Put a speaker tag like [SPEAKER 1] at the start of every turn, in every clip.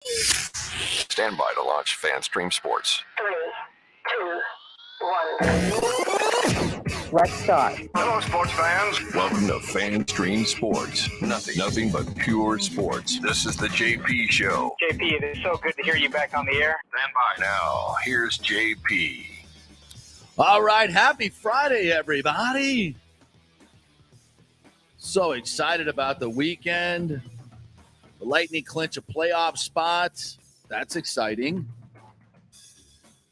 [SPEAKER 1] Stand by to launch FanStream Sports.
[SPEAKER 2] 3, 2, 1. Let's start.
[SPEAKER 1] Hello, sports fans. Welcome to FanStream Sports. Nothing but pure sports. This is the JP Show.
[SPEAKER 3] JP, it is so good to hear you back on the air.
[SPEAKER 1] Stand by. Now, here's JP.
[SPEAKER 4] All right, happy Friday, everybody. So excited about the weekend. The Lightning clinch a playoff spot. That's exciting.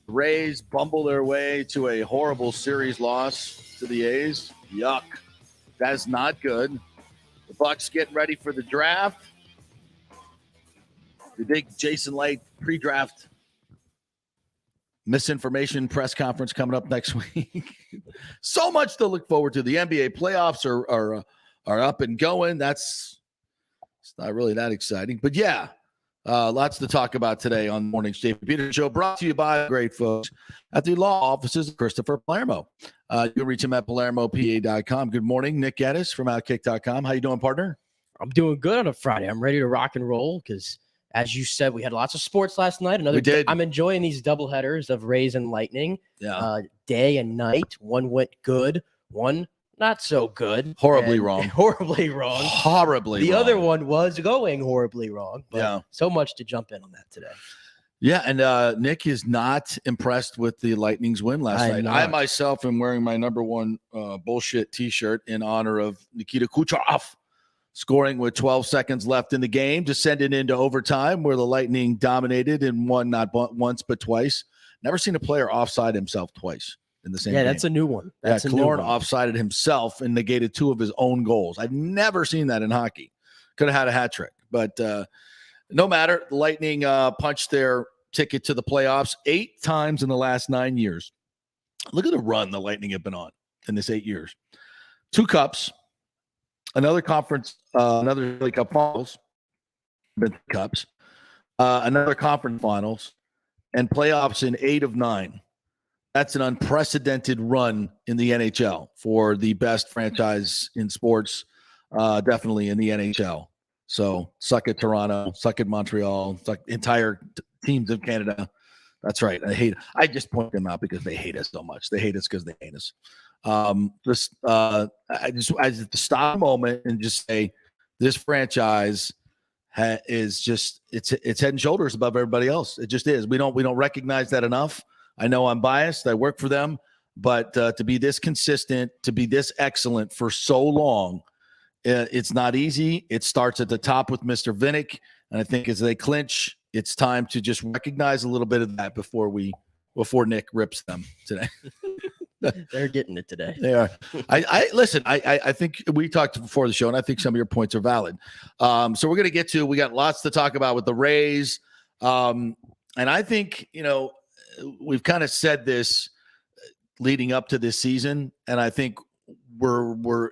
[SPEAKER 4] The Rays bumble their way to a horrible series loss to the A's. Yuck. That's not good. The Bucks getting ready for the draft. The big Jason Light pre-draft misinformation press conference coming up next week. So much to look forward to. The NBA playoffs are up and going. It's not really that exciting, but yeah, lots to talk about today on the morning's Peterson Show, brought to you by great folks at the law offices of Christopher Palermo. You can reach him at PalermoPA.com. Good morning, Nick Geddes from Outkick.com. How you doing, partner?
[SPEAKER 5] I'm doing good on a Friday. I'm ready to rock and roll because, as you said, we had lots of sports last night.
[SPEAKER 4] We did.
[SPEAKER 5] I'm enjoying these doubleheaders of Rays and Lightning.
[SPEAKER 4] Yeah.
[SPEAKER 5] Day and night. One went good, one not so good.
[SPEAKER 4] Horribly wrong.
[SPEAKER 5] Horribly wrong.
[SPEAKER 4] Horribly
[SPEAKER 5] the
[SPEAKER 4] wrong.
[SPEAKER 5] other one was going horribly wrong. But
[SPEAKER 4] Yeah.
[SPEAKER 5] so much to jump in on that today.
[SPEAKER 4] Yeah, and Nick is not impressed with the Lightning's win last night. I myself am wearing my number one bullshit T-shirt in honor of Nikita Kucherov scoring with 12 seconds left in the game, descended into overtime where the Lightning dominated and won not once but twice. Never seen a player offside himself twice in the same game.
[SPEAKER 5] That's a new one. That's a
[SPEAKER 4] Killorn
[SPEAKER 5] new one.
[SPEAKER 4] offsided himself and negated 2 of his own goals. I've never seen that in hockey. Could have had a hat trick, but no matter. The Lightning punched their ticket to the playoffs 8 times in the last 9 years. Look at the run the Lightning have been on in this 8 years. 2 cups, another conference, another Stanley Cup finals, cups, another conference finals, and playoffs in 8 of 9. That's an unprecedented run in the NHL for the best franchise in sports, definitely in the NHL. So suck it, Toronto, suck it, Montreal, suck entire teams of Canada. That's right. I just point them out because they hate us so much. They hate us because they hate us. I just stop a moment and just say this franchise is just it's head and shoulders above everybody else. It just is. We don't recognize that enough. I know I'm biased. I work for them, but to be this consistent, to be this excellent for so long, it's not easy. It starts at the top with Mr. Vinnick, and I think as they clinch, it's time to just recognize a little bit of that before Nick rips them today.
[SPEAKER 5] They're getting it today.
[SPEAKER 4] They are. Listen. I think we talked before the show, and I think some of your points are valid. So we're going to get to. We got lots to talk about with the Rays, and I think we've kind of said this leading up to this season, and I think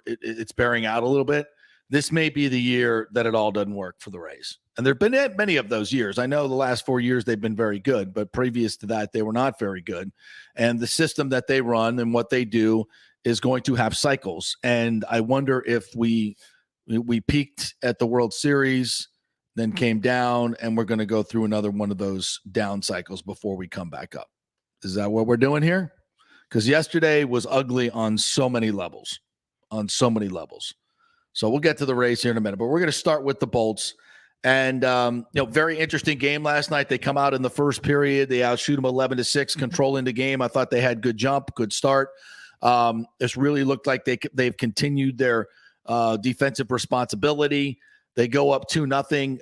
[SPEAKER 4] it's bearing out a little bit. This may be the year that it all doesn't work for the Rays. And there have been many of those years. I know the last 4 years they've been very good, but previous to that, they were not very good. And the system that they run and what they do is going to have cycles. And I wonder if we peaked at the World Series, then came down, and we're going to go through another one of those down cycles before we come back up. Is that what we're doing here? Because yesterday was ugly on so many levels. So we'll get to the Rays here in a minute, but we're going to start with the Bolts. And, very interesting game last night. They come out in the first period. They outshoot them 11-6, controlling the game. I thought they had good jump, good start. This really looked like they've continued their defensive responsibility. They go up 2-0.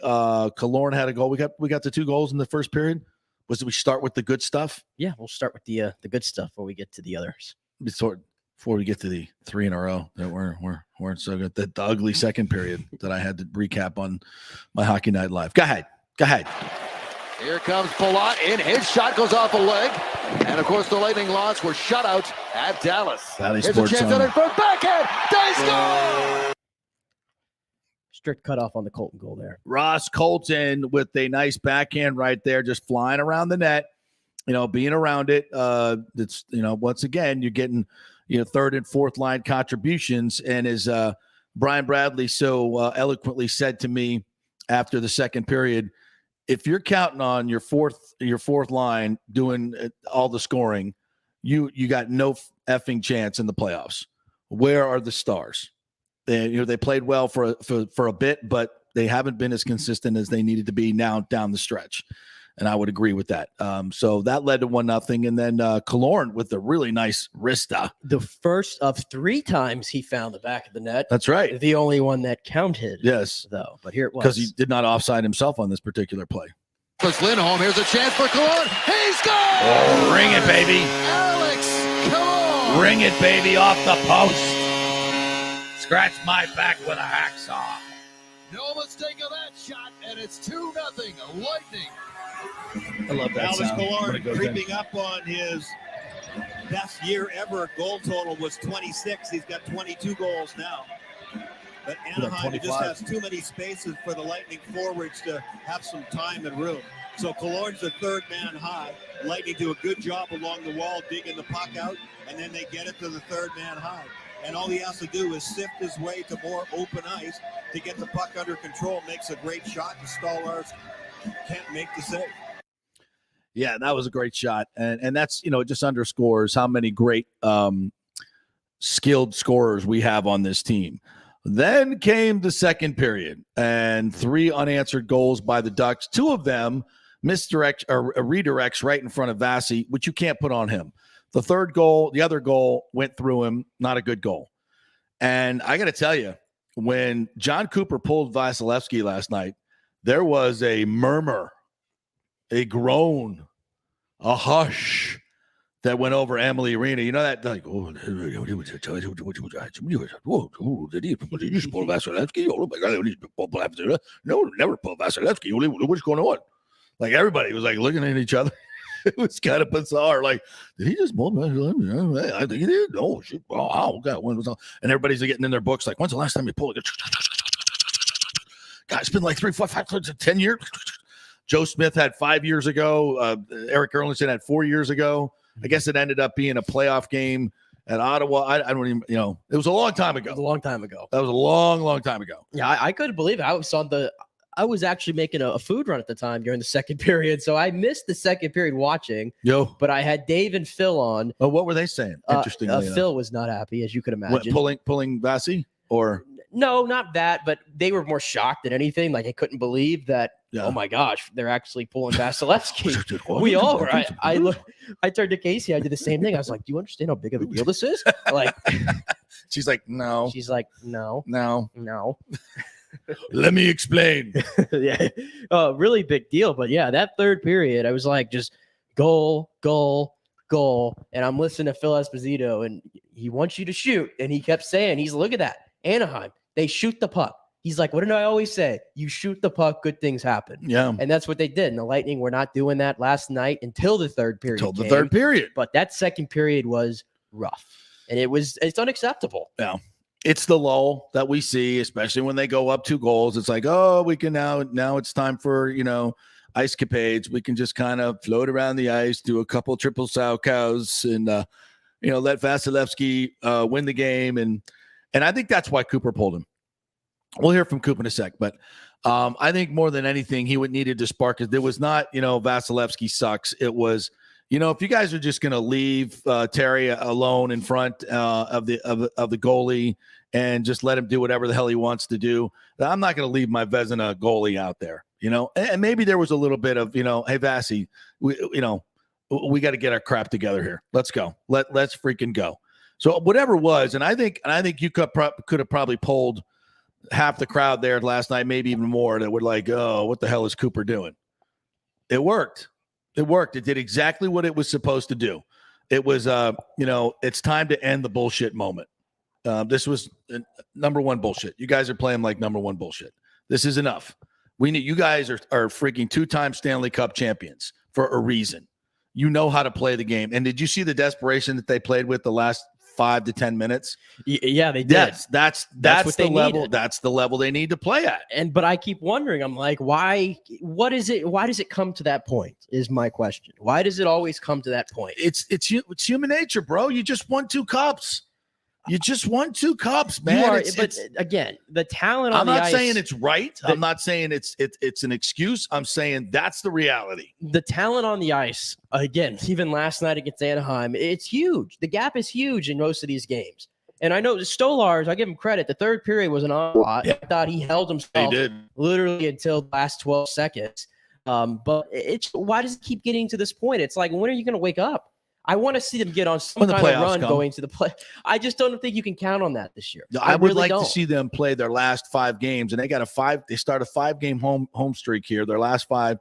[SPEAKER 4] Killorn had a goal. We got the 2 goals in the first period. We start with the good stuff?
[SPEAKER 5] Yeah, we'll start with the good stuff before we get to the others.
[SPEAKER 4] Before we get to the 3 in a row that weren't so good. The ugly second period that I had to recap on my Hockey Night Live. Go ahead.
[SPEAKER 6] Here comes Palat in. His shot goes off a leg. And, of course, the Lightning lost were shutouts at Dallas.
[SPEAKER 4] Here's
[SPEAKER 6] a chance at it for backhand. They score!
[SPEAKER 5] Strict cutoff on the Colton goal there.
[SPEAKER 4] Ross Colton with a nice backhand right there, just flying around the net, being around it. It's, once again, you're getting, third and fourth line contributions. And as Brian Bradley so eloquently said to me after the second period, if you're counting on your fourth line doing all the scoring, you got no effing chance in the playoffs. Where are the stars? They played well for a bit, but they haven't been as consistent as they needed to be now down the stretch. And I would agree with that. So that led to 1-0. And then Killorn with a really nice wrista.
[SPEAKER 5] The first of 3 times he found the back of the net.
[SPEAKER 4] That's right.
[SPEAKER 5] The only one that counted.
[SPEAKER 4] Yes.
[SPEAKER 5] Though. But here it was.
[SPEAKER 4] Because he did not offside himself on this particular play.
[SPEAKER 6] Chris Lindholm, here's a chance for Killorn. He scores!
[SPEAKER 4] Oh, ring it, baby.
[SPEAKER 6] Alex Killorn!
[SPEAKER 4] Ring it, baby, off the post. Scratch my back with a hacksaw.
[SPEAKER 6] No mistake of that shot, and it's 2-0 Lightning.
[SPEAKER 4] I love that
[SPEAKER 7] Alex
[SPEAKER 4] sound.
[SPEAKER 7] Killorn creeping up on his best year ever. Goal total was 26. He's got 22 goals now. But Anaheim just has too many spaces for the Lightning forwards to have some time and room. So Killorn's the third man high. Lightning do a good job along the wall, digging the puck out, and then they get it to the third man high. And all he has to do is sift his way to more open ice to get the puck under control. Makes a great shot. The Stallars can't make the save.
[SPEAKER 4] Yeah, that was a great shot. And that's, it just underscores how many great skilled scorers we have on this team. Then came the second period and 3 unanswered goals by the Ducks. 2 of them redirects right in front of Vasi, which you can't put on him. The other goal went through him. Not a good goal. And I got to tell you, when John Cooper pulled Vasilevsky last night, there was a murmur, a groan, a hush that went over Emily Arena. You know that, like, oh, did he pull Vasilevsky? Oh my God, no, never pull Vasilevsky. What's going on? Like, everybody was like looking at each other. It was kind of bizarre. Like, did he just pull Vasilevsky? I think he did. Oh, shit. Oh, God. When was that? And everybody's getting in their books like, when's the last time you pulled it? God, it's been like 3, 4, 5, 10 years. Joe Smith had 5 years ago. Eric Erlinson had 4 years ago. I guess it ended up being a playoff game at Ottawa. I don't even, it was a long time ago.
[SPEAKER 5] It was a long time ago.
[SPEAKER 4] That was a long, long time ago.
[SPEAKER 5] Yeah, I couldn't believe it. I was actually making a food run at the time during the second period, so I missed the second period watching. But I had Dave and Phil on.
[SPEAKER 4] Oh, what were they saying? Interestingly,
[SPEAKER 5] Phil was not happy, as you could imagine.
[SPEAKER 4] What, pulling Vasi or?
[SPEAKER 5] No, not that, but they were more shocked than anything. Like, they couldn't believe that. Yeah. Oh my gosh, they're actually pulling Vasilevsky. We all were. I turned to Casey. I did the same thing. I was like, "Do you understand how big of a deal this is?" Like,
[SPEAKER 4] she's like, "No."
[SPEAKER 5] She's like, "No,
[SPEAKER 4] no."
[SPEAKER 5] Let
[SPEAKER 4] me explain.
[SPEAKER 5] Yeah, really big deal. But yeah, that third period, I was like, just goal, goal, goal. And I'm listening to Phil Esposito, and he wants you to shoot. And he kept saying, look at that. Anaheim, they shoot the puck. He's like, what did I always say? You shoot the puck, good things happen. Yeah. And that's what they did. And the Lightning were not doing that last night until the third period. But that second period was rough. And it's unacceptable.
[SPEAKER 4] Yeah. It's the lull that we see, especially when they go up 2 goals. It's like, oh, we can now it's time for, ice capades. We can just kind of float around the ice, do a couple triple sow cows and, let Vasilevsky win the game. And I think that's why Cooper pulled him. We'll hear from Cooper in a sec, but I think more than anything, he needed to spark it. There was not, Vasilevsky sucks. It was, if you guys are just going to leave Terry alone in front of the goalie and just let him do whatever the hell he wants to do, I'm not going to leave my Vezina goalie out there, And maybe there was a little bit of, hey, Vasi, we got to get our crap together here. Let's go. Let's freaking go. So whatever it was, and I think you could have probably pulled half the crowd there last night, maybe even more, that were like, oh, what the hell is Cooper doing? It worked. It did exactly what it was supposed to do. It was, it's time to end the bullshit moment. This was number one bullshit. You guys are playing like number one bullshit. This is enough. You guys are freaking 2-time Stanley Cup champions for a reason. You know how to play the game. And did you see the desperation that they played with the last 5 to 10 minutes?
[SPEAKER 5] Yeah, they did.
[SPEAKER 4] That's the level. Needed. That's the level they need to play at.
[SPEAKER 5] But I keep wondering, I'm like, why? What is it? Why does it come to that point? Is my question. Why does it always come to that point?
[SPEAKER 4] It's human nature, bro. You just won 2 cups. You just won 2 cups, man.
[SPEAKER 5] You are, but again, the talent on the ice. I'm
[SPEAKER 4] not saying it's right. I'm not saying it's an excuse. I'm saying that's the reality.
[SPEAKER 5] The talent on the ice, again, even last night against Anaheim, it's huge. The gap is huge in most of these games. And I know Stolarz, I give him credit. The third period was an onslaught. I thought he held himself literally until the last 12 seconds. But why does it keep getting to this point? It's like, when are you going to wake up? I want to see them get on some kind of run going to the play. I just don't think you can count on that this year.
[SPEAKER 4] No, I would really like to see them play their last 5 games, and they start a 5-game home streak here, their last 5, and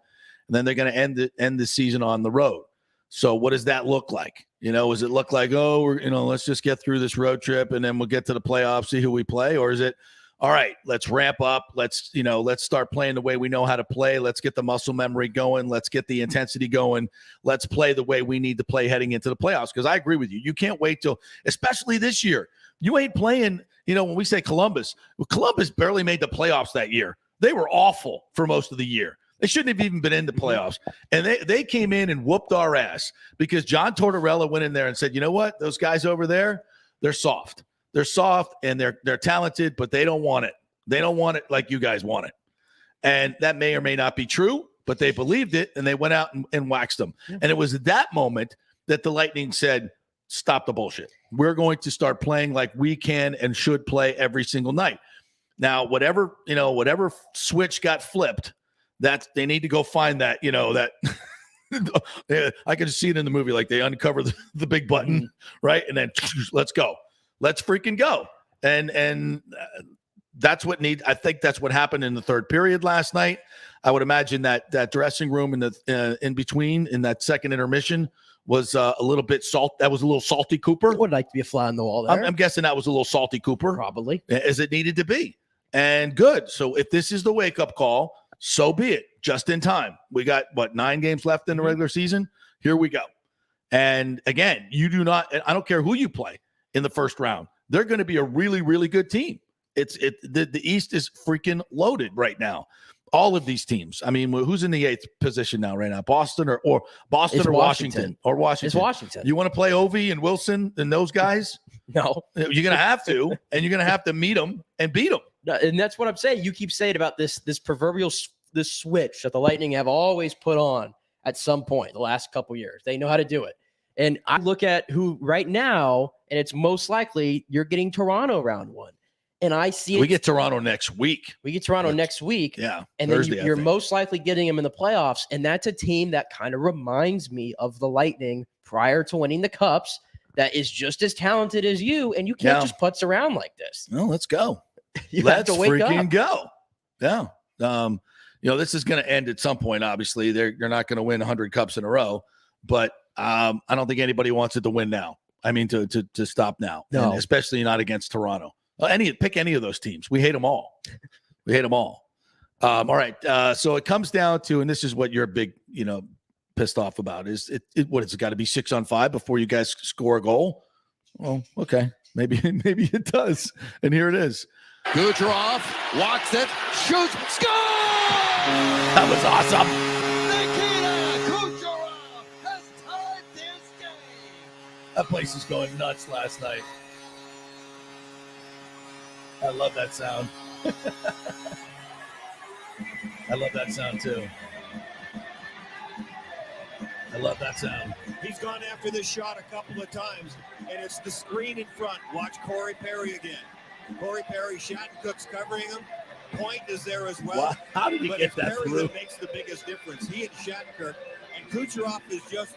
[SPEAKER 4] then they're going to end the season on the road. So what does that look like? Does it look like, let's just get through this road trip and then we'll get to the playoffs, see who we play? Or is it, all right, let's ramp up. Let's start playing the way we know how to play. Let's get the muscle memory going. Let's get the intensity going. Let's play the way we need to play heading into the playoffs. Because I agree with you. You can't wait till, especially this year, you ain't playing, when we say Columbus barely made the playoffs that year. They were awful for most of the year. They shouldn't have even been in the playoffs. And they came in and whooped our ass because John Tortorella went in there and said, you know what? Those guys over there, they're soft. They're soft and they're talented, but they don't want it. They don't want it like you guys want it. And that may or may not be true, but they believed it and they went out and waxed them. Yeah. And it was at that moment that the Lightning said, stop the bullshit. We're going to start playing like we can and should play every single night. Now, whatever switch got flipped, that they need to go find that, I can see it in the movie. Like they uncover the big button, right? And then let's go. Let's freaking go. And that's what I think that's what happened in the third period last night. I would imagine that dressing room in between in that second intermission was a little bit salt. That was a little salty Cooper.
[SPEAKER 5] Would like to be a fly on the wall there.
[SPEAKER 4] I'm guessing that was a little salty Cooper.
[SPEAKER 5] Probably.
[SPEAKER 4] As it needed to be. And good. So if this is the wake-up call, so be it. Just in time. We got, 9 games left in the regular season? Here we go. And again, I don't care who you play in the first round. They're going to be a really, really good team. The East is freaking loaded right now. All of these teams. I mean, who's in the 8th position now right now? Boston or Washington? Or Washington.
[SPEAKER 5] It's Washington.
[SPEAKER 4] You want to play Ovi and Wilson and those guys?
[SPEAKER 5] No.
[SPEAKER 4] You're going to have to, and you're going to have to meet them and beat them.
[SPEAKER 5] And that's what I'm saying. You keep saying about this proverbial this switch that the Lightning have always put on at some point the last couple years. They know how to do it. And I look at who right now, and it's most likely you're getting Toronto round 1. And I see
[SPEAKER 4] we get Toronto next week.
[SPEAKER 5] Next week.
[SPEAKER 4] Yeah.
[SPEAKER 5] And
[SPEAKER 4] Thursday,
[SPEAKER 5] then you're most likely getting them in the playoffs. And that's a team that kind of reminds me of the Lightning prior to winning the Cups that is just as talented as you. And you can't just putz around like this.
[SPEAKER 4] No, let's go.
[SPEAKER 5] Let's freaking
[SPEAKER 4] go. Yeah. This is going to end at some point. Obviously, you're not going to win 100 cups in a row, but I don't think anybody wants it to win now. I mean, to stop now,
[SPEAKER 5] no,
[SPEAKER 4] and especially not against Toronto. Pick any of those teams. We hate them all. All right. So it comes down to, and this is what you're big, pissed off about is what it's got to be 6-on-5 before you guys score a goal. Well, okay, maybe it does, and here it is.
[SPEAKER 6] Kucherov walks it, shoots, score!
[SPEAKER 4] That was awesome.
[SPEAKER 6] Nikita Kucherov has tied this game.
[SPEAKER 4] That place is going nuts last night. I love that sound. I love that sound too. I love that sound.
[SPEAKER 7] He's gone after this shot a couple of times, and it's the screen in front. Watch Corey Perry again. Corey Perry, Shattenkirk's covering him. Point is there as well.
[SPEAKER 4] Wow. How did he get that
[SPEAKER 7] Perry
[SPEAKER 4] through?
[SPEAKER 7] That makes the biggest difference. He and Shattenkirk, and Kucherov is just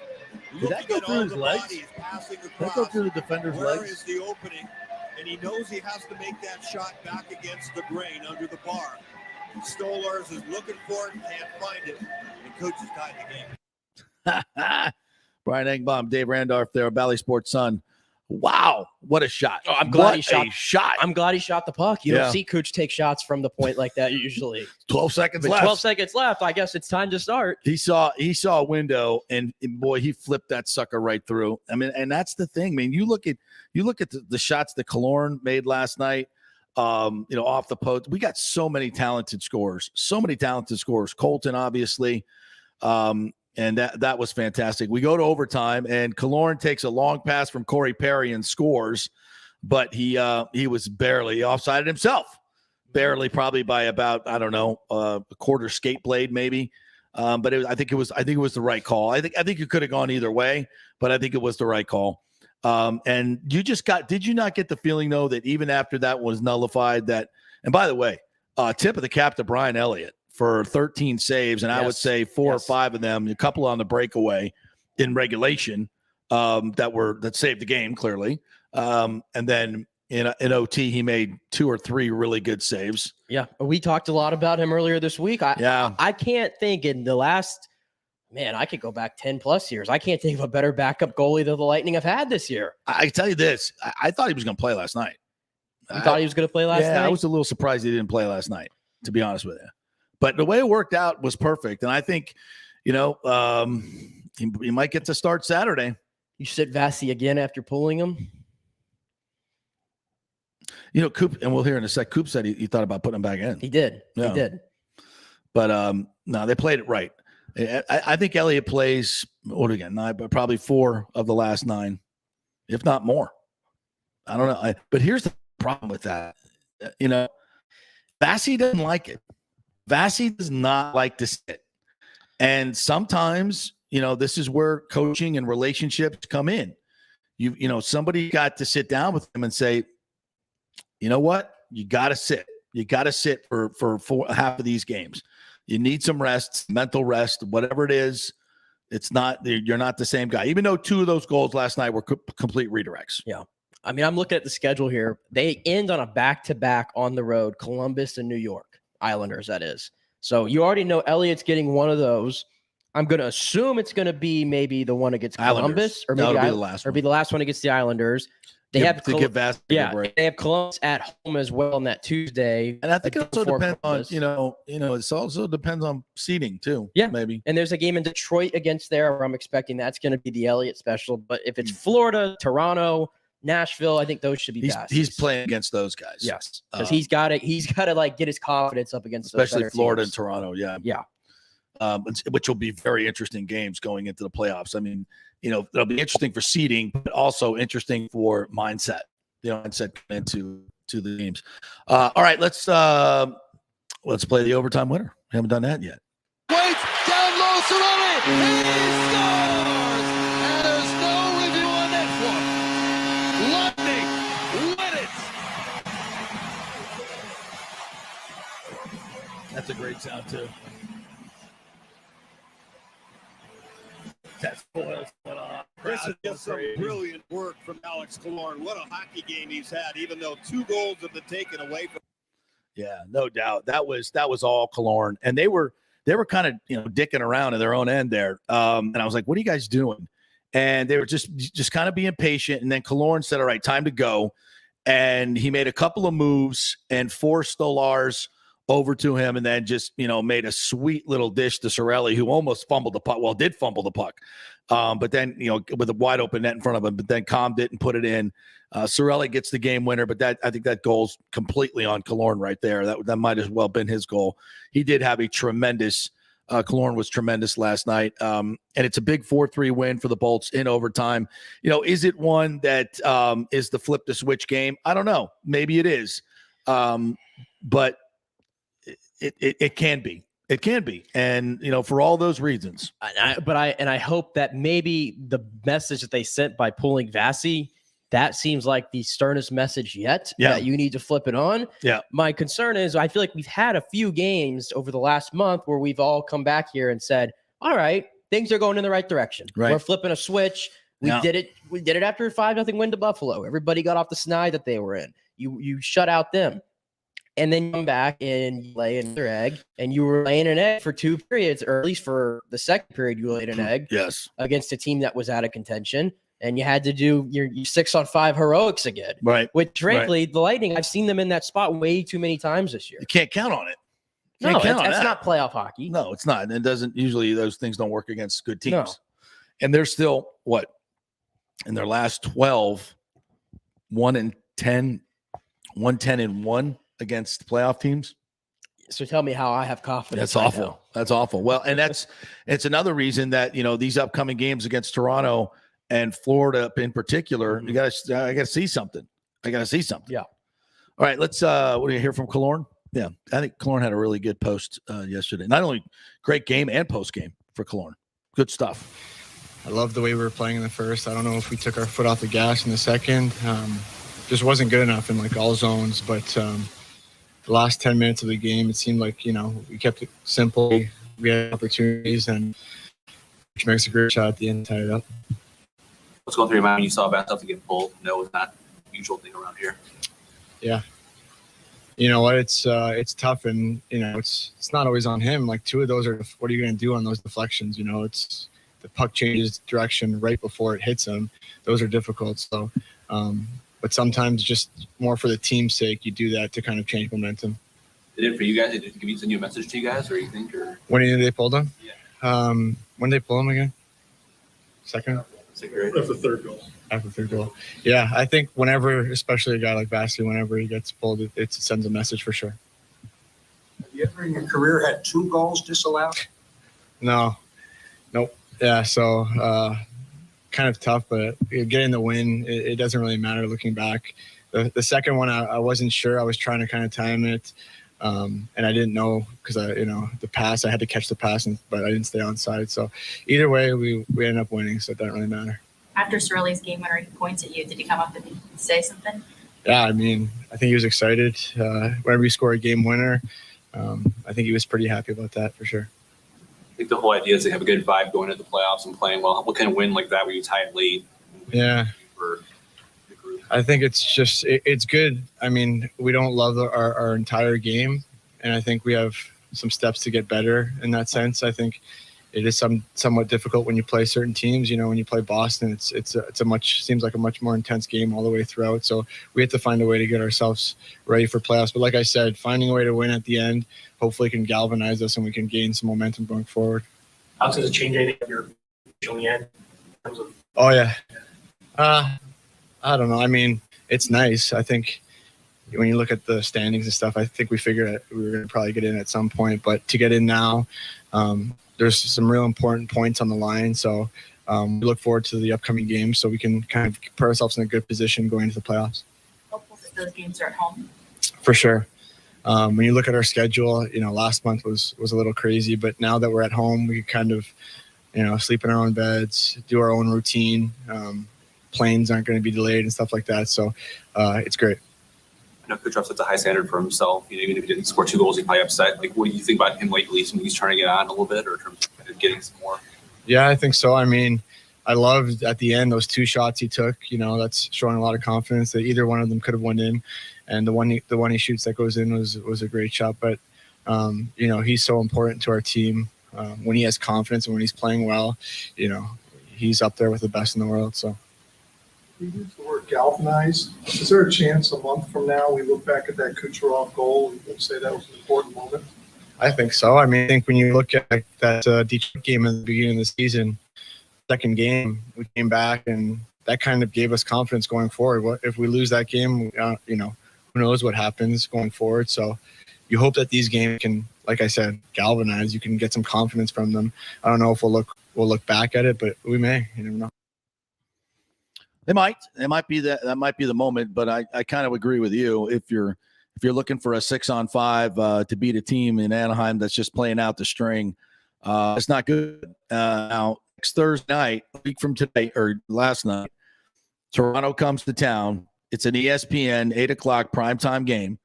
[SPEAKER 4] Did that go
[SPEAKER 7] looking at
[SPEAKER 4] through
[SPEAKER 7] all
[SPEAKER 4] his
[SPEAKER 7] the
[SPEAKER 4] legs?
[SPEAKER 7] bodies passing
[SPEAKER 4] Did that
[SPEAKER 7] across.
[SPEAKER 4] go through the defender's
[SPEAKER 7] Where
[SPEAKER 4] legs?
[SPEAKER 7] is the opening? And he knows he has to make that shot back against the grain under the bar. Stolarz is looking for it, can't find it, and Cooch has tied the game.
[SPEAKER 4] Brian Engbaum, Dave Randolph there, Bally Sports Sun. Wow, what a shot.
[SPEAKER 5] Oh, I'm glad
[SPEAKER 4] he shot.
[SPEAKER 5] I'm glad he shot the puck. You don't see Cooch take shots from the point like that usually.
[SPEAKER 4] 12 seconds
[SPEAKER 5] But
[SPEAKER 4] left.
[SPEAKER 5] 12 seconds left. I guess it's time to start.
[SPEAKER 4] He saw a window, and boy, he flipped that sucker right through. I mean, and that's the thing, man. You look at the shots that Killorn made last night, off the post. We got so many talented scorers. Colton, obviously. And that was fantastic. We go to overtime, and Killorn takes a long pass from Corey Perry and scores. but he was barely offsided himself, barely, probably by about, I don't know, a quarter skate blade maybe. But I think it was the right call. I think you could have gone either way, but I think it was the right call. And did you not get the feeling though that even after that was nullified, that, and by the way, tip of the cap to Brian Elliott for 13 saves, and I would say 4 or 5 of them, a couple on the breakaway in regulation, that saved the game clearly. And then in OT, he made 2 or 3 really good saves.
[SPEAKER 5] Yeah, we talked a lot about him earlier this week. I can't think in the last, man, I could go back 10 plus years. I can't think of a better backup goalie that the Lightning have had this year.
[SPEAKER 4] I tell you this, I thought he was going to play last night.
[SPEAKER 5] You thought he was going to play last night?
[SPEAKER 4] Yeah, I was a little surprised he didn't play last night, to be honest with you. But the way it worked out was perfect. And I think, he might get to start Saturday.
[SPEAKER 5] You sit Vasi again after pulling him?
[SPEAKER 4] Coop, and we'll hear in a sec, Coop said he thought about putting him back in.
[SPEAKER 5] He did. Yeah. He did.
[SPEAKER 4] But no, they played it right. I think Elliott plays, but probably 4 of the last 9, if not more. I don't know. But here's the problem with that. Vasi doesn't like it. Vasi does not like to sit. And sometimes, this is where coaching and relationships come in. Somebody got to sit down with him and say, you know what? You got to sit. You got to sit for half of these games. You need some rest, mental rest, whatever it is. It's not, you're not the same guy. Even though 2 of those goals last night were complete redirects.
[SPEAKER 5] Yeah. I mean, I'm looking at the schedule here. They end on a back-to-back on the road, Columbus and New York. Islanders, that is. So you already know Elliott's getting one of those. I'm going to assume it's going to be maybe the one against Columbus, or maybe
[SPEAKER 4] be the last one.
[SPEAKER 5] Or be the last one against the Islanders. They have Columbus at home as well on that Tuesday.
[SPEAKER 4] And I think it also depends on, it also depends on seeding too.
[SPEAKER 5] Yeah,
[SPEAKER 4] maybe.
[SPEAKER 5] And there's a game in Detroit against there where I'm expecting that's going to be the Elliott special. But if it's Florida, Toronto, Nashville, I think those should be fast.
[SPEAKER 4] He's playing against those guys.
[SPEAKER 5] Yes, because he's got to like get his confidence up against
[SPEAKER 4] especially
[SPEAKER 5] those
[SPEAKER 4] Florida
[SPEAKER 5] teams.
[SPEAKER 4] and Toronto. Yeah,
[SPEAKER 5] yeah.
[SPEAKER 4] Which will be very interesting games going into the playoffs. I mean, it'll be interesting for seeding, but also interesting for mindset. Mindset into the games. All right, let's play the overtime winner. We haven't done that yet.
[SPEAKER 6] Waits down low, Cirelli, and he scores! And there's no review on that one. Lightning win it.
[SPEAKER 4] That's a great sound too.
[SPEAKER 7] This is just some brilliant work from Alex Killorn. What a hockey game he's had, even though 2 goals have been taken away from.
[SPEAKER 4] Yeah, no doubt. That was all Killorn. And they were kind of, dicking around in their own end there. And I was like, what are you guys doing? And they were just kind of being patient. And then Killorn said, all right, time to go. And he made a couple of moves and forced Stolarz over to him, and then just, made a sweet little dish to Cirelli, who almost fumbled the puck. Well, did fumble the puck. But then, with a wide open net in front of him, but then calmed it and put it in. Cirelli gets the game winner, but I think that goal's completely on Killorn right there. That might as well have been his goal. He did have a tremendous, Killorn was tremendous last night. And it's a big 4-3 win for the Bolts in overtime. Is it one that is the flip the switch game? I don't know. Maybe it is. But it can be. It can be. And, for all those reasons.
[SPEAKER 5] I hope that maybe the message that they sent by pulling Vasi, that seems like the sternest message yet.
[SPEAKER 4] Yeah.
[SPEAKER 5] That you need to flip it on.
[SPEAKER 4] Yeah.
[SPEAKER 5] My concern is I feel like we've had a few games over the last month where we've all come back here and said, all right, things are going in the right direction.
[SPEAKER 4] Right.
[SPEAKER 5] We're flipping a switch. We did it. We did it after a 5-0 win to Buffalo. Everybody got off the snide that they were in. You shut out them. And then you come back and you lay another egg, and you were laying an egg for 2 periods, or at least for the second period, you laid an egg.
[SPEAKER 4] Yes.
[SPEAKER 5] Against a team that was out of contention, and you had to do your 6-on-5 heroics again.
[SPEAKER 4] Right.
[SPEAKER 5] Which, frankly, the Lightning, I've seen them in that spot way too many times this year.
[SPEAKER 4] You can't count on it.
[SPEAKER 5] No, that's not playoff hockey.
[SPEAKER 4] No, it's not. And it doesn't usually, those things don't work against good teams.
[SPEAKER 5] No.
[SPEAKER 4] And they're still in their last 12, 1-10, 1-10-1 against playoff teams.
[SPEAKER 5] So tell me how I have confidence.
[SPEAKER 4] That's awful. Now. That's awful. Well, and it's another reason that, these upcoming games against Toronto and Florida in particular, I got to see something. I got to see something.
[SPEAKER 5] Yeah.
[SPEAKER 4] All right, let's what do you hear from Killorn? Yeah, I think Killorn had a really good post yesterday. Not only great game and post game for Killorn. Good stuff.
[SPEAKER 8] I love the way we were playing in the first. I don't know if we took our foot off the gas in the second. Just wasn't good enough in like all zones. But the last 10 minutes of the game, it seemed like, we kept it simple. We had opportunities, and which makes a great shot at the end to tie it up.
[SPEAKER 9] What's going through your mind when you saw Berth to get pulled? No, it's not the usual thing around here.
[SPEAKER 8] Yeah. You know what? It's tough, and it's not always on him. Like, two of those are, what are you going to do on those deflections? It's the puck changes direction right before it hits him. Those are difficult. So, but sometimes just more for the team's sake, you do that to kind of change momentum.
[SPEAKER 9] Did it for you guys? Did it send you a message to you guys, or you think? Or
[SPEAKER 8] When did they pull him?
[SPEAKER 9] Yeah.
[SPEAKER 8] When did they pull him again? Second?
[SPEAKER 10] After the third goal.
[SPEAKER 8] After the third goal. Yeah, I think whenever, especially a guy like Vasily, whenever he gets pulled, it sends a message for sure.
[SPEAKER 10] Have you ever in your career had 2 goals disallowed?
[SPEAKER 8] No. Nope. Yeah, so kind of tough, but getting the win, it doesn't really matter looking back. The second one, I wasn't sure. I was trying to kind of time it, and I didn't know because the pass, I had to catch the pass, but I didn't stay on side. So either way, we ended up winning, so it doesn't really matter.
[SPEAKER 11] After Cirelli's game winner, he points at you. Did he come up and say something?
[SPEAKER 8] Yeah, I think he was excited. Whenever we score a game winner, I think he was pretty happy about that for sure.
[SPEAKER 9] I think the whole idea is to have a good vibe going into the playoffs and playing well. What kind of win like that where you tie it late?
[SPEAKER 8] Yeah.
[SPEAKER 9] For the group?
[SPEAKER 8] I think it's good. I mean, we don't love our entire game, and I think we have some steps to get better in that sense. I think it is somewhat difficult when you play certain teams. When you play Boston, seems like a much more intense game all the way throughout. So we have to find a way to get ourselves ready for playoffs. But like I said, finding a way to win at the end hopefully can galvanize us and we can gain some momentum going forward.
[SPEAKER 10] How does it change anything of your feeling in terms of?
[SPEAKER 8] Oh yeah. I don't know. I mean, it's nice. I think when you look at the standings and stuff, I think we figured we were going to probably get in at some point. But to get in now, there's some real important points on the line. So we look forward to the upcoming games so we can kind of put ourselves in a good position going into the playoffs.
[SPEAKER 11] Hopeful that those games are at home.
[SPEAKER 8] For sure. When you look at our schedule, last month was a little crazy, but now that we're at home, we kind of, sleep in our own beds, do our own routine. Planes aren't going to be delayed and stuff like that. So it's great.
[SPEAKER 9] I know Kucherov sets a high standard for himself. Even if he didn't score 2 goals, he's probably upset. Like, what do you think about him lately? He's trying to get on a little bit, or in terms of getting some more? Yeah,
[SPEAKER 8] I think so. I mean, I loved at the end those 2 shots he took. That's showing a lot of confidence that either one of them could have went in, and the one he shoots that goes in was a great shot. But he's so important to our team. When he has confidence and when he's playing well, he's up there with the best in the world. So.
[SPEAKER 10] You use the word galvanize. Is there a chance a month from now we look back at that Kucherov goal and say that was an important moment?
[SPEAKER 8] I think so. I mean, I think when you look at that Detroit game in the beginning of the season, second game, we came back and that kind of gave us confidence going forward. If we lose that game, who knows what happens going forward. So you hope that these games can, like I said, galvanize. You can get some confidence from them. I don't know if we'll look back at it, but we may. You never know.
[SPEAKER 4] It might be that might be the moment, but I kind of agree with you. If you're looking for a 6-on-5 to beat a team in Anaheim that's just playing out the string, it's not good. Now next Thursday night, a week from today or last night, Toronto comes to town. It's an ESPN 8:00 primetime game.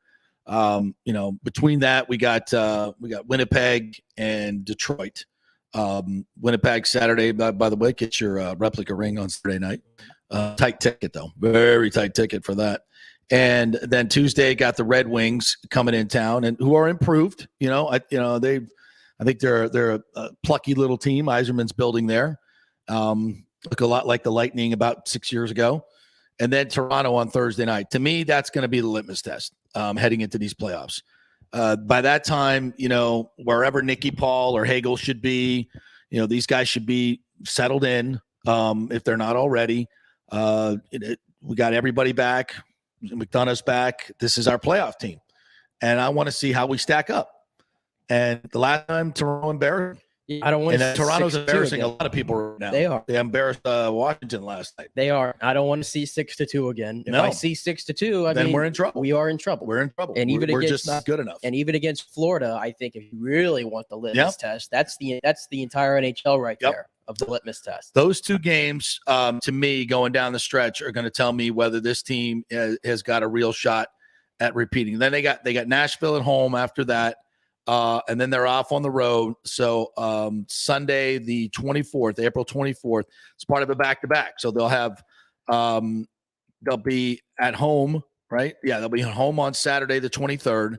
[SPEAKER 4] Between that we got Winnipeg and Detroit. Winnipeg Saturday. By the way, get your replica ring on Saturday night. Tight ticket though, very tight ticket for that. And then Tuesday got the Red Wings coming in town, and who are improved. I think they're a plucky little team. Yzerman's building there. Look a lot like the Lightning about 6 years ago. And then Toronto on Thursday night. To me, that's going to be the litmus test heading into these playoffs. By that time, wherever Nicky Paul or Hagel should be, these guys should be settled in if they're not already. We got everybody back. McDonough's back. This is our playoff team. And I want to see how we stack up. And the last time, Toronto embarrassed.
[SPEAKER 5] I don't want to.
[SPEAKER 4] And Toronto's embarrassing a lot of people right now.
[SPEAKER 5] They are.
[SPEAKER 4] They embarrassed Washington last night.
[SPEAKER 5] They are. I don't want to see 6-2 again. If I see 6-2,
[SPEAKER 4] then we're in trouble.
[SPEAKER 5] We are in trouble.
[SPEAKER 4] We're in trouble.
[SPEAKER 5] And
[SPEAKER 4] we're just not good enough.
[SPEAKER 5] And even against Florida, I think if you really want the litmus test, that's the entire NHL right there of the litmus test.
[SPEAKER 4] Those two games, to me, going down the stretch, are going to tell me whether this team has got a real shot at repeating. Then they got Nashville at home after that. And then they're off on the road. So Sunday, the 24th, April 24th, it's part of a back-to-back. So they'll have they'll be at home, right? Yeah, they'll be at home on Saturday, the 23rd,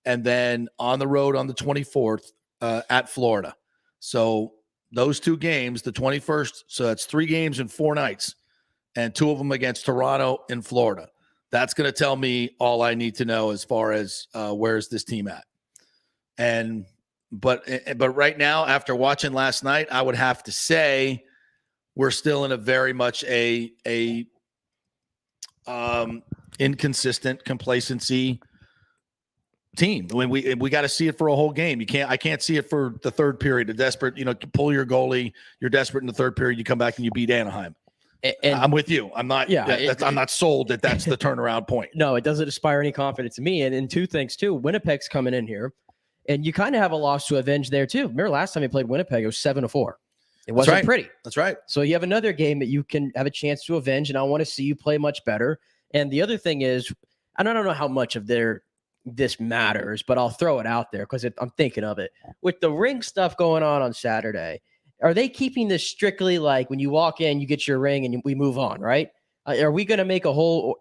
[SPEAKER 4] and then on the road on the 24th at Florida. So those two games, the 21st, so that's 3 games in 4 nights, and 2 of them against Toronto and Florida. That's going to tell me all I need to know as far as where's this team at. But right now, after watching last night, I would have to say we're still in a very much a inconsistent complacency team. When we got to see it for a whole game. I can't see it for the third period. A desperate, pull your goalie. You're desperate in the third period. You come back and you beat Anaheim. And I'm with you. I'm not. Yeah, I'm not sold that that's the turnaround point.
[SPEAKER 5] No, it doesn't inspire any confidence in me. And 2 things too. Winnipeg's coming in here. And you kind of have a loss to avenge there, too. Remember last time you played Winnipeg, it was 7-4. It wasn't pretty.
[SPEAKER 4] That's right.
[SPEAKER 5] So you have another game that you can have a chance to avenge, and I want to see you play much better. And the other thing is, and I don't know how much of this matters, but I'll throw it out there because I'm thinking of it. With the ring stuff going on Saturday, are they keeping this strictly like when you walk in, you get your ring, and we move on, right? Are we going to make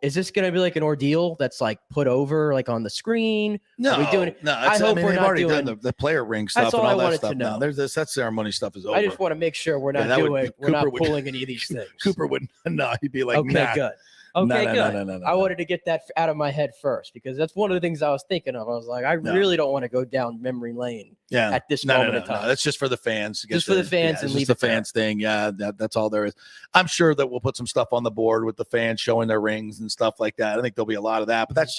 [SPEAKER 5] is this going to be like an ordeal that's like put over like on the screen?
[SPEAKER 4] No,
[SPEAKER 5] are we doing it?
[SPEAKER 4] No.
[SPEAKER 5] I hope we're not
[SPEAKER 4] already
[SPEAKER 5] doing
[SPEAKER 4] done the player ring stuff and all that stuff. Now that ceremony stuff is over.
[SPEAKER 5] I just want to make sure we're not pulling any of these things.
[SPEAKER 4] Cooper would no. He'd be like,
[SPEAKER 5] okay,
[SPEAKER 4] nah.
[SPEAKER 5] good. Okay, good.
[SPEAKER 4] No.
[SPEAKER 5] I wanted to get that out of my head first because that's one of the things I was thinking of. I was like, I really don't want to go down memory lane.
[SPEAKER 4] Yeah.
[SPEAKER 5] At this moment in time.
[SPEAKER 4] No. That's just for the fans.
[SPEAKER 5] Just for the fans and leave
[SPEAKER 4] the fans thing. Yeah, that's all there is. I'm sure that we'll put some stuff on the board with the fans showing their rings and stuff like that. I think there'll be a lot of that, but that's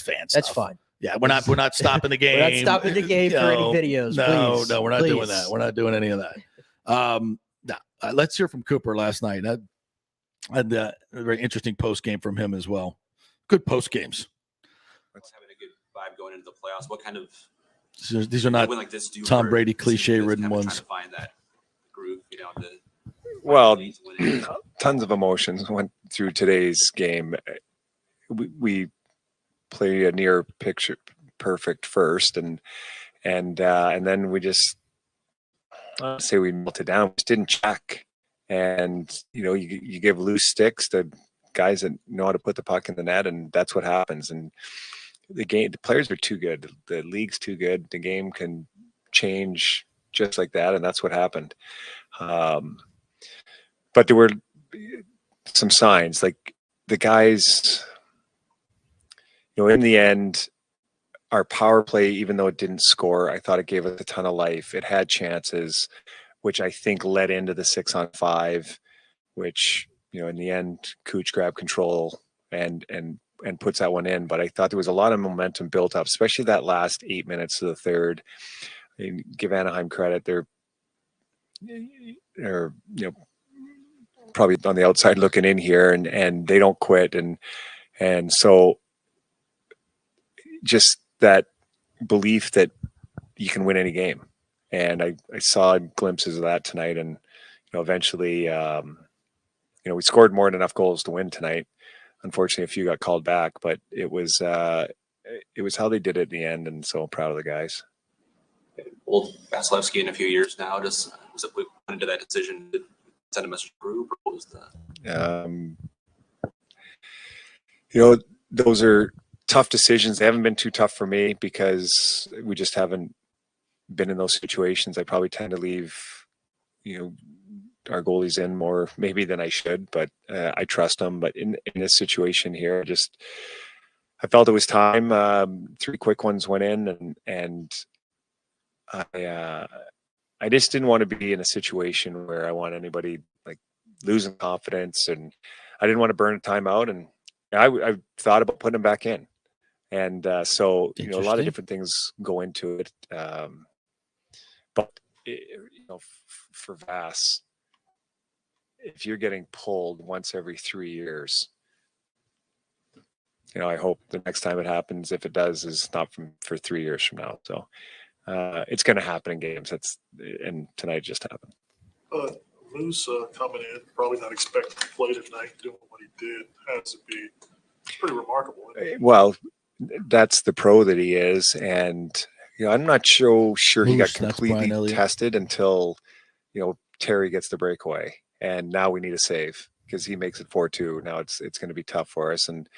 [SPEAKER 4] fans.
[SPEAKER 5] That's
[SPEAKER 4] stuff.
[SPEAKER 5] fine.
[SPEAKER 4] Yeah, we're not stopping the game.
[SPEAKER 5] We're not stopping the game for any videos.
[SPEAKER 4] No, we're not doing that. We're not doing any of that. Let's hear from Cooper last night. And a very interesting post game from him as well. Good post games.
[SPEAKER 9] It's having a good vibe going into the playoffs. What kind of
[SPEAKER 4] these are not
[SPEAKER 9] like this
[SPEAKER 4] Tom Brady cliche ridden ones.
[SPEAKER 9] Trying to find that groove,
[SPEAKER 12] Well, tons of emotions went through today's game. We played a near picture perfect first, and then we just say we melted down. We just didn't check. And, you give loose sticks to guys that know how to put the puck in the net, and that's what happens. And the players are too good. The league's too good. The game can change just like that, and that's what happened. But there were some signs, like the guys, in the end, our power play, even though it didn't score, I thought it gave us a ton of life. It had chances, which I think led into the 6-on-5, which, in the end, Cooch grabbed control and puts that one in. But I thought there was a lot of momentum built up, especially that last 8 minutes of the third. And give Anaheim credit. They're probably on the outside looking in here, and they don't quit. And so just that belief that you can win any game. And I saw glimpses of that tonight, and eventually, we scored more than enough goals to win tonight. Unfortunately, a few got called back, but it was how they did it in the end, and so proud of the guys.
[SPEAKER 9] Old Vasilevsky in a few years now. Was it we went into that decision to send a message to group, or what was that?
[SPEAKER 12] Those are tough decisions. They haven't been too tough for me because we just haven't been in those situations. I probably tend to leave, our goalies in more maybe than I should, but I trust them. But in this situation here, I felt it was time. 3 quick ones went in, and I just didn't want to be in a situation where I want anybody like losing confidence, and I didn't want to burn a timeout. And I thought about putting them back in. And so, a lot of different things go into it. But for Vass, if you're getting pulled once every 3 years, I hope the next time it happens, if it does, is not for 3 years from now. So it's going to happen in games. And tonight just happened.
[SPEAKER 10] Moose coming in, probably not expecting to play tonight, doing what he did, has to be pretty remarkable.
[SPEAKER 12] Well, that's the pro that he is, and I'm not sure he got completely tested until Terry gets the breakaway, and now we need a save because he makes it 4-2. Now it's going to be tough for us, and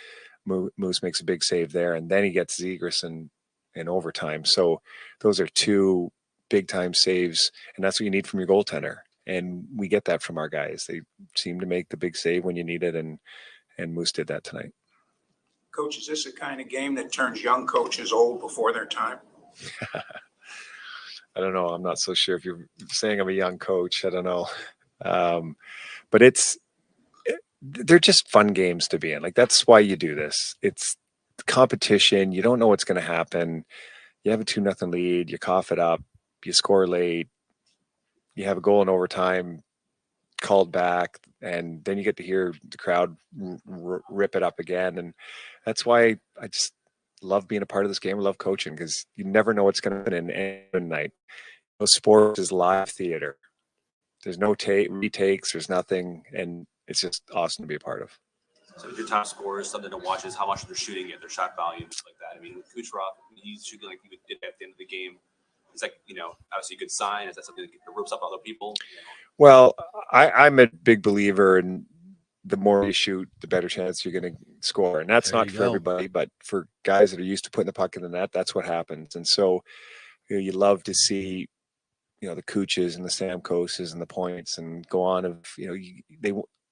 [SPEAKER 12] Moose makes a big save there, and then he gets Zegras in overtime. So those are two big time saves, and that's what you need from your goaltender. And we get that from our guys. They seem to make the big save when you need it, and Moose did that tonight.
[SPEAKER 13] Coach, is this the kind of game that turns young coaches old before their time?
[SPEAKER 12] I don't know. I'm not so sure if you're saying I'm a young coach. I don't know. But they're just fun games to be in. Like, that's why you do this. It's competition. You don't know what's going to happen. You have a 2-0 lead. You cough it up. You score late. You have a goal in overtime called back, and then you get to hear the crowd rip it up again. And that's why I just love being a part of this game. I love coaching because you never know what's going to happen in any night. Sports is live theater. There's no retakes. There's nothing. And it's just awesome to be a part of.
[SPEAKER 9] So your top scorers, something to watch is how much they're shooting at, their shot volume, stuff like that. I mean, Kucherov, he's shooting like he did at the end of the game. It's like, obviously a good sign. Is that something that rips up other people?
[SPEAKER 12] Well, I'm a big believer in the more you shoot, the better chance you're going to score. And that's not for everybody, but for guys that are used to putting the puck in the net, that's what happens. And so you love to see, the Cooches and the Stamkoses and the points and go on of,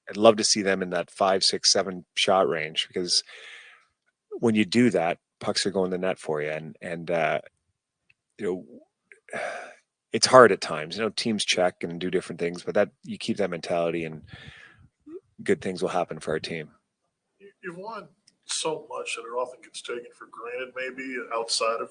[SPEAKER 12] I'd love to see them in that 5, 6, 7 shot range, because when you do that, pucks are going to the net for you. And it's hard at times, teams check and do different things, but that you keep that mentality and good things will happen for our team.
[SPEAKER 10] You've won so much that it often gets taken for granted, maybe outside of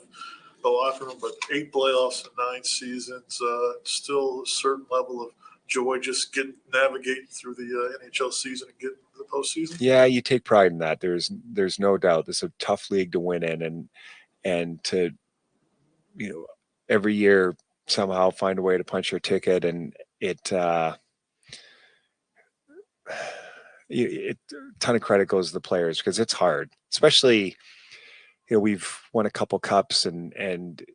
[SPEAKER 10] the locker room, but 8 playoffs in 9 seasons, still a certain level of joy just navigating through the NHL season and getting to the postseason.
[SPEAKER 12] Yeah, you take pride in that. There's no doubt. This is a tough league to win in, and to every year somehow find a way to punch your ticket, and a ton of credit goes to the players because it's hard, especially we've won a couple cups and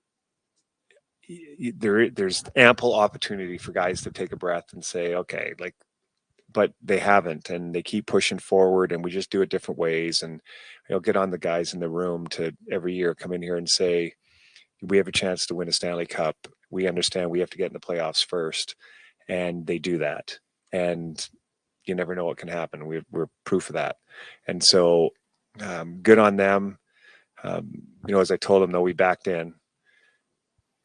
[SPEAKER 12] there's ample opportunity for guys to take a breath and say, okay, but they haven't, and they keep pushing forward, and we just do it different ways. And get on the guys in the room to every year come in here and say, we have a chance to win a Stanley Cup. We understand we have to get in the playoffs first, and they do that. And you never know what can happen. We're proof of that. And so good on them. As I told them, though, we backed in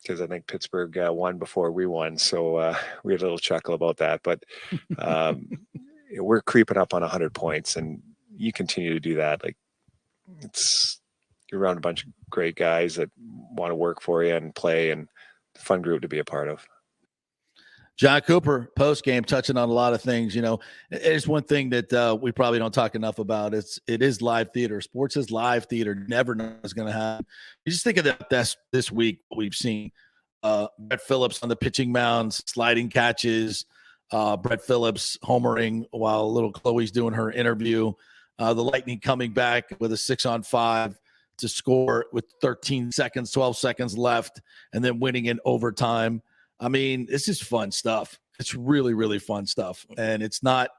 [SPEAKER 12] because I think Pittsburgh won before we won. So we had a little chuckle about that. But we're creeping up on 100 points, and you continue to do that. You're around a bunch of great guys that want to work for you and play, and fun group to be a part of.
[SPEAKER 4] John Cooper, post game, touching on a lot of things. It's one thing that we probably don't talk enough about. It is live theater. Sports is live theater. Never know what's going to happen. You just think of that this week. What we've seen: Brett Phillips on the pitching mound, sliding catches. Brett Phillips homering while little Chloe's doing her interview. The Lightning coming back with a 6-on-5 to score with 13 seconds, 12 seconds left, and then winning in overtime. I mean, this is fun stuff. It's really, really fun stuff. And it's not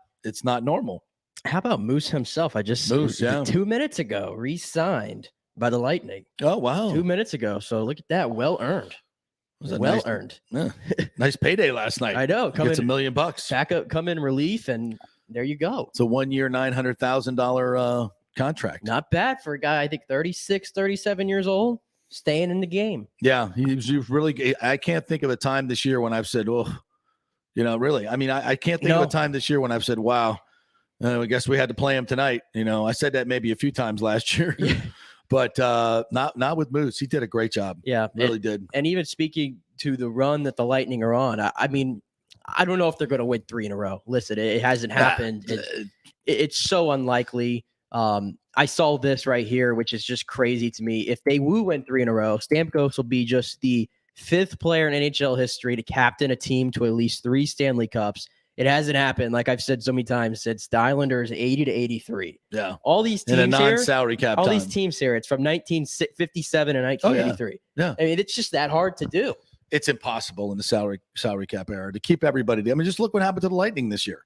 [SPEAKER 4] normal.
[SPEAKER 5] How about Moose himself? Moose, 2 minutes ago, re-signed by the Lightning.
[SPEAKER 4] Oh, wow.
[SPEAKER 5] 2 minutes ago. So look at that. Well earned. Earned.
[SPEAKER 4] Yeah. Nice payday last night.
[SPEAKER 5] I know.
[SPEAKER 4] Gets $1 million.
[SPEAKER 5] Back up, come in relief, and there you go.
[SPEAKER 4] It's a 1-year, $900,000 contract.
[SPEAKER 5] Not bad for a guy, I think 36, 37 years old, staying in the game.
[SPEAKER 4] Yeah, he was really – I can't think of a time this year when I've said, oh, really. I mean, I can't think of a time this year when I've said, wow, I guess we had to play him tonight. I said that maybe a few times last year.
[SPEAKER 5] Yeah.
[SPEAKER 4] But not with Moose. He did a great job.
[SPEAKER 5] Yeah.
[SPEAKER 4] Really did.
[SPEAKER 5] And even speaking to the run that the Lightning are on. I mean, I don't know if they're going to win 3 in a row. Listen, it hasn't happened. It's so unlikely. I saw this right here, which is just crazy to me. If they win 3 in a row, Stamkos will be just the 5th player in NHL history to captain a team to at least 3 Stanley Cups. It hasn't happened, like I've said so many times, since the Islanders 80 to 83.
[SPEAKER 4] Yeah.
[SPEAKER 5] All these teams
[SPEAKER 4] in a non-salary cap
[SPEAKER 5] all
[SPEAKER 4] time.
[SPEAKER 5] these teams here, it's from 1957 and 1983.
[SPEAKER 4] Yeah.
[SPEAKER 5] I mean, it's just that hard to do.
[SPEAKER 4] It's impossible in the salary cap era to keep everybody. I mean, just look what happened to the Lightning this year.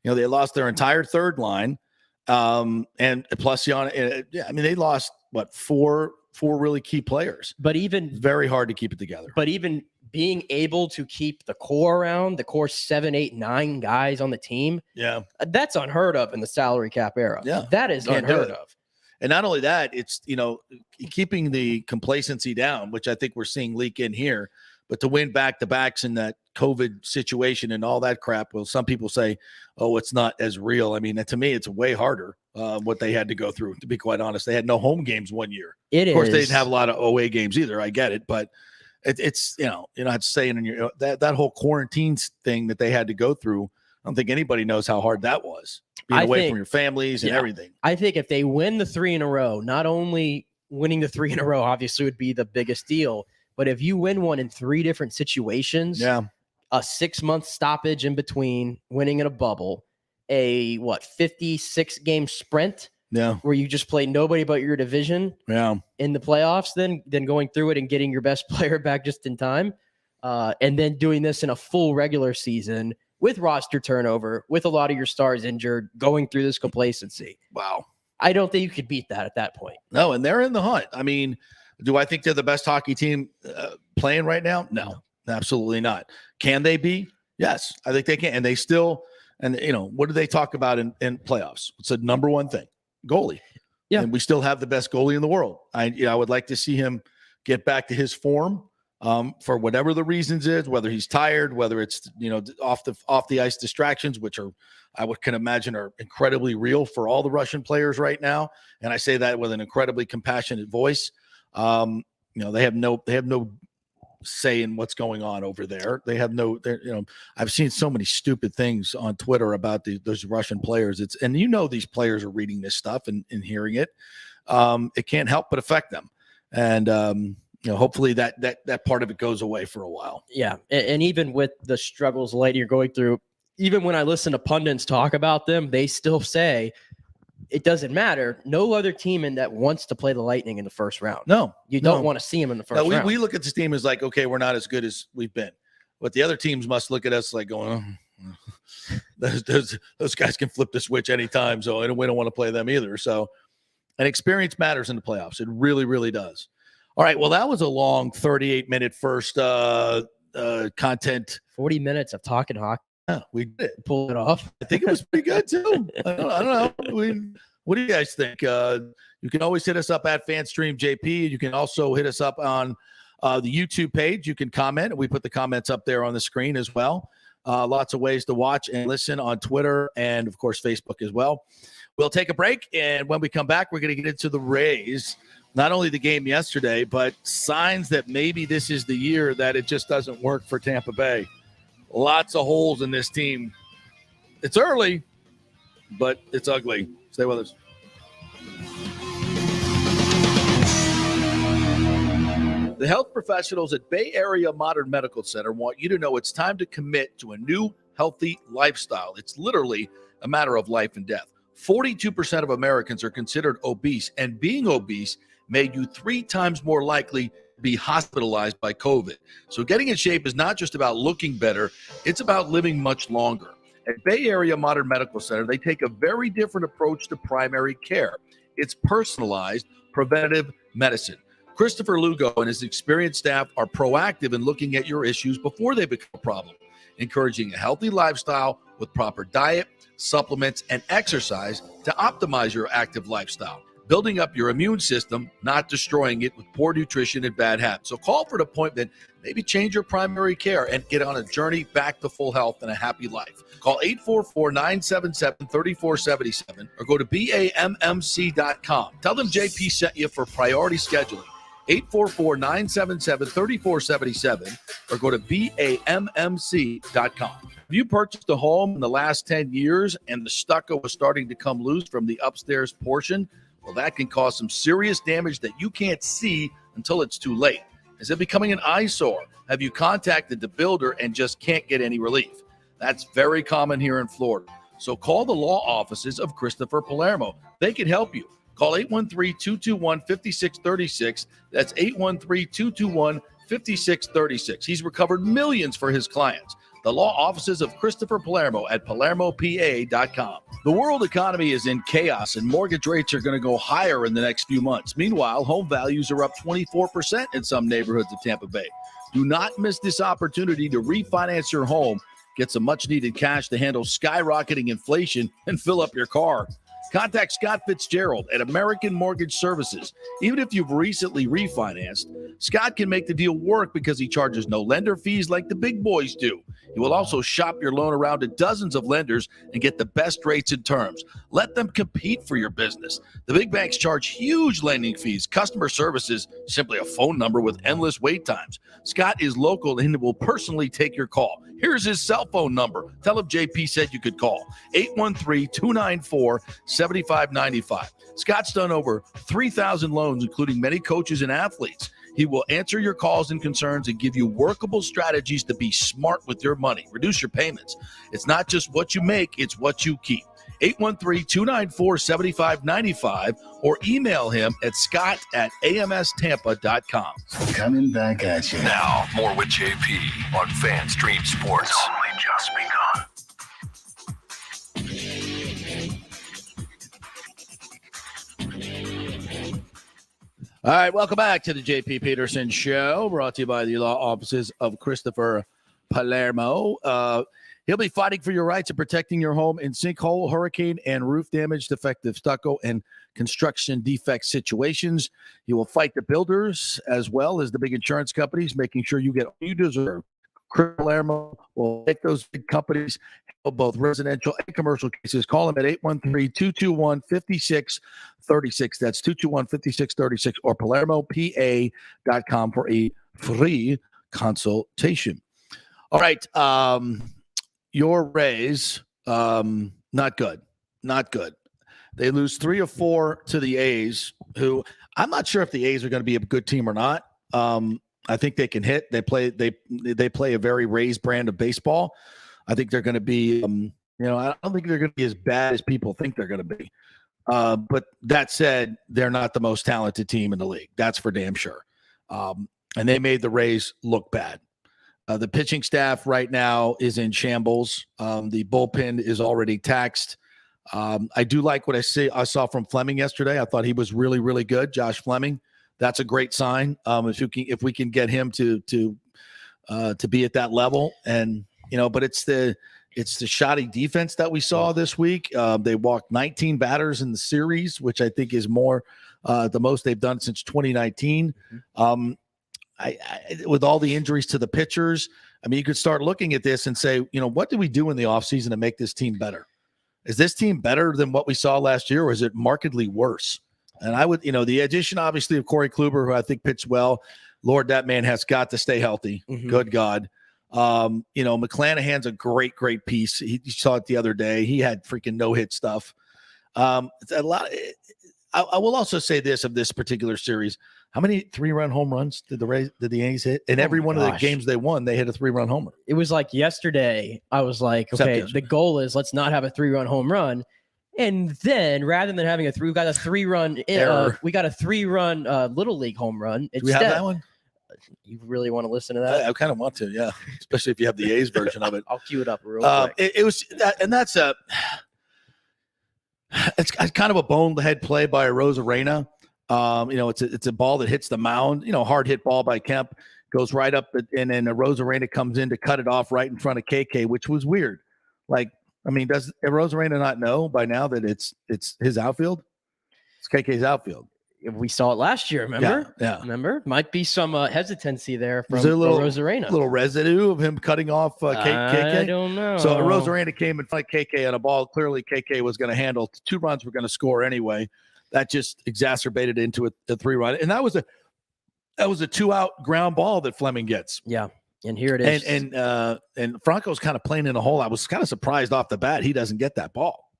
[SPEAKER 4] You know, they lost their entire third line. And plus, they lost four really key players.
[SPEAKER 5] But even
[SPEAKER 4] very hard to keep it together.
[SPEAKER 5] But even being able to keep the core around, the core 7, 8, 9 guys on the team, that's unheard of in the salary cap era.
[SPEAKER 4] Yeah,
[SPEAKER 5] that is unheard of.
[SPEAKER 4] And not only that, it's keeping the complacency down, which I think we're seeing leak in here. But to win back-to-backs in that COVID situation and all that crap, well, some people say, oh, it's not as real. I mean, to me, it's way harder what they had to go through, to be quite honest. They had no home games one year. Of course, they didn't have a lot of away games either. I get it. But it's you're not saying that whole quarantine thing that they had to go through, I don't think anybody knows how hard that was, being away from your families and everything.
[SPEAKER 5] I think if they win the 3 in a row, not only winning the 3 in a row obviously would be the biggest deal, but if you win one in 3 different situations, a 6-month stoppage in between, winning in a bubble, a 56 game sprint, where you just play nobody but your division, in the playoffs, then going through it and getting your best player back just in time, and then doing this in a full regular season with roster turnover, with a lot of your stars injured, going through this complacency.
[SPEAKER 4] Wow,
[SPEAKER 5] I don't think you could beat that at that point.
[SPEAKER 4] No, and they're in the hunt. I mean, do I think they're the best hockey team playing right now? No, absolutely not. Can they be? Yes, I think they can. And they still, what do they talk about in playoffs? It's the number one thing, goalie. Yeah. And we still have the best goalie in the world. I would like to see him get back to his form for whatever the reasons is, whether he's tired, whether it's, off the ice distractions, which can imagine are incredibly real for all the Russian players right now. And I say that with an incredibly compassionate voice. They have no say in what's going on over there. They have I've seen so many stupid things on Twitter about those Russian players. And these players are reading this stuff and hearing it. It can't help but affect them. And, hopefully that part of it goes away for a while.
[SPEAKER 5] Yeah. And even with the struggles Lightning are going through, even when I listen to pundits talk about them, they still say, it doesn't matter. No other team in that wants to play the Lightning in the first round.
[SPEAKER 4] No,
[SPEAKER 5] you don't want to see them in the first round.
[SPEAKER 4] We look at this team as like, okay, we're not as good as we've been. But the other teams must look at us like going, those guys can flip the switch anytime. So we don't want to play them either. So, and experience matters in the playoffs. It really, really does. All right. Well, that was a long 38-minute first content.
[SPEAKER 5] 40 minutes of talking hockey.
[SPEAKER 4] Yeah, we did
[SPEAKER 5] pull it off.
[SPEAKER 4] I think it was pretty good too. I don't know. What do you guys think? You can always hit us up at FanStreamJP. You can also hit us up on the YouTube page. You can comment. We put the comments up there on the screen as well. Lots of ways to watch and listen on Twitter and, of course, Facebook as well. We'll take a break, and when we come back, we're going to get into the Rays. Not only the game yesterday, but signs that maybe this is the year that it just doesn't work for Tampa Bay. Lots of holes in this team. It's early, but it's ugly. Stay with us. The health professionals at Bay Area Modern Medical Center want you to know it's time to commit to a new healthy lifestyle. It's literally a matter of life and death. 42% of Americans are considered obese, and being obese made you 3 times more likely be hospitalized by COVID. So getting in shape is not just about looking better, it's about living much longer. At Bay Area Modern Medical Center, they take a very different approach to primary care. It's personalized preventative medicine. Christopher Lugo and his experienced staff are proactive in looking at your issues before they become a problem, encouraging a healthy lifestyle with proper diet, supplements, and exercise to optimize your active lifestyle. Building up your immune system, not destroying it with poor nutrition and bad habits. So call for an appointment, maybe change your primary care and get on a journey back to full health and a happy life. Call 844-977-3477 or go to BAMMC.com. Tell them JP sent you for priority scheduling. 844-977-3477 or go to BAMMC.com. Have you purchased a home in the last 10 years and the stucco was starting to come loose from the upstairs portion? Well, that can cause some serious damage that you can't see until it's too late. Is it becoming an eyesore? Have you contacted the builder and just can't get any relief? That's very common here in Florida. So call the law offices of Christopher Palermo. They can help you. Call 813-221-5636. That's 813-221-5636. He's recovered millions for his clients. The law offices of Christopher Palermo at PalermoPA.com. The world economy is in chaos and mortgage rates are going to go higher in the next few months. Meanwhile, home values are up 24% in some neighborhoods of Tampa Bay. Do not miss this opportunity to refinance your home, get some much-needed cash to handle skyrocketing inflation, and fill up your car. Contact Scott Fitzgerald at American Mortgage Services. Even if you've recently refinanced, Scott can make the deal work because he charges no lender fees like the big boys do. He will also shop your loan around to dozens of lenders and get the best rates and terms. Let them compete for your business. The big banks charge huge lending fees. Customer service is simply a phone number with endless wait times. Scott is local and will personally take your call. Here's his cell phone number. Tell him JP said you could call. 813-294-7595. Scott's done over 3,000 loans, including many coaches and athletes. He will answer your calls and concerns and give you workable strategies to be smart with your money. Reduce your payments. It's not just what you make, it's what you keep. 813-294-7595 or email him at scott@amstampa.com.
[SPEAKER 1] Coming back at you. Now, more with JP on Fan Stream Sports. It's only just begun.
[SPEAKER 4] All right, welcome back to the JP Peterson Show, brought to you by the law offices of Christopher Palermo. He'll be fighting for your rights and protecting your home in sinkhole, hurricane, and roof damage, defective stucco, and construction defect situations. He will fight the builders as well as the big insurance companies, making sure you get what you deserve. Chris Palermo will take those big companies, both residential and commercial cases. Call him at 813-221-5636. That's 221-5636 or PalermoPA.com for a free consultation. All right. Your Rays, not good. Not good. They lose 3 of 4 to the A's, who I'm not sure if the A's are going to be a good team or not. I think they can hit. They play a very Rays brand of baseball. I think they're going to be, I don't think they're going to be as bad as people think they're going to be. But that said, they're not the most talented team in the league. That's for damn sure. And they made the Rays look bad. The pitching staff right now is in shambles. The bullpen is already taxed. I do like what I saw from Fleming yesterday. I thought he was really, really good. Josh Fleming. That's a great sign. If we can get him to be at that level, and but it's the shoddy defense that we saw this week. They walked 19 batters in the series, which I think is more the most they've done since 2019. With all the injuries to the pitchers, I mean, you could start looking at this and say, what did we do in the offseason to make this team better? Is this team better than what we saw last year, or is it markedly worse? And I would, the addition, obviously, of Corey Kluber, who I think pitched well. Lord, that man has got to stay healthy. Mm-hmm. Good God. McClanahan's a great, great piece. You saw it the other day. He had freaking no-hit stuff. It's a lot. I will also say this of this particular series. How many 3-run home runs did the A's hit? In every one of the games they won, they hit a 3-run homer.
[SPEAKER 5] It was like yesterday. I was like, okay, the goal is let's not have a 3-run home run. And then rather than having we got a 3-run Little League home run.
[SPEAKER 4] Do we have that one?
[SPEAKER 5] You really want to listen to that?
[SPEAKER 4] I kind of want to, yeah. Especially if you have the A's version of it.
[SPEAKER 5] I'll cue it up real quick.
[SPEAKER 4] It was that, and that's it's kind of a bonehead play by Rosarena. It's a ball that hits the mound. Hard hit ball by Kemp, goes right up, and then Rosarena comes in to cut it off right in front of KK, which was weird. Like, I mean, does Rosarena not know by now that it's his outfield? It's KK's outfield.
[SPEAKER 5] We saw it last year, remember?
[SPEAKER 4] Yeah.
[SPEAKER 5] Remember? Might be some hesitancy there from
[SPEAKER 4] Rosarena. A little residue of him cutting off KK?
[SPEAKER 5] I don't know.
[SPEAKER 4] So Rosarena came in front of KK on a ball clearly KK was going to handle. 2 runs were going to score anyway. That just exacerbated into a 3-run. And that was That was a 2-out ground ball that Fleming gets.
[SPEAKER 5] Yeah. And here it is.
[SPEAKER 4] And Franco's kind of playing in a hole. I was kind of surprised off the bat he doesn't get that ball.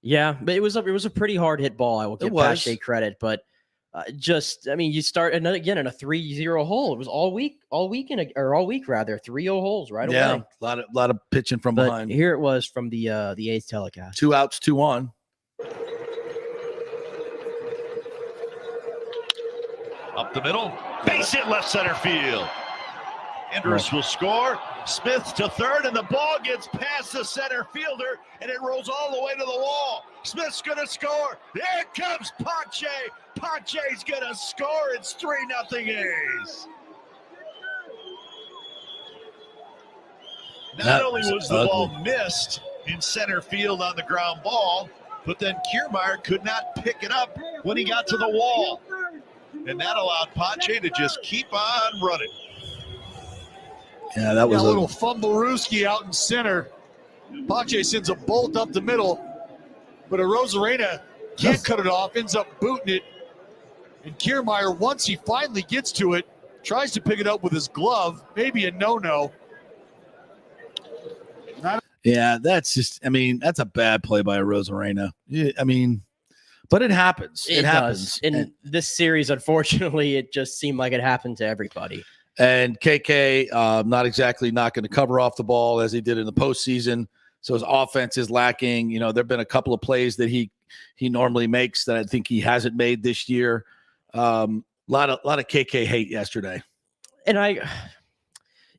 [SPEAKER 5] Yeah, but it was a pretty hard hit ball. I will give Pache credit, but you start in a 3-0 hole. It was all week rather 3-0 holes right away.
[SPEAKER 4] Yeah, a lot of pitching from behind.
[SPEAKER 5] Here it was from the A's telecast.
[SPEAKER 4] 2 outs, 2 on.
[SPEAKER 14] Up the middle, base hit left center field. Andrus will score. Smith to third, and the ball gets past the center fielder, and it rolls all the way to the wall. Smith's going to score. There comes Pache. Pache's going to score. It's 3-0 A's. Not only was the ball missed in center field on the ground ball, but then Kiermaier could not pick it up when he got to the wall. And that allowed Pache to just keep on running.
[SPEAKER 4] Yeah, that was
[SPEAKER 15] a little fumblerooski out in center. Pache sends a bolt up the middle, but Arozarena can't cut it off, ends up booting it. And Kiermaier, once he finally gets to it, tries to pick it up with his glove. Maybe a no-no.
[SPEAKER 4] Yeah, that's a bad play by Arozarena. But it happens. It happens.
[SPEAKER 5] In this series, unfortunately, it just seemed like it happened to everybody.
[SPEAKER 4] And KK, not going to cover off the ball as he did in the postseason. So his offense is lacking. There have been a couple of plays that he normally makes that I think he hasn't made this year. A lot of KK hate yesterday.
[SPEAKER 5] And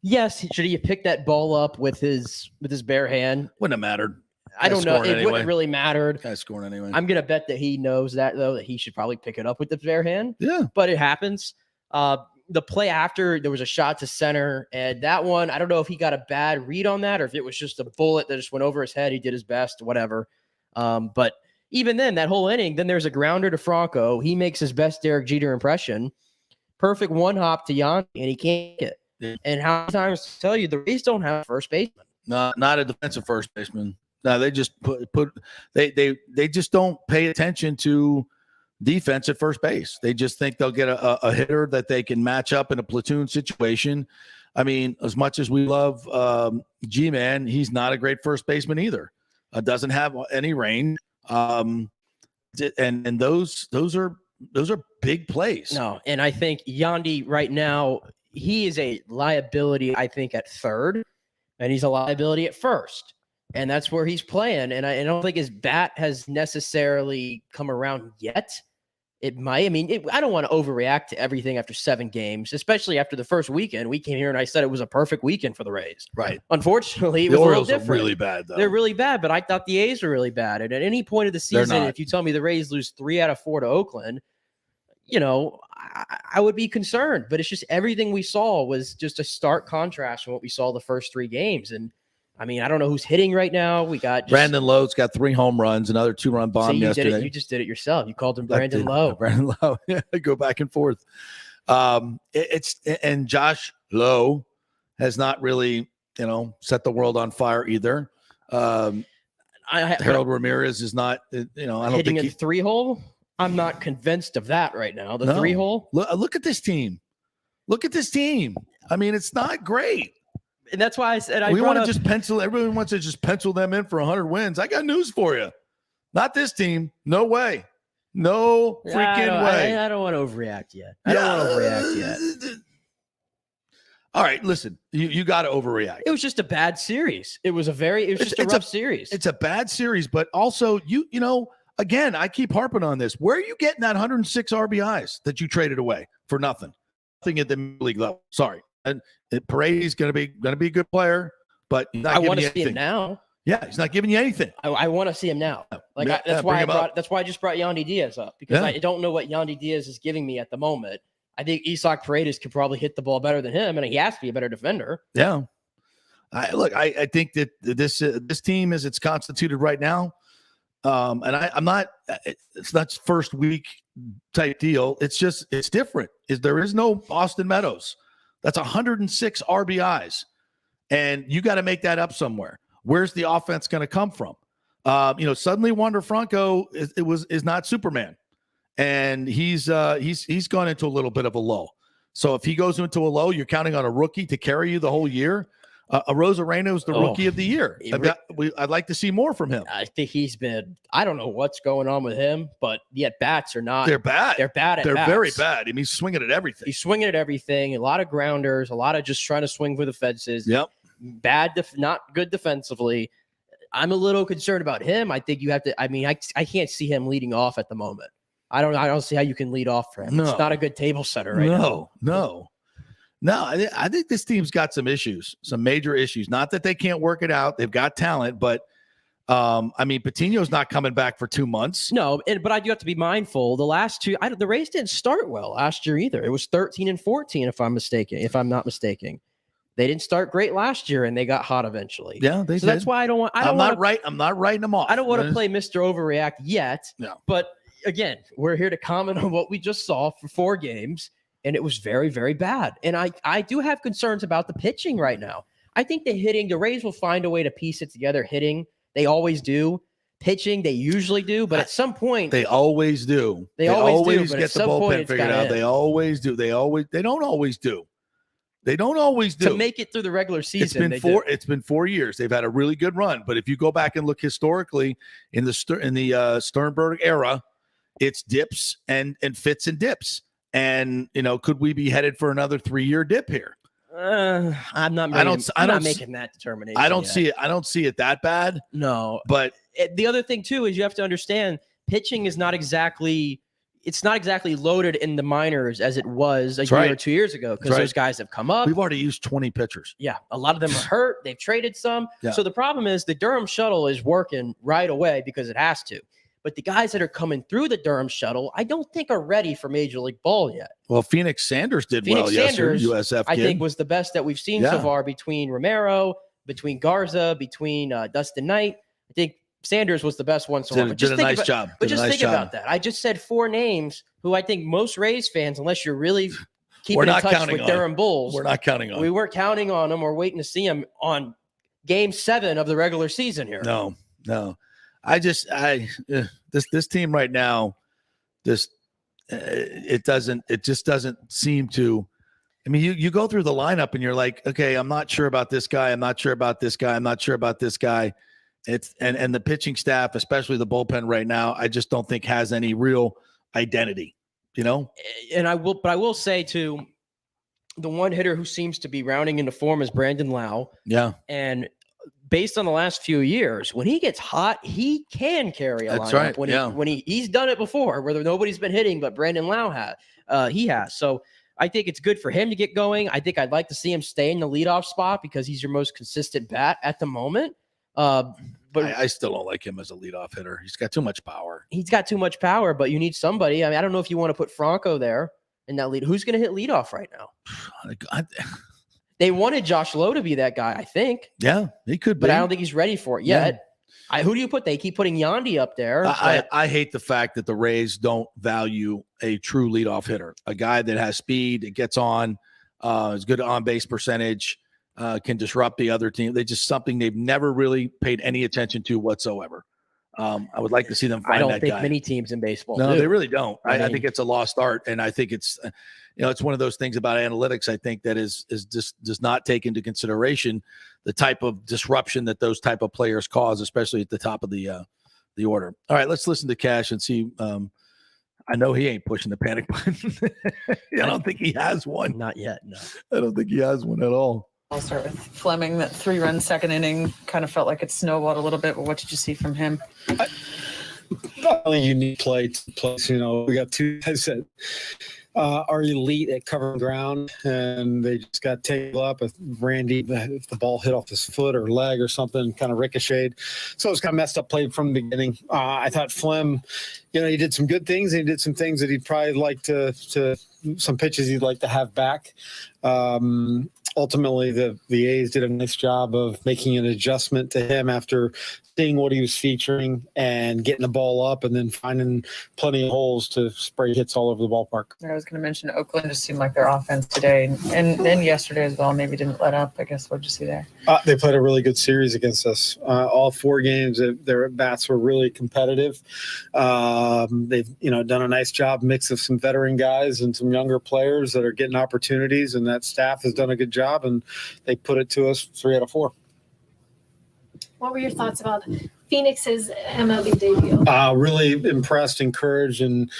[SPEAKER 5] yes, should he have picked that ball up with his bare hand?
[SPEAKER 4] Wouldn't have mattered.
[SPEAKER 5] I don't know. It wouldn't really mattered.
[SPEAKER 4] Guy's scoring anyway.
[SPEAKER 5] I'm gonna bet that he knows that though, that he should probably pick it up with the bare hand.
[SPEAKER 4] Yeah,
[SPEAKER 5] but it happens. The play after, there was a shot to center, and that one, I don't know if he got a bad read on that or if it was just a bullet that just went over his head. He did his best, whatever. But even then, that whole inning, then there's a grounder to Franco. He makes his best Derek Jeter impression. Perfect one hop to Yandy, and he can't get it. And how many times to tell you the Rays don't have a first baseman?
[SPEAKER 4] Not a defensive first baseman. No, they just they just don't pay attention to defense at first base. They just think they'll get a hitter that they can match up in a platoon situation. I mean, as much as we love G-Man, he's not a great first baseman either. Doesn't have any range. And those are big plays.
[SPEAKER 5] No, and I think Yandy right now, he is a liability, I think, at third, and he's a liability at first. And that's where he's playing. And I don't think his bat has necessarily come around yet. It might. I don't want to overreact to everything after 7 games, especially after the first weekend. We came here and I said it was a perfect weekend for the Rays.
[SPEAKER 4] Right.
[SPEAKER 5] Unfortunately, it
[SPEAKER 4] the
[SPEAKER 5] was
[SPEAKER 4] Orioles
[SPEAKER 5] a little different.
[SPEAKER 4] Are really bad, though.
[SPEAKER 5] They're really bad, but I thought the A's were really bad. And at any point of the season, if you tell me the Rays lose 3 out of 4 to Oakland, I would be concerned. But it's just everything we saw was just a stark contrast from what we saw the first 3 games. And I don't know who's hitting right now. We got
[SPEAKER 4] Brandon Lowe's got 3 home runs, another 2-run bomb yesterday.
[SPEAKER 5] You just did it yourself. You called him Brandon Lowe.
[SPEAKER 4] Brandon Lowe. Yeah, go back and forth. And Josh Lowe has not really, set the world on fire either. Harold Ramirez is not, I don't
[SPEAKER 5] hitting
[SPEAKER 4] think
[SPEAKER 5] a 3-hole. I'm not convinced of that right now. The 3-hole.
[SPEAKER 4] Look at this team. It's not great.
[SPEAKER 5] And that's why I said
[SPEAKER 4] everyone wants to just pencil them in for 100 wins. I got news for you. Not this team. No way. No freaking way.
[SPEAKER 5] I don't want to overreact yet.
[SPEAKER 4] All right, listen. You got to overreact.
[SPEAKER 5] It was just a bad series. It was a rough series.
[SPEAKER 4] It's a bad series, but also again, I keep harping on this. Where are you getting that 106 RBIs that you traded away for nothing? Nothing at the league level. Sorry. And Paredes going to be a good player, but he's not
[SPEAKER 5] want to see him now.
[SPEAKER 4] Yeah, he's not giving you anything.
[SPEAKER 5] I want to see him now. That's why I just brought Yandy Diaz up, because I don't know what Yandy Diaz is giving me at the moment. I think Isaac Paredes could probably hit the ball better than him, and he has to be a better defender.
[SPEAKER 4] Yeah. I think that this team, as it's constituted right now, and I'm not. It's not first week type deal. It's different. There is no Austin Meadows. That's 106 RBIs, and you got to make that up somewhere. Where's the offense going to come from? Suddenly Wander Franco is not Superman, and he's gone into a little bit of a lull. So if he goes into a low, you're counting on a rookie to carry you the whole year. Arozarena is the rookie of the year. I'd like to see more from him.
[SPEAKER 5] I think he's been. I don't know what's going on with him, but the at bats are not.
[SPEAKER 4] They're bad.
[SPEAKER 5] They're bad at
[SPEAKER 4] They're
[SPEAKER 5] bats.
[SPEAKER 4] very bad. I mean, he's swinging at everything.
[SPEAKER 5] He's swinging at everything. A lot of grounders. A lot of just trying to swing for the fences.
[SPEAKER 4] Yep.
[SPEAKER 5] Bad. Not good defensively. I'm a little concerned about him. I think you have to. I mean, I can't see him leading off at the moment. I don't see how you can lead off for him.
[SPEAKER 4] No.
[SPEAKER 5] It's not a good table setter right now.
[SPEAKER 4] No, I think this team's got some issues, some major issues. Not that they can't work it out. They've got talent, but I mean, Patino's not coming back for 2 months.
[SPEAKER 5] No, but I do have to be mindful. The last two, the Rays didn't start well last year either. It was 13 and 14, if I'm not mistaken. They didn't start great last year, and they got hot eventually.
[SPEAKER 4] Yeah, they did.
[SPEAKER 5] That's why I'm not
[SPEAKER 4] writing them off.
[SPEAKER 5] I don't want to play Mr. Overreact yet.
[SPEAKER 4] No.
[SPEAKER 5] But again, we're here to comment on what we just saw for 4 games. And it was very, very bad. And I do have concerns about the pitching right now. I think the Rays will find a way to piece it together. Hitting, they always do. Pitching, they usually do. But at some point,
[SPEAKER 4] they always do.
[SPEAKER 5] They always
[SPEAKER 4] get the bullpen figured out. They always do. They don't always do. They don't always do.
[SPEAKER 5] To make it through the regular season.
[SPEAKER 4] It's been 4 years. They've had a really good run. But if you go back and look historically in the Sternberg era, it's dips and fits and dips. And, could we be headed for another 3-year dip here?
[SPEAKER 5] I'm not making that determination.
[SPEAKER 4] I don't see it. I don't see it that bad.
[SPEAKER 5] No.
[SPEAKER 4] But
[SPEAKER 5] the other thing, too, is you have to understand pitching is not exactly loaded in the minors as it was a year or 2 years ago because those guys have come up.
[SPEAKER 4] We've already used 20 pitchers.
[SPEAKER 5] Yeah. A lot of them are hurt. They've traded some.
[SPEAKER 4] Yeah.
[SPEAKER 5] So the problem is the Durham shuttle is working right away because it has to. But the guys that are coming through the Durham shuttle, I don't think are ready for Major League Ball yet.
[SPEAKER 4] Well, Phoenix Sanders did well yesterday. USF
[SPEAKER 5] I think was the best that we've seen so far between Romero, between Garza, between Dustin Knight. I think Sanders was the best one so far.
[SPEAKER 4] Did a nice job.
[SPEAKER 5] But just think about that. I just said 4 names who I think most Rays fans, unless you're really keeping in touch with Durham Bulls.
[SPEAKER 4] We're not counting on.
[SPEAKER 5] We weren't counting on them. We're waiting to see them on Game 7 of the regular season here.
[SPEAKER 4] No. This team right now, it just doesn't seem to. I mean, you go through the lineup and you're like, okay, I'm not sure about this guy. I'm not sure about this guy. I'm not sure about this guy. It's and the pitching staff, especially the bullpen right now, I just don't think has any real identity.
[SPEAKER 5] And I will say too, the one hitter who seems to be rounding into form is Brandon Lau.
[SPEAKER 4] Yeah,
[SPEAKER 5] and based on the last few years, when he gets hot, he can carry a lineup.
[SPEAKER 4] Right.
[SPEAKER 5] When he's done it before, where nobody's been hitting, but Brandon Lau he has. So I think it's good for him to get going. I think I'd like to see him stay in the leadoff spot because he's your most consistent bat at the moment. But
[SPEAKER 4] I still don't like him as a leadoff hitter. He's got too much power.
[SPEAKER 5] He's got too much power, but you need somebody. I mean, I don't know if you want to put Franco there in that lead. Who's going to hit leadoff right now? They wanted Josh Lowe to be that guy, I think.
[SPEAKER 4] Yeah, he could be.
[SPEAKER 5] But I don't think he's ready for it yet. Yeah. Who do you put? They keep putting Yandy up there.
[SPEAKER 4] I hate the fact that the Rays don't value a true leadoff hitter, a guy that has speed, that gets on, is good on-base percentage, can disrupt the other team. They just something they've never really paid any attention to whatsoever. I would like to see them find that guy.
[SPEAKER 5] I don't think many teams in baseball
[SPEAKER 4] do.
[SPEAKER 5] They
[SPEAKER 4] really don't. I think it's a lost art, and I think it's it's one of those things about analytics. I think that is just does not take into consideration the type of disruption that those type of players cause, especially at the top of the order. All right, let's listen to Cash and see. I know he ain't pushing the panic button. I don't think he has one.
[SPEAKER 5] Not yet. No,
[SPEAKER 4] I don't think he has one at all.
[SPEAKER 16] I'll start with Fleming. That 3-run second inning kind of felt like it snowballed a little bit, but what did you see from him?
[SPEAKER 17] Not really unique place. We got 2 guys that are elite at covering ground, and they just got taken up. If Randy, if the ball hit off his foot or leg or something, kind of ricocheted. So it was kind of messed up play from the beginning. I thought Flem, he did some good things. And he did some things that he'd probably like to some pitches he'd like to have back. ultimately the A's did a nice job of making an adjustment to him after seeing what he was featuring and getting the ball up and then finding plenty of holes to spray hits all over the ballpark.
[SPEAKER 16] I was going to mention Oakland just seemed like their offense today and yesterday as well. Maybe didn't let up. I guess what'd you see there?
[SPEAKER 17] They played a really good series against us. All 4 games, their at-bats were really competitive. They've done a nice job, mix of some veteran guys and some younger players that are getting opportunities, and that staff has done a good job, and they put it to us 3 out of 4.
[SPEAKER 18] What were your thoughts about Phoenix's MLB debut?
[SPEAKER 17] Really impressed, encouraged, and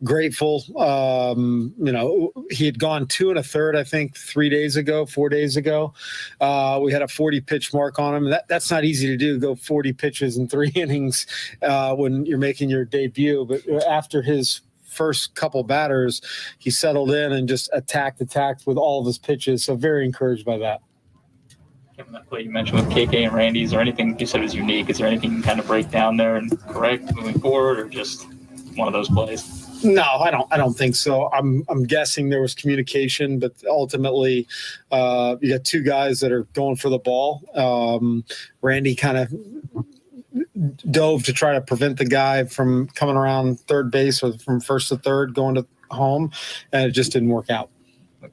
[SPEAKER 17] grateful. He had gone 2 1/3, I think, 4 days ago. We had a 40-pitch mark on him. That's not easy to do, go 40 pitches in 3 innings when you're making your debut. But after his first couple batters, he settled in and just attacked with all of his pitches. So very encouraged by that.
[SPEAKER 19] Given that play you mentioned with KK and Randy, is there anything you said was unique? Is there anything you can kind of break down there and correct moving forward, or just one of those plays?
[SPEAKER 17] No, I don't think so. I'm guessing there was communication, but ultimately, you got 2 guys that are going for the ball. Randy kind of dove to try to prevent the guy from coming around third base or from first to third going to home, and it just didn't work out.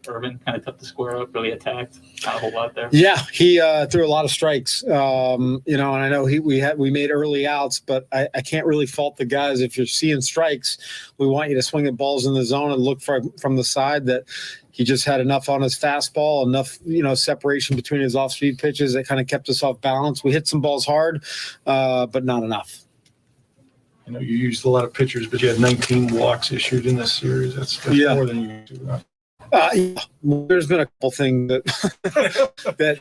[SPEAKER 19] Irvin kind of took the square up, really attacked, not a whole lot there.
[SPEAKER 17] Yeah, he threw a lot of strikes, and I know we made early outs, but I can't really fault the guys. If you're seeing strikes, we want you to swing at balls in the zone and look from the side. That he just had enough on his fastball, enough separation between his off-speed pitches that kind of kept us off balance. We hit some balls hard, but not enough.
[SPEAKER 20] You used a lot of pitchers, but you had 19 walks issued in this series. That's more than you do. Right?
[SPEAKER 17] There's been a couple things that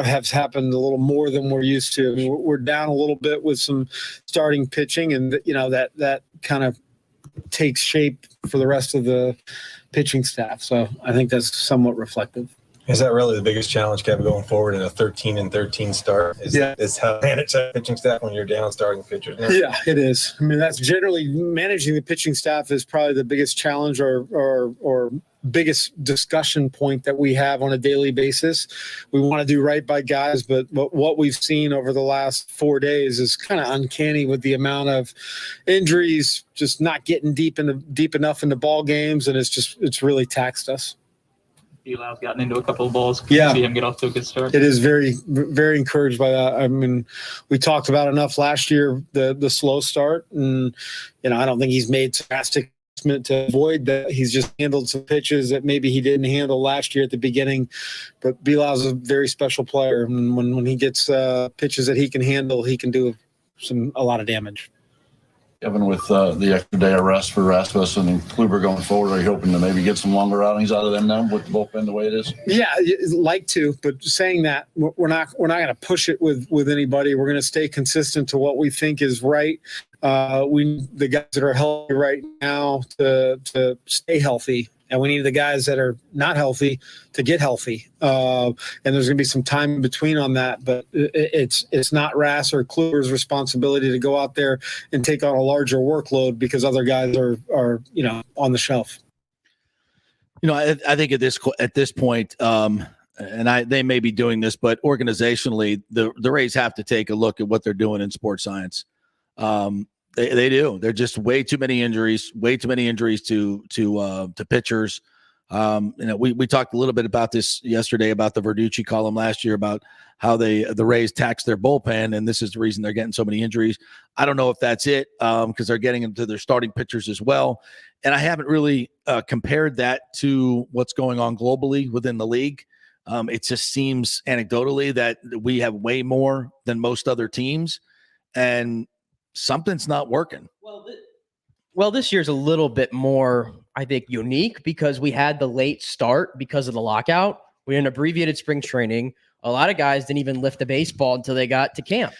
[SPEAKER 17] have happened a little more than we're used to. I mean, we're down a little bit with some starting pitching, and that kind of takes shape for the rest of the pitching staff. So I think that's somewhat reflective.
[SPEAKER 21] Is that really the biggest challenge, Kevin, going forward in a 13-13 start? Is how to manage that pitching staff when you're down starting pitchers?
[SPEAKER 17] Yeah, it is. I mean, that's generally managing the pitching staff is probably the biggest challenge or biggest discussion point that we have on a daily basis. We want to do right by guys, but what we've seen over the last 4 days is kind of uncanny with the amount of injuries, just not getting deep enough into ball games, and it's really taxed us.
[SPEAKER 19] Eli's gotten into a couple of balls.
[SPEAKER 17] Yeah.
[SPEAKER 19] See him get off to a good start.
[SPEAKER 17] It is very, very encouraged by that. I mean, we talked about enough last year, the slow start, and I don't think he's made drastic to avoid that. He's just handled some pitches that maybe he didn't handle last year at the beginning. But Bilal's a very special player, and when he gets pitches that he can handle, he can do a lot of damage.
[SPEAKER 22] Kevin, with the extra day of rest for Rasmus and Kluber going forward, are you hoping to maybe get some longer outings out of them now with the bullpen the way it is?
[SPEAKER 17] Yeah, like to, but saying that, we're not going to push it with anybody. We're going to stay consistent to what we think is right. We need the guys that are healthy right now to stay healthy, and we need the guys that are not healthy to get healthy. And there's going to be some time in between on that, but it's not Rass or Kluber's responsibility to go out there and take on a larger workload because other guys are on the shelf.
[SPEAKER 4] I think at this point, they may be doing this, but organizationally, the Rays have to take a look at what they're doing in sports science. They do. They're just way too many injuries to pitchers. We talked a little bit about this yesterday about the Verducci column last year about how the Rays tax their bullpen, and this is the reason they're getting so many injuries. I don't know if that's it because they're getting into their starting pitchers as well. And I haven't really compared that to what's going on globally within the league. It just seems anecdotally that we have way more than most other teams, and something's not working.
[SPEAKER 5] Well, this year's a little bit more, I think, unique because we had the late start because of the lockout. We had an abbreviated spring training. A lot of guys didn't even lift the baseball until they got to camp.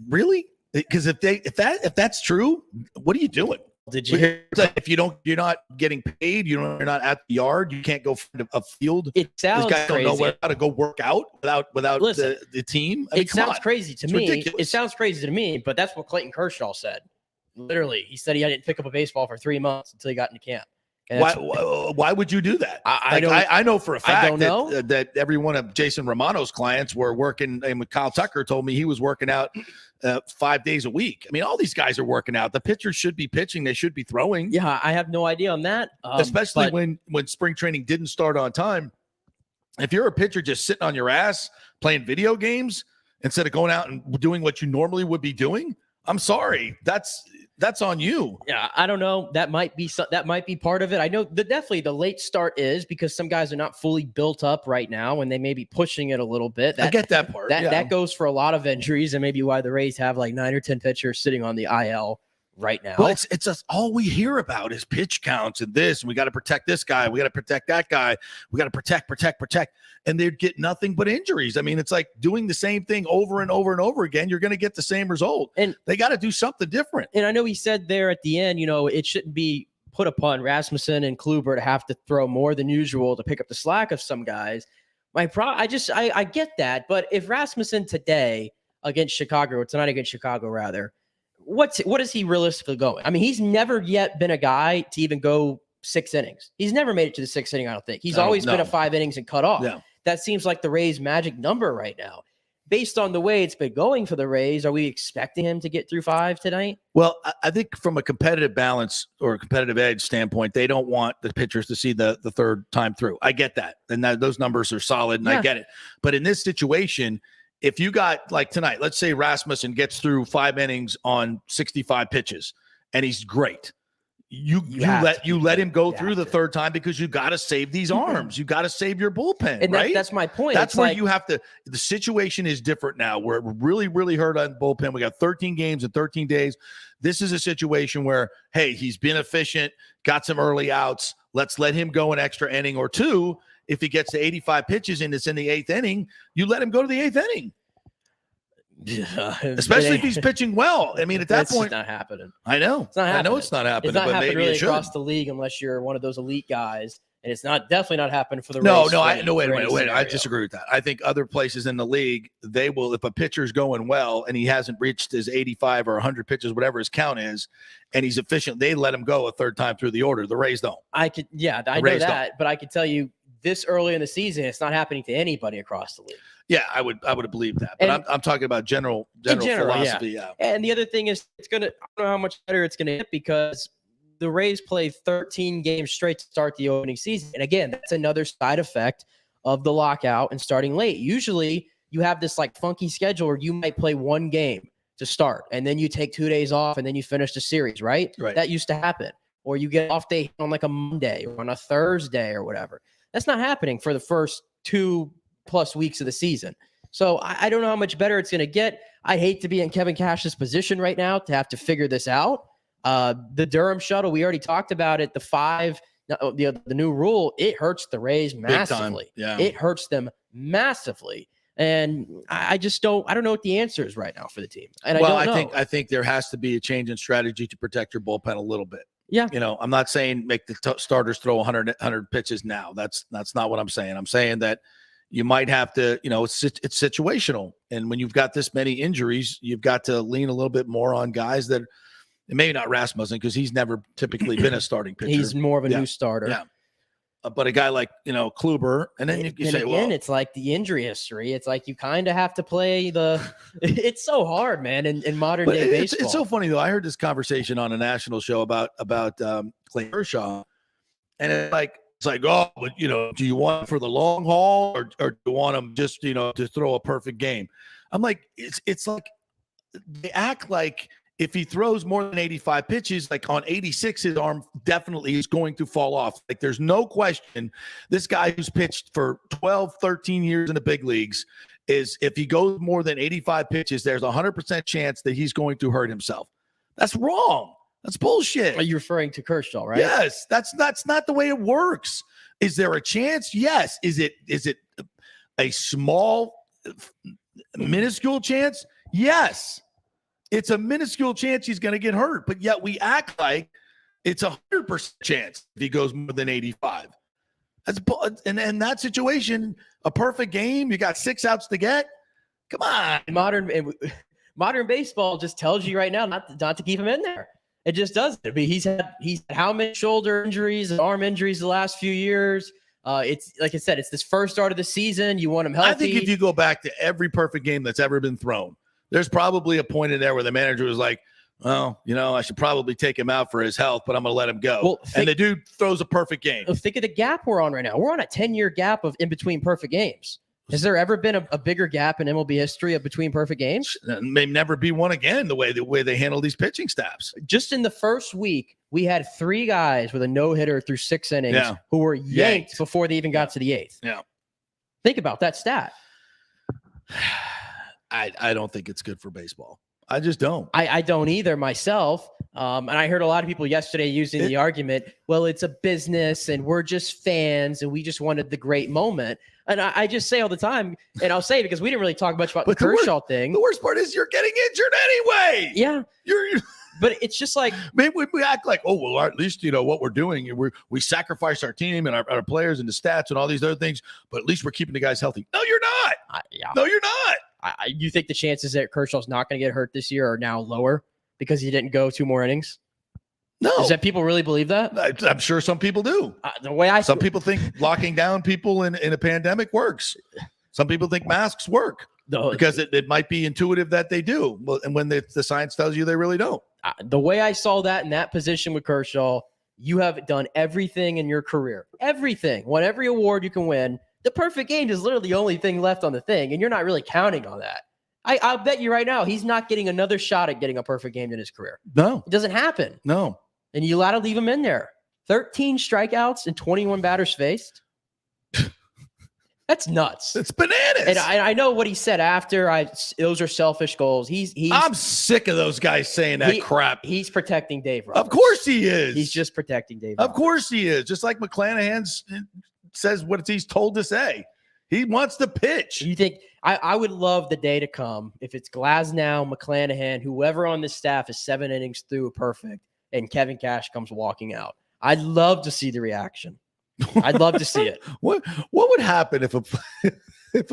[SPEAKER 4] Really? Because if that's true, what are you doing?
[SPEAKER 5] Did you hear?
[SPEAKER 4] If you're not getting paid, you're not at the yard, you can't go find a field.
[SPEAKER 5] It sounds
[SPEAKER 4] These guys
[SPEAKER 5] crazy.
[SPEAKER 4] don't know how to go work out without
[SPEAKER 5] Listen,
[SPEAKER 4] the team.
[SPEAKER 5] It sounds crazy to me.
[SPEAKER 4] Ridiculous.
[SPEAKER 5] It sounds crazy to me, but that's what Clayton Kershaw said. Literally, he said he didn't pick up a baseball for 3 months until he got into camp.
[SPEAKER 4] Why would you do that? I know for a fact that every one of Jason Romano's clients were working, and Kyle Tucker told me he was working out 5 days a week. I mean, all these guys are working out. The pitchers should be pitching. They should be throwing.
[SPEAKER 5] Yeah, I have no idea on that.
[SPEAKER 4] Especially when spring training didn't start on time. If you're a pitcher just sitting on your ass playing video games instead of going out and doing what you normally would be doing, I'm sorry. That's on you.
[SPEAKER 5] Yeah, I don't know. That might be part of it. I know that definitely the late start is because some guys are not fully built up right now and they may be pushing it a little bit.
[SPEAKER 4] I get that part.
[SPEAKER 5] That goes for a lot of injuries and maybe why the Rays have like 9 or 10 pitchers sitting on the IL right now.
[SPEAKER 4] Well, it's just all we hear about is pitch counts and this, and we got to protect this guy. We got to protect that guy. We got to protect. And they'd get nothing but injuries. I mean, it's like doing the same thing over and over and over again. You're going to get the same result. And they got to do something different.
[SPEAKER 5] And I know he said there at the end, it shouldn't be put upon Rasmussen and Kluber to have to throw more than usual to pick up the slack of some guys. I get that. But if Rasmussen today against Chicago, or tonight against Chicago rather, what is he realistically going? I mean, he's never yet been a guy to even go 6 innings. He's never made it to the 6th inning, I don't think. He's always been a 5 innings and cut off.
[SPEAKER 4] Yeah.
[SPEAKER 5] That seems like the Rays' magic number right now. Based on the way it's been going for the Rays, are we expecting him to get through 5 tonight?
[SPEAKER 4] Well, I think from a competitive balance or a competitive edge standpoint, they don't want the pitchers to see the third time through. I get that. And those numbers are solid, and I get it. But in this situation, if you got like tonight, let's say Rasmussen gets through 5 innings on 65 pitches, and he's great. You let him go through the third time because you got to save these arms. You got to save your bullpen,
[SPEAKER 5] and
[SPEAKER 4] right?
[SPEAKER 5] That's my point.
[SPEAKER 4] That's where you have to. The situation is different now. We're really, really hurt on bullpen. We got 13 games in 13 days. This is a situation where, hey, he's been efficient, got some early outs. Let's let him go an extra inning or two. If he gets to 85 pitches and it's in the 8th inning, you let him go to the 8th inning.
[SPEAKER 5] Yeah,
[SPEAKER 4] especially if he's pitching well. I mean, at that point,
[SPEAKER 5] it's not happening.
[SPEAKER 4] I know.
[SPEAKER 5] It's not happening.
[SPEAKER 4] I know it's not happening.
[SPEAKER 5] It's not
[SPEAKER 4] but
[SPEAKER 5] happening
[SPEAKER 4] maybe
[SPEAKER 5] really
[SPEAKER 4] it should.
[SPEAKER 5] across the league unless you're one of those elite guys, and it's definitely not happening for the
[SPEAKER 4] No,
[SPEAKER 5] Rays.
[SPEAKER 4] wait a minute. I disagree with that. I think other places in the league, they will, if a pitcher's going well and he hasn't reached his 85 or 100 pitches, whatever his count is, and he's efficient, they let him go a third time through the order. The Rays don't.
[SPEAKER 5] I know that, but I could tell you this early in the season, it's not happening to anybody across the league.
[SPEAKER 4] Yeah, I would have believed that, but I'm talking about general philosophy. Yeah.
[SPEAKER 5] And the other thing is, I don't know how much better it's gonna get because the Rays play 13 games straight to start the opening season, and again, that's another side effect of the lockout and starting late. Usually, you have this like funky schedule where you might play 1 game to start, and then you take 2 days off, and then you finish the series. Right? That used to happen, or you get off day on like a Monday or on a Thursday or whatever. That's not happening for the first 2+ weeks of the season. So I don't know how much better it's going to get. I hate to be in Kevin Cash's position right now to have to figure this out. The Durham shuttle, we already talked about it. The new rule, it hurts the Rays massively.
[SPEAKER 4] Yeah.
[SPEAKER 5] It hurts them massively. And I don't know what the answer is right now for the team. And
[SPEAKER 4] I think there has to be a change in strategy to protect your bullpen a little bit.
[SPEAKER 5] Yeah.
[SPEAKER 4] I'm not saying make the starters throw 100 pitches now. That's not what I'm saying. I'm saying that you might have to, it's situational. And when you've got this many injuries, you've got to lean a little bit more on guys that, and maybe not Rasmussen because he's never typically been a starting pitcher.
[SPEAKER 5] He's more of a new starter.
[SPEAKER 4] Yeah. But a guy like, Kluber, and then you say, well,
[SPEAKER 5] it's like the injury history. It's like you kind of have to play it's so hard, man, in modern day baseball.
[SPEAKER 4] It's so funny, though. I heard this conversation on a national show about Clay Kershaw, and it's like, oh, but, do you want him for the long haul or do you want him just, to throw a perfect game? I'm like, it's like they act like if he throws more than 85 pitches, like on 86, his arm definitely is going to fall off. Like there's no question this guy who's pitched for 12, 13 years in the big leagues is if he goes more than 85 pitches, there's a 100% chance that he's going to hurt himself. That's wrong. That's bullshit.
[SPEAKER 5] Are you referring to Kershaw, right?
[SPEAKER 4] Yes. That's not the way it works. Is there a chance? Yes. Is it a small, minuscule chance? Yes. It's a minuscule chance he's going to get hurt, but yet we act like it's 100% chance if he goes more than 85. And in that situation, a perfect game, you got 6 outs to get. Come on.
[SPEAKER 5] Modern baseball just tells you right now not to keep him in there. It just doesn't. I mean, he's had how many shoulder injuries and arm injuries the last few years? It's like I said, it's this first start of the season. You want him healthy.
[SPEAKER 4] I think if you go back to every perfect game that's ever been thrown, there's probably a point in there where the manager was like, well, I should probably take him out for his health, but I'm going to let him go.
[SPEAKER 5] Well,
[SPEAKER 4] and the dude throws a perfect game.
[SPEAKER 5] Think of the gap we're on right now. We're on a 10-year gap of in between perfect games. Has there ever been a bigger gap in MLB history of between perfect games?
[SPEAKER 4] May never be one again, the way they handle these pitching staffs.
[SPEAKER 5] Just in the first week, we had 3 guys with a no-hitter through 6 innings who were yanked before they even got to the 8th.
[SPEAKER 4] Yeah.
[SPEAKER 5] Think about that stat.
[SPEAKER 4] I don't think it's good for baseball. I just don't.
[SPEAKER 5] I don't either myself. And I heard a lot of people yesterday using the argument, well, it's a business and we're just fans and we just wanted the great moment. And I just say all the time, and I'll say because we didn't really talk much about the Kershaw thing.
[SPEAKER 4] The worst part is you're getting injured anyway.
[SPEAKER 5] Yeah. But it's just like
[SPEAKER 4] maybe we act like, oh, well, at least what we're doing. We sacrifice our team and our players and the stats and all these other things, but at least we're keeping the guys healthy. No, you're not. No, you're not.
[SPEAKER 5] You think the chances that Kershaw's not going to get hurt this year are now lower because he didn't go 2 more innings?
[SPEAKER 4] No.
[SPEAKER 5] Is that people really believe that?
[SPEAKER 4] I'm sure some people do.
[SPEAKER 5] The way some
[SPEAKER 4] people think locking down people in a pandemic works. Some people think masks work because it might be intuitive that they do. Well, and when the science tells you they really don't.
[SPEAKER 5] The way I saw that in that position with Kershaw, you have done everything in your career. Everything. Won every award you can win. The perfect game is literally the only thing left on the thing, and you're not really counting on that. I'll bet you right now he's not getting another shot at getting a perfect game in his career.
[SPEAKER 4] No.
[SPEAKER 5] It doesn't happen.
[SPEAKER 4] No.
[SPEAKER 5] And you allowed to leave him in there. 13 strikeouts and 21 batters faced. That's nuts.
[SPEAKER 4] It's bananas.
[SPEAKER 5] And I know what he said after. Those are selfish goals.
[SPEAKER 4] I'm sick of those guys saying that crap.
[SPEAKER 5] He's protecting Dave Roberts.
[SPEAKER 4] Of course he is.
[SPEAKER 5] He's just protecting Dave
[SPEAKER 4] Roberts. Of course he is. Just like McClanahan says what he's told to say. He wants to pitch.
[SPEAKER 5] You think I would love the day to come if it's Glasnow, McClanahan, whoever on the staff is 7 innings through perfect, and Kevin Cash comes walking out. I'd love to see the reaction. I'd love to see it.
[SPEAKER 4] What would happen if a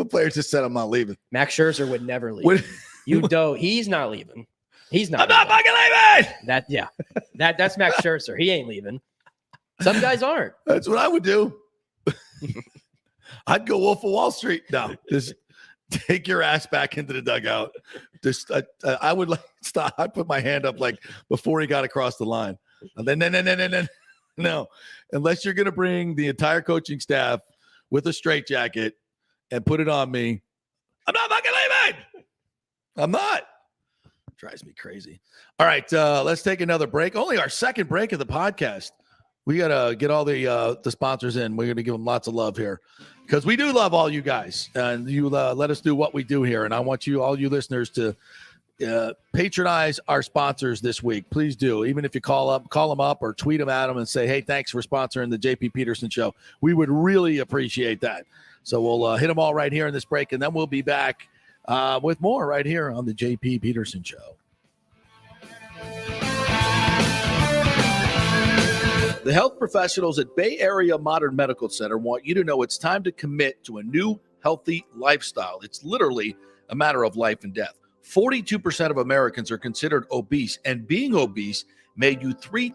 [SPEAKER 4] player just said, I'm not leaving?
[SPEAKER 5] Max Scherzer would never leave. He's not leaving. He's not.
[SPEAKER 4] I'm not fucking leaving.
[SPEAKER 5] That's Max Scherzer. He ain't leaving. Some guys aren't.
[SPEAKER 4] That's what I would do. I'd go Wolf of Wall Street. No, just take your ass back into the dugout. Just I would stop. I'd put my hand up like before he got across the line. And then no, unless you're going to bring the entire coaching staff with a straitjacket and put it on me, I'm not fucking leaving. I'm not. Drives me crazy. All right, let's take another break. Only our second break of the podcast. We got to get all the sponsors in. We're going to give them lots of love here because we do love all you guys. And you let us do what we do here. And I want all you listeners to patronize our sponsors this week. Please do. Even if you call them up or tweet them at them and say, hey, thanks for sponsoring the JP Peterson Show. We would really appreciate that. So we'll hit them all right here in this break. And then we'll be back with more right here on the JP Peterson Show. The health professionals at Bay Area Modern Medical Center want you to know it's time to commit to a new healthy lifestyle. It's literally a matter of life and death. 42% of Americans are considered obese, and being obese made you three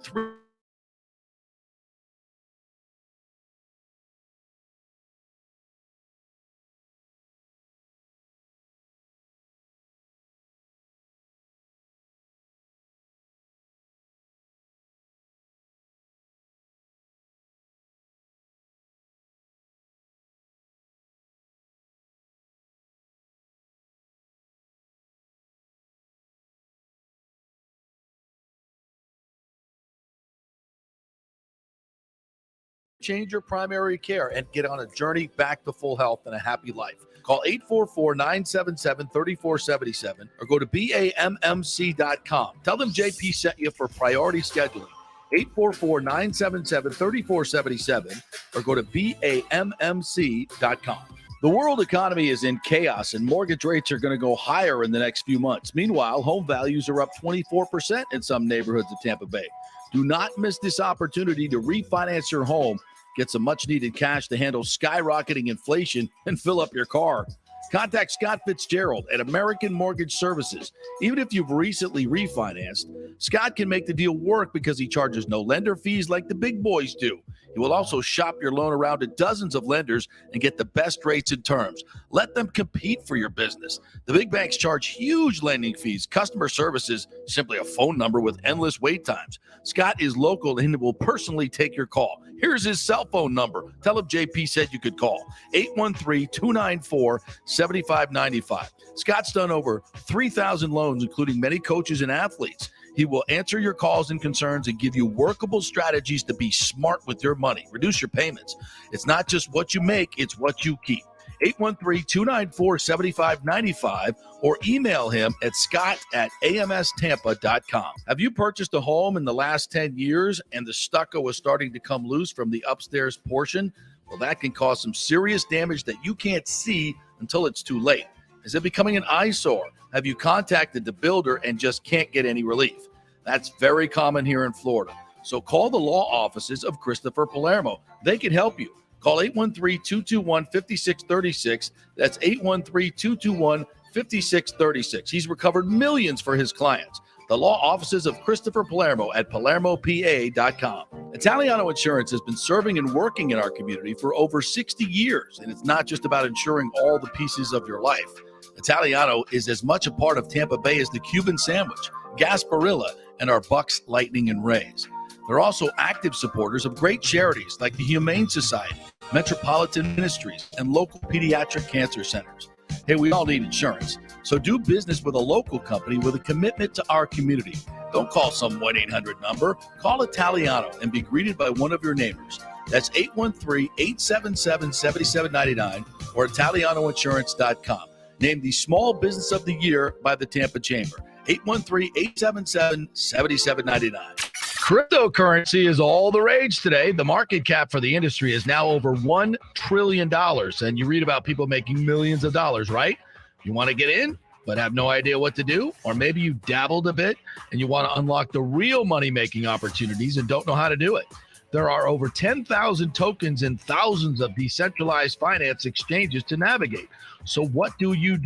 [SPEAKER 4] change your primary care and get on a journey back to full health and a happy life. Call 844-977-3477 or go to BAMMC.com. Tell them JP sent you for priority scheduling. 844-977-3477 or go to BAMMC.com. The world economy is in chaos and mortgage rates are going to go higher in the next few months. Meanwhile, home values are up 24% in some neighborhoods of Tampa Bay. Do not miss this opportunity to refinance your home, get some much-needed cash to handle skyrocketing inflation, and fill up your car. Contact Scott Fitzgerald at American Mortgage Services. Even if you've recently refinanced, Scott can make the deal work because he charges no lender fees like the big boys do. He will also shop your loan around to dozens of lenders and get the best rates and terms. Let them compete for your business. The big banks charge huge lending fees. Customer service is simply a phone number with endless wait times. Scott is local and will personally take your call. Here's his cell phone number. Tell him JP said you could call. 813-294-7595. Scott's done over 3,000 loans, including many coaches and athletes. He will answer your calls and concerns and give you workable strategies to be smart with your money. Reduce your payments. It's not just what you make, it's what you keep. 813-294-7595 or email him at scott@amstampa.com. Have you purchased a home in the last 10 years and the stucco is starting to come loose from the upstairs portion? Well, that can cause some serious damage that you can't see until it's too late. Is it becoming an eyesore? Have you contacted the builder and just can't get any relief? That's very common here in Florida. So call the law offices of Christopher Palermo. They can help you. Call 813-221-5636. That's 813-221-5636. He's recovered millions for his clients. The law offices of Christopher Palermo at PalermoPA.com. Italiano Insurance has been serving and working in our community for over 60 years, and it's not just about insuring all the pieces of your life. Italiano is as much a part of Tampa Bay as the Cuban sandwich, Gasparilla, and our Bucks, Lightning, and Rays. They're also active supporters of great charities like the Humane Society, Metropolitan Ministries, and local pediatric cancer centers. Hey, we all need insurance, so do business with a local company with a commitment to our community. Don't call some 1-800 number. Call Italiano and be greeted by one of your neighbors. That's 813-877-7799 or ItalianoInsurance.com. Named the Small Business of the Year by the Tampa Chamber. 813-877-7799. Cryptocurrency is all the rage today. The market cap for the industry is now over $1 trillion. And you read about people making millions of dollars, right? You want to get in, but have no idea what to do? Or maybe you dabbled a bit and you want to unlock the real money-making opportunities and don't know how to do it. There are over 10,000 tokens and thousands of decentralized finance exchanges to navigate. So what do? You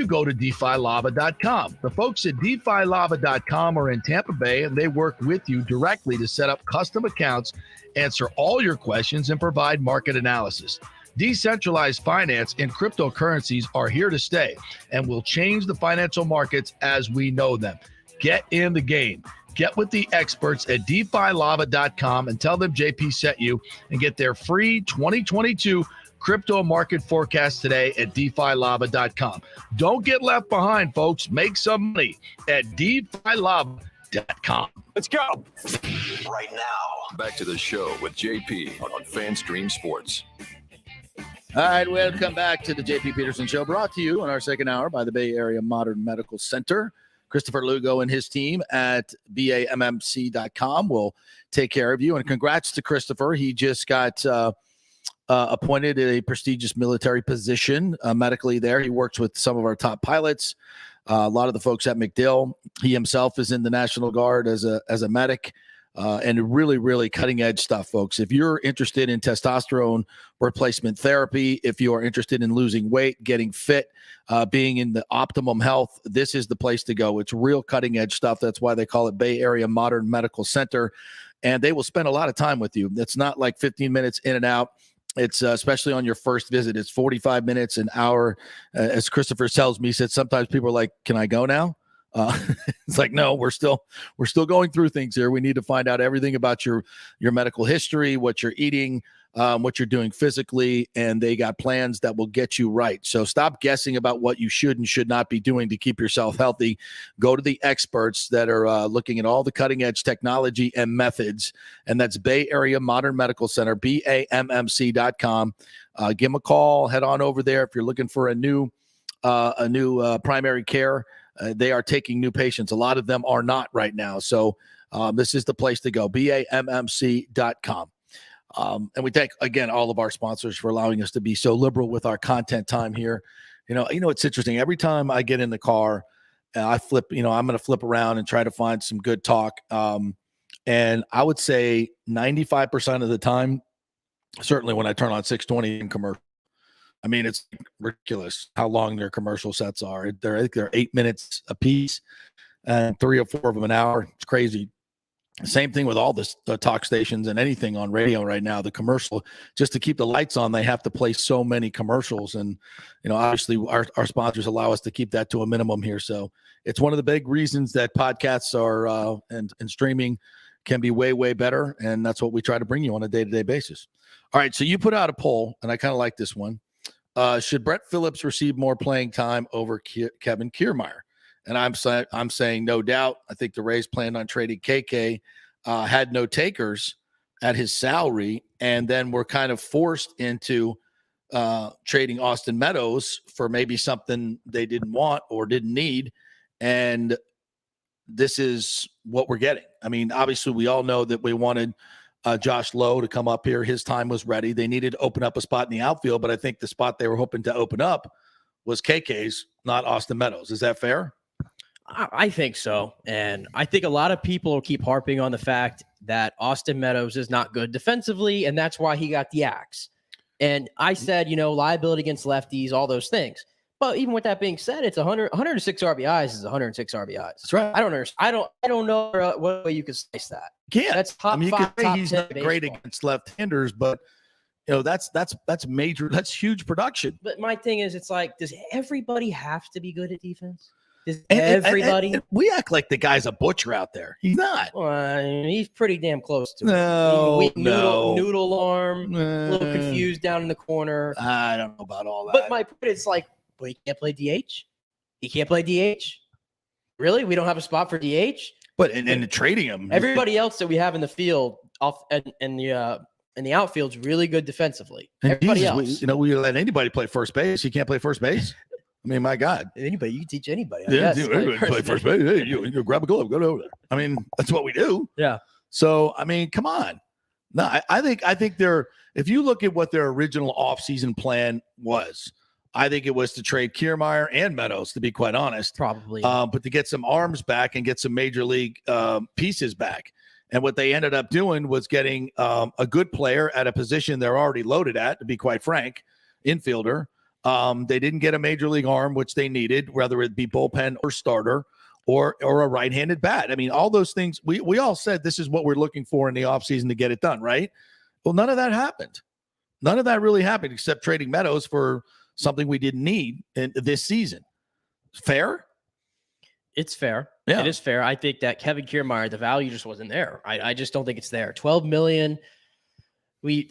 [SPEAKER 4] go to DeFiLava.com. The folks at DeFiLava.com are in Tampa Bay, and they work with you directly to set up custom accounts, answer all your questions, and provide market analysis. Decentralized finance and cryptocurrencies are here to stay and will change the financial markets as we know them. Get in the game. Get with the experts at DeFiLava.com and tell them JP sent you and get their free 2022 crypto market forecast today at DeFiLava.com. Don't get left behind, folks. Make some money at DeFiLava.com.
[SPEAKER 1] Let's go. Right now. Back to the show with JP on FanStream Sports.
[SPEAKER 4] All right, welcome back to the JP Peterson Show, brought to you in our second hour by the Bay Area Modern Medical Center. Christopher Lugo and his team at BAMMC.com will take care of you. And congrats to Christopher. He just got appointed a prestigious military position medically there. He works with some of our top pilots, a lot of the folks at MacDill. He himself is in the National Guard as a medic. And really, really cutting edge stuff, folks. If you're interested in testosterone replacement therapy, if you are interested in losing weight, getting fit, being in the optimum health, this is the place to go. It's real cutting edge stuff. That's why they call it Bay Area Modern Medical Center. And they will spend a lot of time with you. It's not like 15 minutes in and out. It's especially on your first visit. It's 45 minutes, an hour. As Christopher tells me, he said sometimes people are like, "Can I go now?" It's like, no, we're still going through things here. We need to find out everything about your medical history, what you're eating, what you're doing physically, and they got plans that will get you right. So stop guessing about what you should and should not be doing to keep yourself healthy. Go to the experts that are looking at all the cutting edge technology and methods, and that's Bay Area Modern Medical Center, BAMMC.com. Give them a call. Head on over there if you're looking for a new primary care. They are taking new patients. A lot of them are not right now. So this is the place to go, BAMMC.com. And we thank, again, all of our sponsors for allowing us to be so liberal with our content time here. You know, it's interesting. Every time I get in the car, I flip, I'm going to flip around and try to find some good talk. And I would say 95% of the time, certainly when I turn on 620 in commercial, I mean, it's ridiculous how long their commercial sets are. I think they're 8 minutes a piece and 3 or 4 of them an hour. It's crazy. Same thing with all the talk stations and anything on radio right now. The commercial, just to keep the lights on, they have to play so many commercials. And, obviously our sponsors allow us to keep that to a minimum here. So it's one of the big reasons that podcasts are and streaming can be way, way better. And that's what we try to bring you on a day-to-day basis. All right. So you put out a poll, and I kind of like this one. Should Brett Phillips receive more playing time over Kevin Kiermaier? And I'm saying no doubt. I think the Rays planned on trading KK, had no takers at his salary, and then were kind of forced into trading Austin Meadows for maybe something they didn't want or didn't need. And this is what we're getting. I mean, obviously, we all know that we wanted Josh Lowe to come up here. His time was ready. They needed to open up a spot in the outfield, but I think the spot they were hoping to open up was KK's, not Austin Meadows. Is that fair?
[SPEAKER 5] I think so. And I think a lot of people keep harping on the fact that Austin Meadows is not good defensively, and that's why he got the axe. And I said, liability against lefties, all those things. But even with that being said, it's 106 RBIs is 106 RBIs. That's
[SPEAKER 4] right.
[SPEAKER 5] I don't understand. I don't know what way you can slice that.
[SPEAKER 4] Can't.
[SPEAKER 5] That's top
[SPEAKER 4] you
[SPEAKER 5] five.
[SPEAKER 4] can say
[SPEAKER 5] top
[SPEAKER 4] he's
[SPEAKER 5] 10
[SPEAKER 4] not great
[SPEAKER 5] baseball.
[SPEAKER 4] against left-handers, but that's major. That's huge production.
[SPEAKER 5] But my thing is, it's like, does everybody have to be good at defense? Does everybody?
[SPEAKER 4] And we act like the guy's a butcher out there. He's not.
[SPEAKER 5] Well, I mean, he's pretty damn close to it.
[SPEAKER 4] No,
[SPEAKER 5] Noodle arm, a little confused down in the corner.
[SPEAKER 4] I don't know about all that.
[SPEAKER 5] But my point is like, well, he can't play DH. He can't play DH. Really? We don't have a spot for DH?
[SPEAKER 4] But and trading him,
[SPEAKER 5] everybody else that we have in the field off and the outfield's really good defensively.
[SPEAKER 4] And
[SPEAKER 5] Everybody
[SPEAKER 4] Jesus,
[SPEAKER 5] else.
[SPEAKER 4] we let anybody play first base. He can't play first base. I mean, my God.
[SPEAKER 5] Anybody, you can teach anybody. I
[SPEAKER 4] Yeah,
[SPEAKER 5] guess,
[SPEAKER 4] anybody play first base. Hey, you grab a glove, go over there. I mean, that's what we do.
[SPEAKER 5] Yeah.
[SPEAKER 4] So, I mean, come on. No, I think they're, if you look at what their original offseason plan was, I think it was to trade Kiermaier and Meadows, to be quite honest.
[SPEAKER 5] Probably.
[SPEAKER 4] But to get some arms back and get some major league pieces back. And what they ended up doing was getting a good player at a position they're already loaded at, to be quite frank, infielder. They didn't get a major league arm, which they needed, whether it be bullpen or starter or a right-handed bat. I mean, all those things, we all said this is what we're looking for in the offseason to get it done, right? Well, none of that happened. None of that really happened except trading Meadows for something we didn't need in this season. Fair?
[SPEAKER 5] It's fair.
[SPEAKER 4] Yeah.
[SPEAKER 5] It is fair. I think that Kevin Kiermaier, the value just wasn't there. I just don't think it's there. $12 million.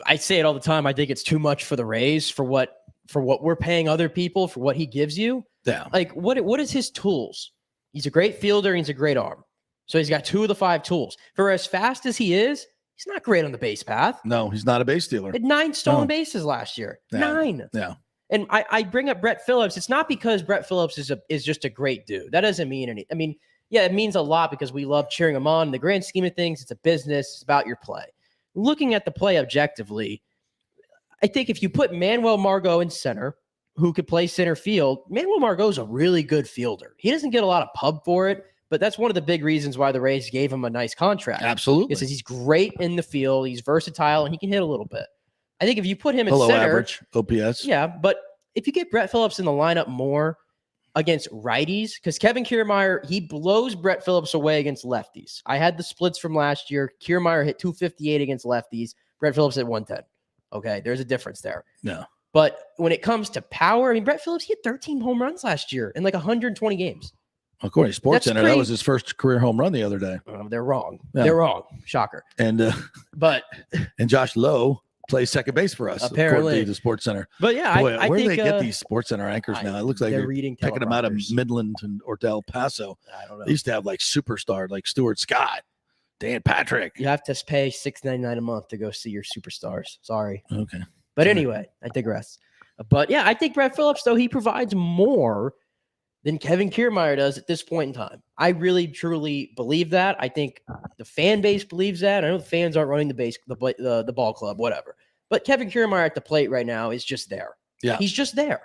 [SPEAKER 5] I say it all the time. I think it's too much for the Rays for what we're paying other people for what he gives you.
[SPEAKER 4] Yeah.
[SPEAKER 5] Like what is his tools? He's a great fielder. He's a great arm. So he's got 2 of the 5 tools. For as fast as he is, he's not great on the base path.
[SPEAKER 4] No, he's not a base stealer.
[SPEAKER 5] Had 9 stolen bases last year.
[SPEAKER 4] Yeah.
[SPEAKER 5] 9.
[SPEAKER 4] Yeah.
[SPEAKER 5] And I bring up Brett Phillips. It's not because Brett Phillips is just a great dude. That doesn't mean anything. I mean, yeah, it means a lot because we love cheering him on. In the grand scheme of things, it's a business. It's about your play. Looking at the play objectively, I think if you put Manuel Margot in center, who could play center field, Manuel Margot is a really good fielder. He doesn't get a lot of pub for it, but that's one of the big reasons why the Rays gave him a nice contract.
[SPEAKER 4] Absolutely.
[SPEAKER 5] Because he's great in the field. He's versatile, and he can hit a little bit. I think if you put him in
[SPEAKER 4] Below
[SPEAKER 5] center,
[SPEAKER 4] average OPS.
[SPEAKER 5] yeah, but if you get Brett Phillips in the lineup more against righties, because Kevin Kiermaier, he blows Brett Phillips away against lefties. I had the splits from last year. Kiermaier hit 258 against lefties. Brett Phillips hit 110. Okay, there's a difference there.
[SPEAKER 4] No.
[SPEAKER 5] But when it comes to power, I mean, Brett Phillips, he had 13 home runs last year in like 120 games.
[SPEAKER 4] According to Sports Center,
[SPEAKER 5] That's
[SPEAKER 4] that was his first career home run the other day.
[SPEAKER 5] They're wrong.
[SPEAKER 4] Yeah.
[SPEAKER 5] They're wrong. Shocker.
[SPEAKER 4] And
[SPEAKER 5] But
[SPEAKER 4] and Josh Lowe plays second base for us,
[SPEAKER 5] Apparently.
[SPEAKER 4] according to Sports Center.
[SPEAKER 5] But yeah,
[SPEAKER 4] Boy,
[SPEAKER 5] I
[SPEAKER 4] where
[SPEAKER 5] think
[SPEAKER 4] do they get these Sports Center anchors now? It looks like
[SPEAKER 5] they're
[SPEAKER 4] they're
[SPEAKER 5] reading
[SPEAKER 4] picking them out of
[SPEAKER 5] teleprompters.
[SPEAKER 4] Midland or Del Paso.
[SPEAKER 5] I don't know.
[SPEAKER 4] They used to have like superstar, like Stuart Scott, Dan Patrick.
[SPEAKER 5] You have to pay $6.99 a month to go see your superstars. Sorry.
[SPEAKER 4] Okay.
[SPEAKER 5] But anyway, I digress. But yeah, I think Brett Phillips, though, he provides more than Kevin Kiermaier does at this point in time. I really, truly believe that. I think the fan base believes that. I know the fans aren't running the ball club, whatever. But Kevin Kiermaier at the plate right now is just there.
[SPEAKER 4] Yeah.
[SPEAKER 5] He's just there.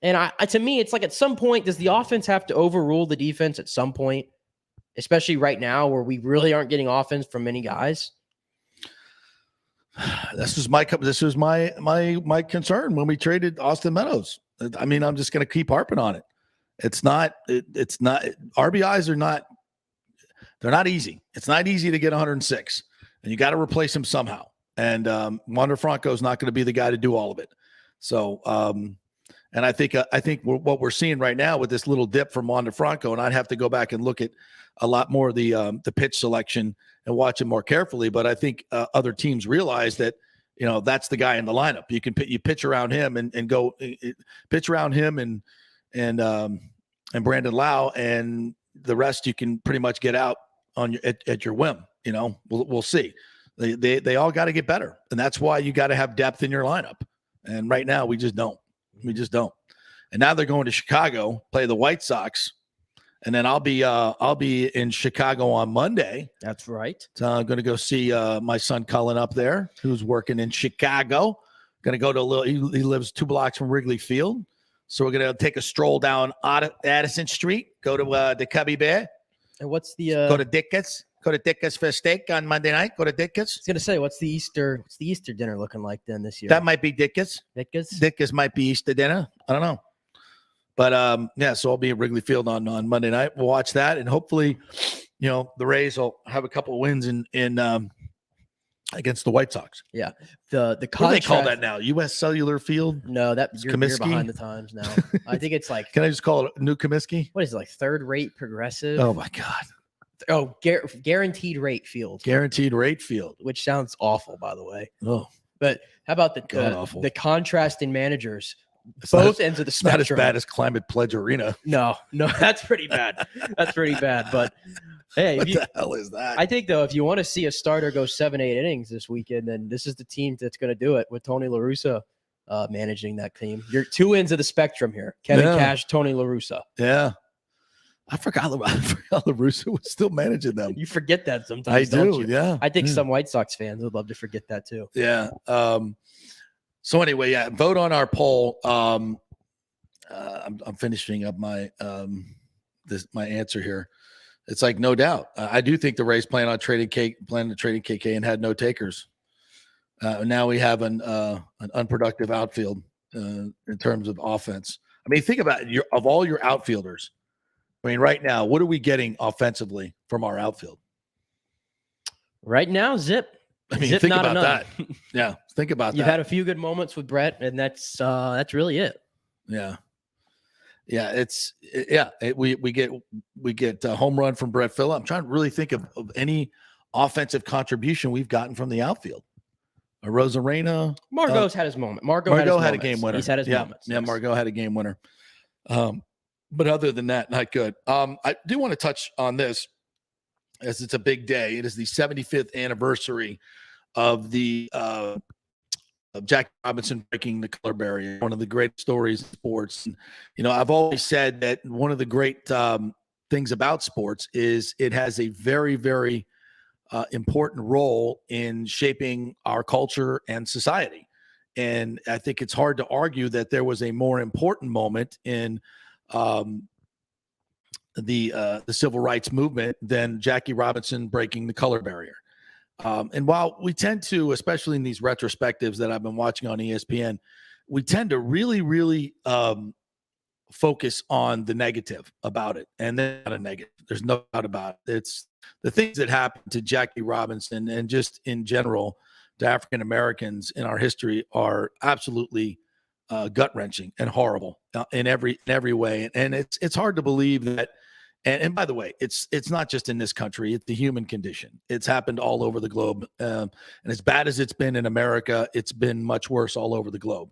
[SPEAKER 5] And to me, it's like at some point, does the offense have to overrule the defense at some point? Especially right now where we really aren't getting offense from many guys.
[SPEAKER 4] This was my concern when we traded Austin Meadows. I mean, I'm just going to keep harping on it. It's not RBIs are not, they're not easy. It's not easy to get 106, and you got to replace him somehow. And Wander Franco is not going to be the guy to do all of it. So, and I think what we're seeing right now with this little dip from Wander Franco, and I'd have to go back and look at a lot more of the pitch selection and watch it more carefully. But I think other teams realize that, that's the guy in the lineup. You can you pitch around him and go pitch around him and Brandon Lau, and the rest you can pretty much get out on at your whim. We'll see. They all got to get better, and that's why you got to have depth in your lineup. And right now we just don't. And now they're going to Chicago, play the White Sox, and then I'll be in Chicago on Monday.
[SPEAKER 5] That's right.
[SPEAKER 4] So I'm going to go see my son Cullen up there, who's working in Chicago. Going to go to he lives 2 blocks from Wrigley Field. So we're going to take a stroll down Addison Street, go to the Cubby Bear.
[SPEAKER 5] And what's the
[SPEAKER 4] go to Dick's? Go to Dick's for a steak on Monday night. Go to Dick's.
[SPEAKER 5] I was going to say, what's the Easter dinner looking like then this year?
[SPEAKER 4] That might be Dick's.
[SPEAKER 5] Dick's
[SPEAKER 4] might be Easter dinner. I don't know. But so I'll be at Wrigley Field on Monday night. We'll watch that, and hopefully, the Rays will have a couple of wins in against the White Sox.
[SPEAKER 5] Yeah. The
[SPEAKER 4] what do they call that now? U.S. Cellular Field?
[SPEAKER 5] No, you're behind the times now. I think it's like.
[SPEAKER 4] Can I just call it New Comiskey?
[SPEAKER 5] What is it, like third-rate progressive?
[SPEAKER 4] Oh my God.
[SPEAKER 5] Oh, guaranteed rate field.
[SPEAKER 4] Guaranteed rate field,
[SPEAKER 5] which sounds awful, by the way.
[SPEAKER 4] Oh,
[SPEAKER 5] but how about the contrast in managers? Both ends of the spectrum.
[SPEAKER 4] Not as bad as Climate Pledge Arena.
[SPEAKER 5] No, that's pretty bad. But hey,
[SPEAKER 4] what the hell is that?
[SPEAKER 5] I think though, if you want to see a starter go 7-8 innings this weekend, then this is the team that's going to do it with Tony La Russa managing that team. You're 2 ends of the spectrum here: Kevin Cash, Tony La Russa.
[SPEAKER 4] Yeah. I forgot La Russa was still managing them.
[SPEAKER 5] You forget that sometimes.
[SPEAKER 4] I do, yeah.
[SPEAKER 5] I think some White Sox fans would love to forget that too.
[SPEAKER 4] Yeah. So anyway, vote on our poll. I'm finishing up my my answer here. It's like no doubt. I do think the Rays plan to trade KK and had no takers. Now we have an unproductive outfield in terms of offense. I mean, think about it. Of all your outfielders. I mean, right now, what are we getting offensively from our outfield?
[SPEAKER 5] Right now, zip.
[SPEAKER 4] I mean,
[SPEAKER 5] zip
[SPEAKER 4] think
[SPEAKER 5] not
[SPEAKER 4] about
[SPEAKER 5] enough.
[SPEAKER 4] that. Yeah, think about
[SPEAKER 5] You've
[SPEAKER 4] that.
[SPEAKER 5] had a few good moments with Brett, and that's really it.
[SPEAKER 4] Yeah, we get a home run from Brett Phillip. I'm trying to really think of any offensive contribution we've gotten from the outfield. A Rosarena.
[SPEAKER 5] Margot's had his moment.
[SPEAKER 4] Margot had a game winner.
[SPEAKER 5] He's had his moments.
[SPEAKER 4] Yeah, Margot had a game winner. But other than that, not good. I do want to touch on this as it's a big day. It is the 75th anniversary of the of Jackie Robinson breaking the color barrier. One of the great stories in sports. And, I've always said that one of the great things about sports is it has a very, very important role in shaping our culture and society. And I think it's hard to argue that there was a more important moment in the civil rights movement than Jackie Robinson breaking the color barrier. And while we tend to, especially in these retrospectives that I've been watching on ESPN, we tend to really, really focus on the negative about it. And then not a negative. There's no doubt about it. It's the things that happened to Jackie Robinson and just in general to African Americans in our history are absolutely gut-wrenching and horrible in every way. And it's hard to believe that. And by the way, it's not just in this country. It's the human condition. It's happened all over the globe. And as bad as it's been in America, it's been much worse all over the globe.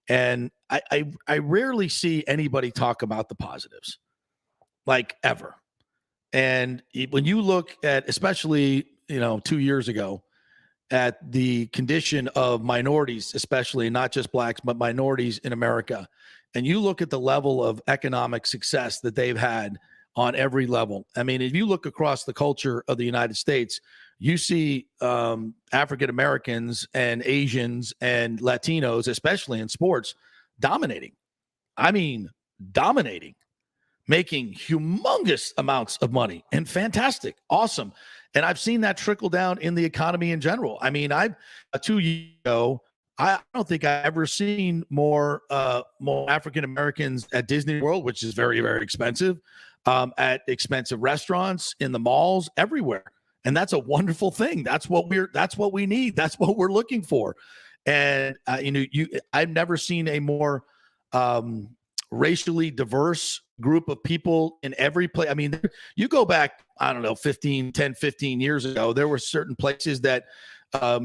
[SPEAKER 4] And I rarely see anybody talk about the positives, like ever. And when you look at, especially, 2 years ago, at the condition of minorities, especially not just blacks, but minorities in America, and you look at the level of economic success that they've had on every level. I mean, if you look across the culture of the United States, you see African Americans and Asians and Latinos, especially in sports, dominating. I mean, dominating. making humongous amounts of money, and fantastic, awesome. And I've seen that trickle down in the economy in general. I mean, 2 years ago, I don't think I've ever seen more African Americans at Disney World, which is very, very expensive, at expensive restaurants, in the malls, everywhere. And that's a wonderful thing. That's what we need. That's what we're looking for. And I've never seen a more racially diverse group of people in every place. I mean, you go back, I don't know, 15 years ago, there were certain places that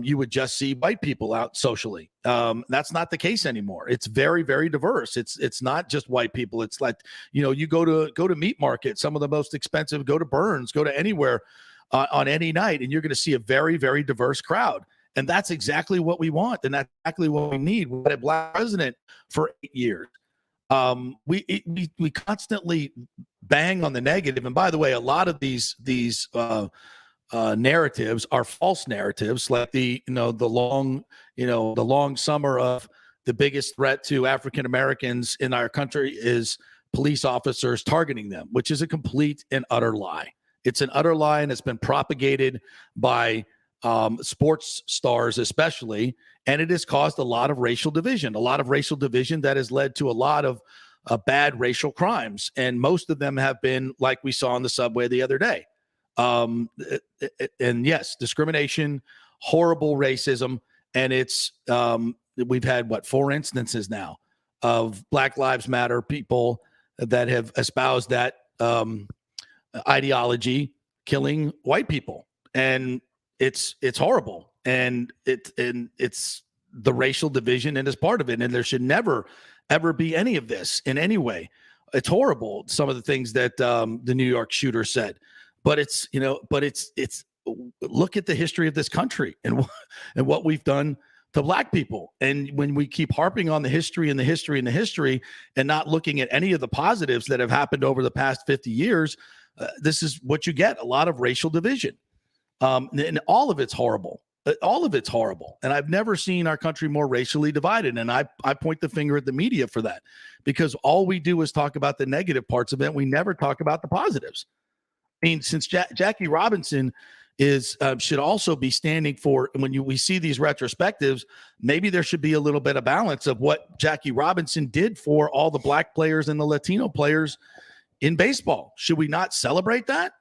[SPEAKER 4] you would just see white people out socially. That's not the case anymore. It's very, very diverse. It's not just white people. It's like, you go to meat market, some of the most expensive, go to Burns, go to anywhere on any night, and you're going to see a very, very diverse crowd. And that's exactly what we want. And that's exactly what we need. We had a black president for 8 years. We constantly bang on the negative. And by the way, a lot of these narratives are false narratives, like the long summer of the biggest threat to African Americans in our country is police officers targeting them, which is a complete and utter lie. It's an utter lie, and it's been propagated by sports stars especially, and it has caused a lot of racial division that has led to a lot of bad racial crimes. And most of them have been like we saw on the subway the other day. And yes, discrimination, horrible racism. And it's, we've had 4 instances now of Black Lives Matter people that have espoused that ideology killing white people. And it's horrible. And it's the racial division, and is part of it. And there should never, ever be any of this in any way. It's horrible, some of the things that the New York shooter said. But it's look at the history of this country and what we've done to black people. And when we keep harping on the history and the history and the history and not looking at any of the positives that have happened over the past 50 years, this is what you get, a lot of racial division. And all of it's horrible. All of it's horrible. And I've never seen our country more racially divided. And I point the finger at the media for that, because all we do is talk about the negative parts of it. We never talk about the positives. I mean, since Jackie Robinson should also be standing for, when we see these retrospectives, maybe there should be a little bit of balance of what Jackie Robinson did for all the black players and the Latino players in baseball. Should we not celebrate that?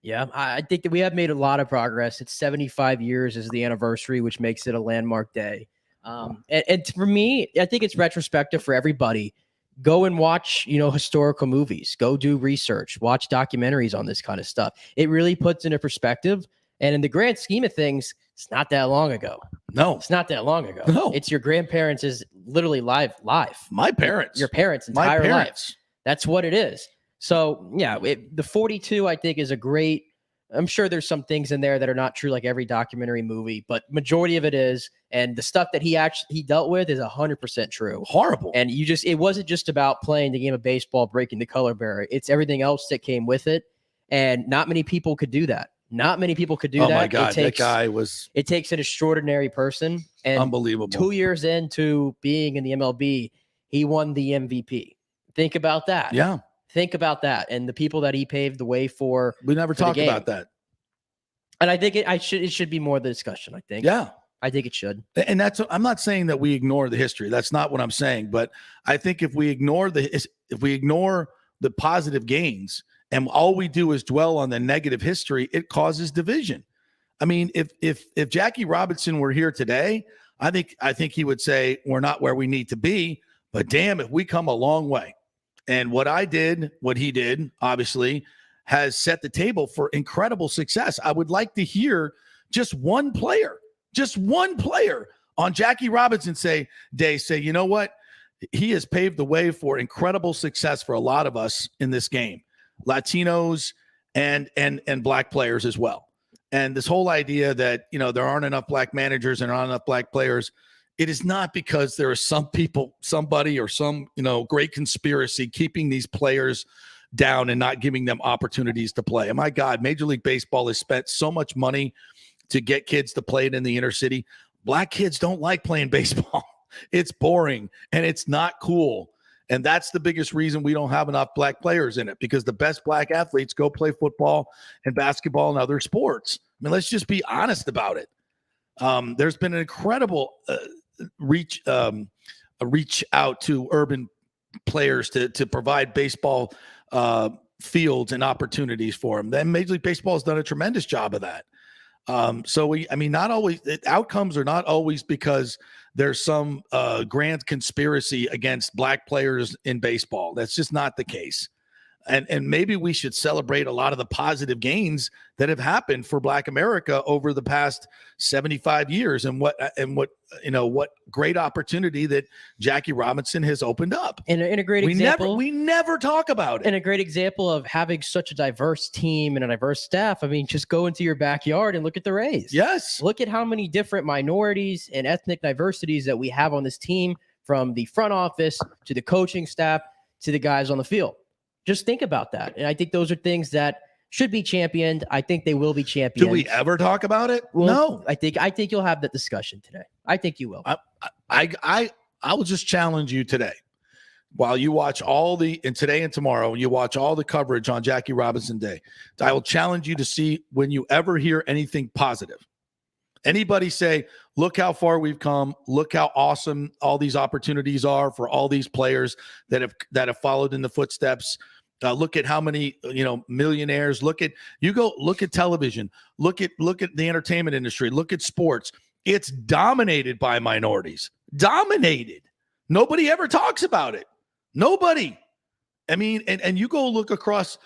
[SPEAKER 5] Yeah, I think that we have made a lot of progress. It's 75 years is the anniversary, which makes it a landmark day. And for me, I think it's retrospective for everybody. Go and watch, historical movies. Go do research. Watch documentaries on this kind of stuff. It really puts into perspective. And in the grand scheme of things, it's not that long ago.
[SPEAKER 4] No,
[SPEAKER 5] it's not that long ago.
[SPEAKER 4] No,
[SPEAKER 5] it's your grandparents' is literally live.
[SPEAKER 4] My parents,
[SPEAKER 5] your parents' entire lives. That's what it is. So yeah, the 42 I think is a great. I'm sure there's some things in there that are not true, like every documentary movie, but majority of it is. And the stuff that he dealt with is 100% true.
[SPEAKER 4] Horrible.
[SPEAKER 5] And it wasn't just about playing the game of baseball, breaking the color barrier. It's everything else that came with it. And not many people could do that. Not many people could do that.
[SPEAKER 4] Oh my God, that guy was.
[SPEAKER 5] It takes an extraordinary person. And
[SPEAKER 4] unbelievable.
[SPEAKER 5] 2 years into being in the MLB, he won the MVP. Think about that.
[SPEAKER 4] Yeah.
[SPEAKER 5] Think about that, and the people that he paved the way for.
[SPEAKER 4] We never talked about that.
[SPEAKER 5] And I think it should be more of the discussion. I think.
[SPEAKER 4] Yeah.
[SPEAKER 5] I think it should.
[SPEAKER 4] And I'm not saying that we ignore the history. That's not what I'm saying. But I think if we ignore the positive gains and all we do is dwell on the negative history, it causes division. I mean, if Jackie Robinson were here today, I think he would say we're not where we need to be. But damn, if we come a long way. And what he did, obviously, has set the table for incredible success. I would like to hear just one player on Jackie Robinson say, you know what? He has paved the way for incredible success for a lot of us in this game, Latinos and black players as well. And this whole idea that, there aren't enough black managers and aren't enough black players, it is not because there are some people, somebody, or some, great conspiracy keeping these players down and not giving them opportunities to play. And my God, Major League Baseball has spent so much money to get kids to play it in the inner city. Black kids don't like playing baseball. It's boring and it's not cool. And that's the biggest reason we don't have enough black players in it, because the best black athletes go play football and basketball and other sports. I mean, let's just be honest about it. There's been an incredible reach out to urban players to provide baseball fields and opportunities for them. Then Major League Baseball has done a tremendous job of that. Not always, outcomes are not always because there's some grand conspiracy against black players in baseball. That's just not the case. And maybe we should celebrate a lot of the positive gains that have happened for Black America over the past 75 years, and what great opportunity that Jackie Robinson has opened up.
[SPEAKER 5] And a great example.
[SPEAKER 4] We never talk about it.
[SPEAKER 5] And a great example of having such a diverse team and a diverse staff. I mean, just go into your backyard and look at the Rays.
[SPEAKER 4] Yes.
[SPEAKER 5] Look at how many different minorities and ethnic diversities that we have on this team, from the front office to the coaching staff to the guys on the field. Just think about that. And I think those are things that should be championed. I think they will be championed.
[SPEAKER 4] Do we ever talk about it?
[SPEAKER 5] Well,
[SPEAKER 4] no.
[SPEAKER 5] I think you'll have that discussion today. I think you will.
[SPEAKER 4] I will just challenge you today. While you watch today and tomorrow, you watch all the coverage on Jackie Robinson Day, I will challenge you to see when you ever hear anything positive. Anybody say, look how far we've come. Look how awesome all these opportunities are for all these players that have followed in the footsteps. Look at how many millionaires. Look at television. Look at the entertainment industry. Look at sports. It's dominated by minorities. Dominated. Nobody ever talks about it. Nobody. I mean, and you go look across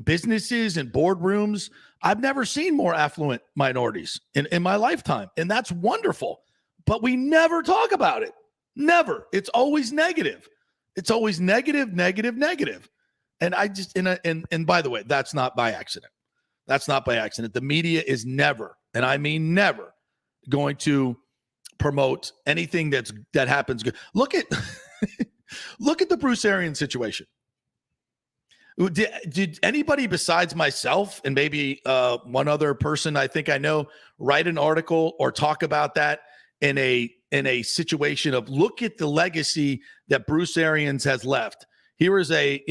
[SPEAKER 4] businesses and boardrooms. I've never seen more affluent minorities in my lifetime, and that's wonderful. But we never talk about it. Never. It's always negative. It's always negative, negative, negative. And I just and by the way, that's not by accident. That's not by accident. The media is never, and I mean never, going to promote anything that happens good. Look at look at the Bruce Arians situation. Did anybody besides myself and maybe one other person I think I know write an article or talk about that in a situation of, look at the legacy that Bruce Arians has left? Here is a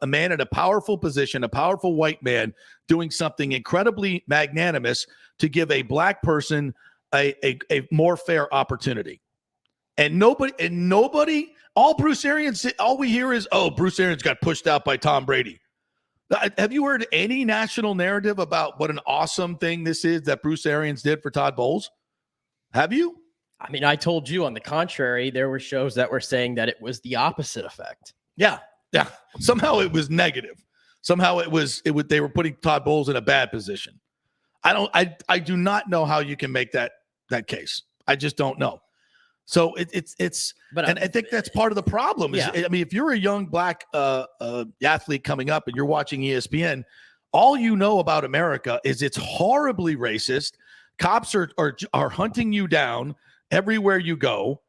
[SPEAKER 4] man in a powerful position, a powerful white man doing something incredibly magnanimous to give a black person a more fair opportunity. And nobody, all Bruce Arians, all we hear is, oh, Bruce Arians got pushed out by Tom Brady. Have you heard any national narrative about what an awesome thing this is that Bruce Arians did for Todd Bowles? Have you?
[SPEAKER 5] I mean, I told you on the contrary, there were shows that were saying that it was the opposite effect.
[SPEAKER 4] Yeah. Somehow it was negative. Somehow they were putting Todd Bowles in a bad position. I do not know how you can make that case. I just don't know. So but I think that's part of the problem.
[SPEAKER 5] Yeah.
[SPEAKER 4] I mean, if you're a young black athlete coming up and you're watching ESPN, all you know about America is it's horribly racist. Cops are hunting you down everywhere you go.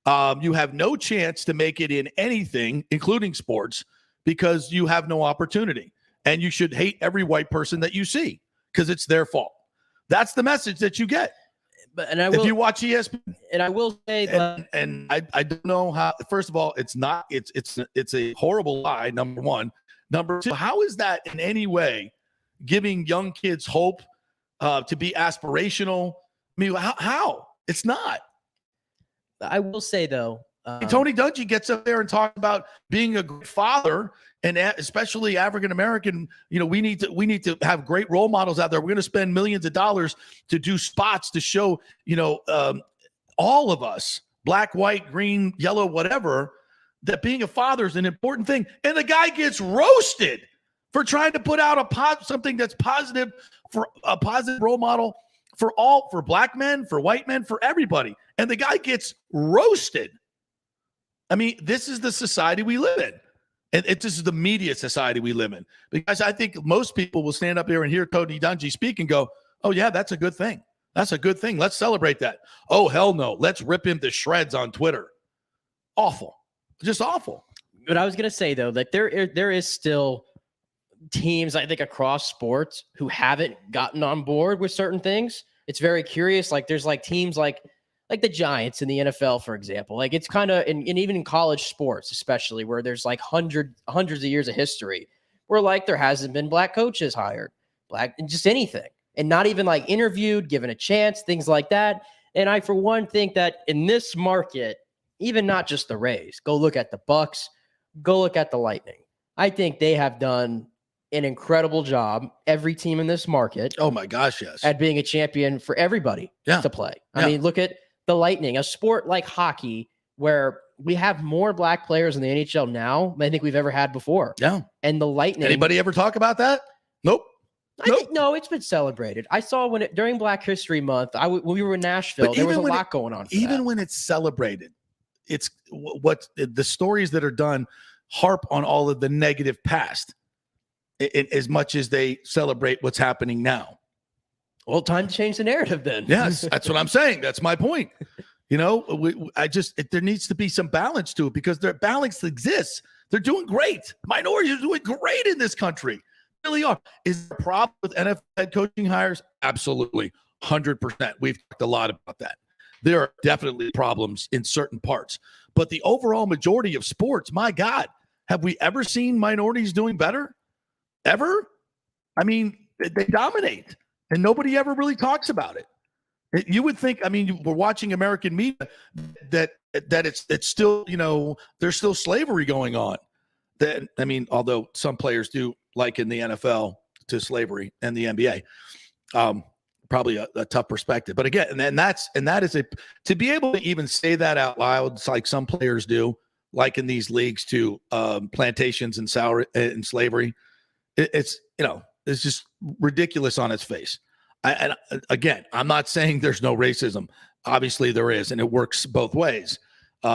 [SPEAKER 4] You have no chance to make it in anything, including sports, because you have no opportunity. And you should hate every white person that you see because it's their fault. That's the message that you get. If you watch ESPN,
[SPEAKER 5] and I will say that,
[SPEAKER 4] and I don't know how. First of all, it's a horrible lie. Number one. Number two, how is that in any way giving young kids hope to be aspirational? I mean, how? It's not.
[SPEAKER 5] I will say though,
[SPEAKER 4] Tony Dungy gets up there and talks about being a great father, and especially African American. We need to have great role models out there. We're going to spend millions of dollars to do spots to show all of us, black, white, green, yellow, whatever, that being a father is an important thing. And the guy gets roasted for trying to put out something that's positive, for a positive role model for black men, for white men, for everybody. And the guy gets roasted. I mean, this is the society we live in. And this is the media society we live in. Because I think most people will stand up here and hear Tony Dungy speak and go, oh, yeah, that's a good thing. That's a good thing. Let's celebrate that. Oh, hell no. Let's rip him to shreds on Twitter. Awful. Just awful.
[SPEAKER 5] But I was going to say, though, that there is still teams, I think, across sports who haven't gotten on board with certain things. It's very curious. Like, there's like teams like like the Giants in the NFL, for example. Like it's kind of, and even in college sports, especially where there's like hundreds of years of history, where like there hasn't been black coaches hired, black, just anything, and not even like interviewed, given a chance, things like that. And I, for one, think that in this market, even not just the Rays, go look at the Bucks, go look at the Lightning. I think they have done an incredible job, every team in this market.
[SPEAKER 4] Oh my gosh, yes.
[SPEAKER 5] At being a champion for everybody to play. I mean, look at the Lightning, a sport like hockey where we have more black players in the NHL now than I think we've ever had before.
[SPEAKER 4] Yeah.
[SPEAKER 5] And the Lightning.
[SPEAKER 4] Anybody ever talk about that? Nope.
[SPEAKER 5] I think, no, it's been celebrated. I saw during Black History Month, when we were in Nashville,
[SPEAKER 4] But
[SPEAKER 5] there was a
[SPEAKER 4] even when
[SPEAKER 5] lot going on.
[SPEAKER 4] Even when it's celebrated, it's what the stories that are done harp on all of the negative past as much as they celebrate what's happening now.
[SPEAKER 5] Well, time to change the narrative then.
[SPEAKER 4] Yes, that's what I'm saying. That's my point. You know, there needs to be some balance to it because their balance exists. They're doing great. Minorities are doing great in this country. Really are. Is there a problem with NFL head coaching hires? Absolutely. 100%. We've talked a lot about that. There are definitely problems in certain parts. But the overall majority of sports, my God, have we ever seen minorities doing better? Ever? I mean, they dominate, and nobody ever really talks about it. You would think, I mean, we're watching American media that it's still, you know, there's still slavery going on. That, I mean, although some players do liken the NFL to slavery and the NBA, probably a tough perspective. But again, and that is to be able to even say that out loud, it's like some players do, liken these leagues to plantations and slavery. It's, you know, it's just ridiculous on its face. And again, I'm not saying there's no racism. Obviously there is, and it works both ways.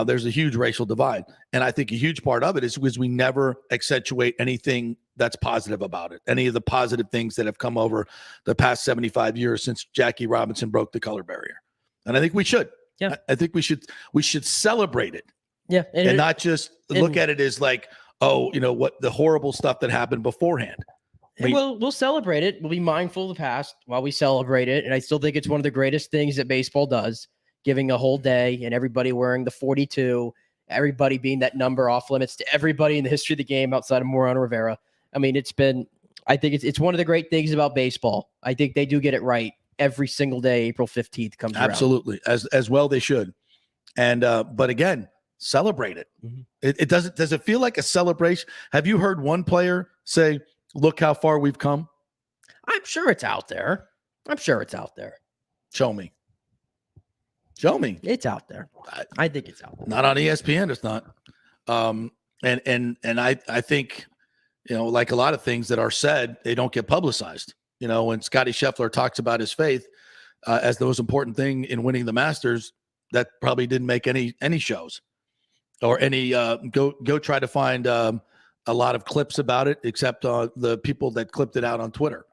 [SPEAKER 4] There's a huge racial divide. And I think a huge part of it is because we never accentuate anything that's positive about it. Any of the positive things that have come over the past 75 years since Jackie Robinson broke the color barrier. And I think we should.
[SPEAKER 5] Yeah. I
[SPEAKER 4] think we should celebrate it.
[SPEAKER 5] Yeah.
[SPEAKER 4] And not just look at it as like, oh, you know, what the horrible stuff that happened beforehand.
[SPEAKER 5] We'll celebrate it. We'll be mindful of the past while we celebrate it. And I still think it's one of the greatest things that baseball does, giving a whole day and everybody wearing the 42, everybody being that number off limits to everybody in the history of the game outside of Mariano Rivera. I mean, I think it's one of the great things about baseball. I think they do get it right every single day. April 15th comes around.
[SPEAKER 4] Absolutely. As well they should. And, but again, celebrate it. Mm-hmm. Does it feel like a celebration? Have you heard one player say, look how far we've come?
[SPEAKER 5] I'm sure it's out there.
[SPEAKER 4] Show me.
[SPEAKER 5] It's out there. I think it's out there.
[SPEAKER 4] Not on ESPN. It's not. And I think, you know, like a lot of things that are said, they don't get publicized. You know, when Scotty Scheffler talks about his faith as the most important thing in winning the Masters, that probably didn't make any shows or any go try to find a lot of clips about it, except the people that clipped it out on Twitter.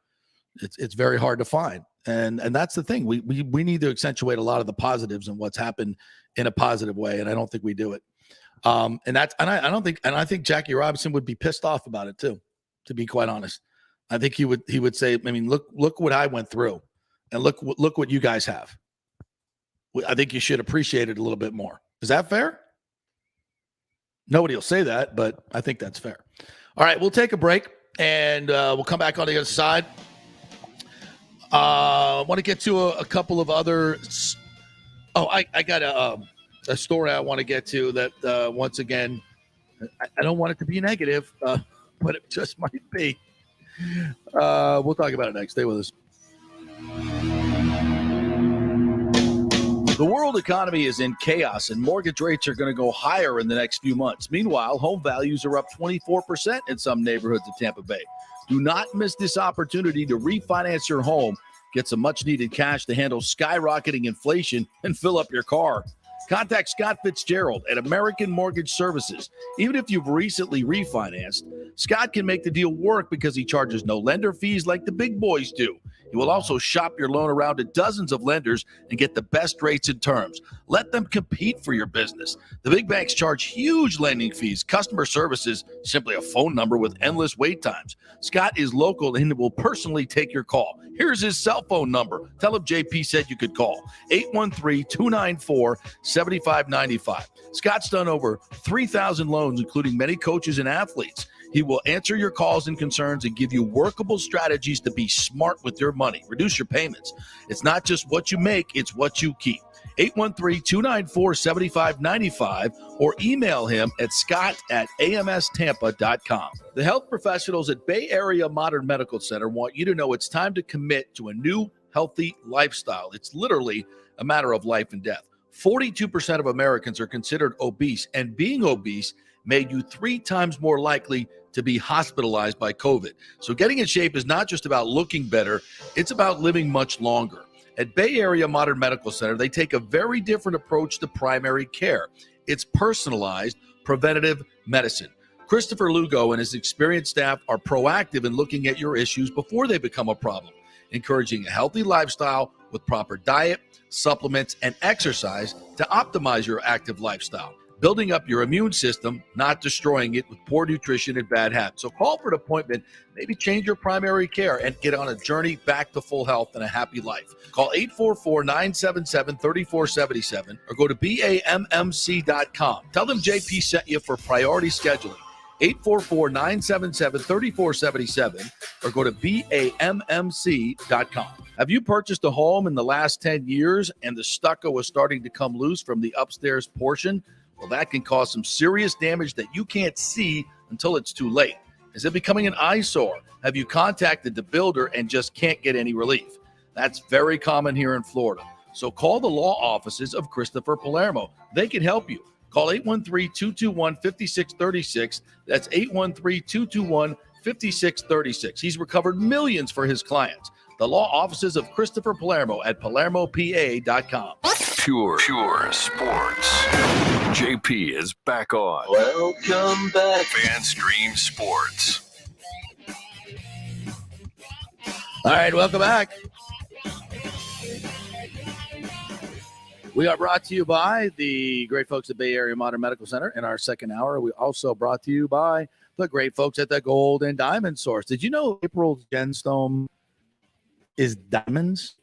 [SPEAKER 4] It's very hard to find. And that's the thing. We need to accentuate a lot of the positives and what's happened in a positive way. And I don't think we do it. I think Jackie Robinson would be pissed off about it too, to be quite honest. I think he would say, I mean, look what I went through and look what you guys have. I think you should appreciate it a little bit more. Is that fair? Nobody will say that, but I think that's fair. All right, we'll take a break and we'll come back on the other side. I want to get to a couple of other. Oh, I got a story I want to get to that once again, I don't want it to be negative, but it just might be. We'll talk about it next. Stay with us. The world economy is in chaos, and mortgage rates are going to go higher in the next few months. Meanwhile, home values are up 24% in some neighborhoods of Tampa Bay. Do not miss this opportunity to refinance your home, get some much-needed cash to handle skyrocketing inflation, and fill up your car. Contact Scott Fitzgerald at American Mortgage Services. Even if you've recently refinanced, Scott can make the deal work because he charges no lender fees like the big boys do. You will also shop your loan around to dozens of lenders and get the best rates and terms. Let them compete for your business. The big banks charge huge lending fees. Customer service is simply a phone number with endless wait times. Scott is local and will personally take your call. Here's his cell phone number. Tell him JP said you could call. 813-294-7595. Scott's done over 3,000 loans, including many coaches and athletes. He will answer your calls and concerns and give you workable strategies to be smart with your money. Reduce your payments. It's not just what you make, it's what you keep. 813-294-7595 or email him at scott@amstampa.com. The health professionals at Bay Area Modern Medical Center want you to know it's time to commit to a new healthy lifestyle. It's literally a matter of life and death. 42% of Americans are considered obese, and being obese made you 3 times more likely to be hospitalized by COVID. So getting in shape is not just about looking better, it's about living much longer. At Bay Area Modern Medical Center, they take a very different approach to primary care. It's personalized, preventative medicine. Christopher Lugo and his experienced staff are proactive in looking at your issues before they become a problem, encouraging a healthy lifestyle with proper diet, supplements, and exercise to optimize your active lifestyle, building up your immune system, not destroying it with poor nutrition and bad habits. So call for an appointment, maybe change your primary care, and get on a journey back to full health and a happy life. Call 844-977-3477 or go to BAMMC.com. Tell them JP sent you for priority scheduling. 844-977-3477 or go to BAMMC.com. Have you purchased a home in the last 10 years and the stucco is starting to come loose from the upstairs portion? Well, that can cause some serious damage that you can't see until it's too late. Is it becoming an eyesore? Have you contacted the builder and just can't get any relief? That's very common here in Florida. So call the law offices of Christopher Palermo. They can help you. Call 813-221-5636. That's 813-221-5636. He's recovered millions for his clients. The law offices of Christopher Palermo at PalermoPA.com.
[SPEAKER 1] Pure sports. JP is back on.
[SPEAKER 6] Welcome back.
[SPEAKER 1] FanStream Sports.
[SPEAKER 4] All right, welcome back. We are brought to you by the great folks at Bay Area Modern Medical Center. In our second hour, we also brought to you by the great folks at the Gold and Diamond Source. Did you know April's gemstone is diamonds?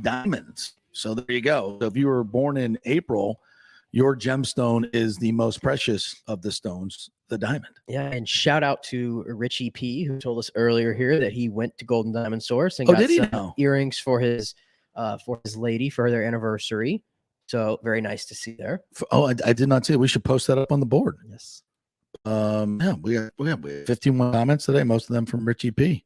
[SPEAKER 4] Diamonds. So there you go. So if you were born in April, your gemstone is the most precious of the stones, the diamond.
[SPEAKER 5] Yeah, and shout out to Richie P, who told us earlier here that he went to Golden Diamond Source and got
[SPEAKER 4] did he
[SPEAKER 5] some
[SPEAKER 4] now?
[SPEAKER 5] earrings for his lady for their anniversary. So very nice to see there.
[SPEAKER 4] I did not see it. We should post that up on the board.
[SPEAKER 5] Yes.
[SPEAKER 4] Yeah, we have 51 comments today, most of them from Richie P.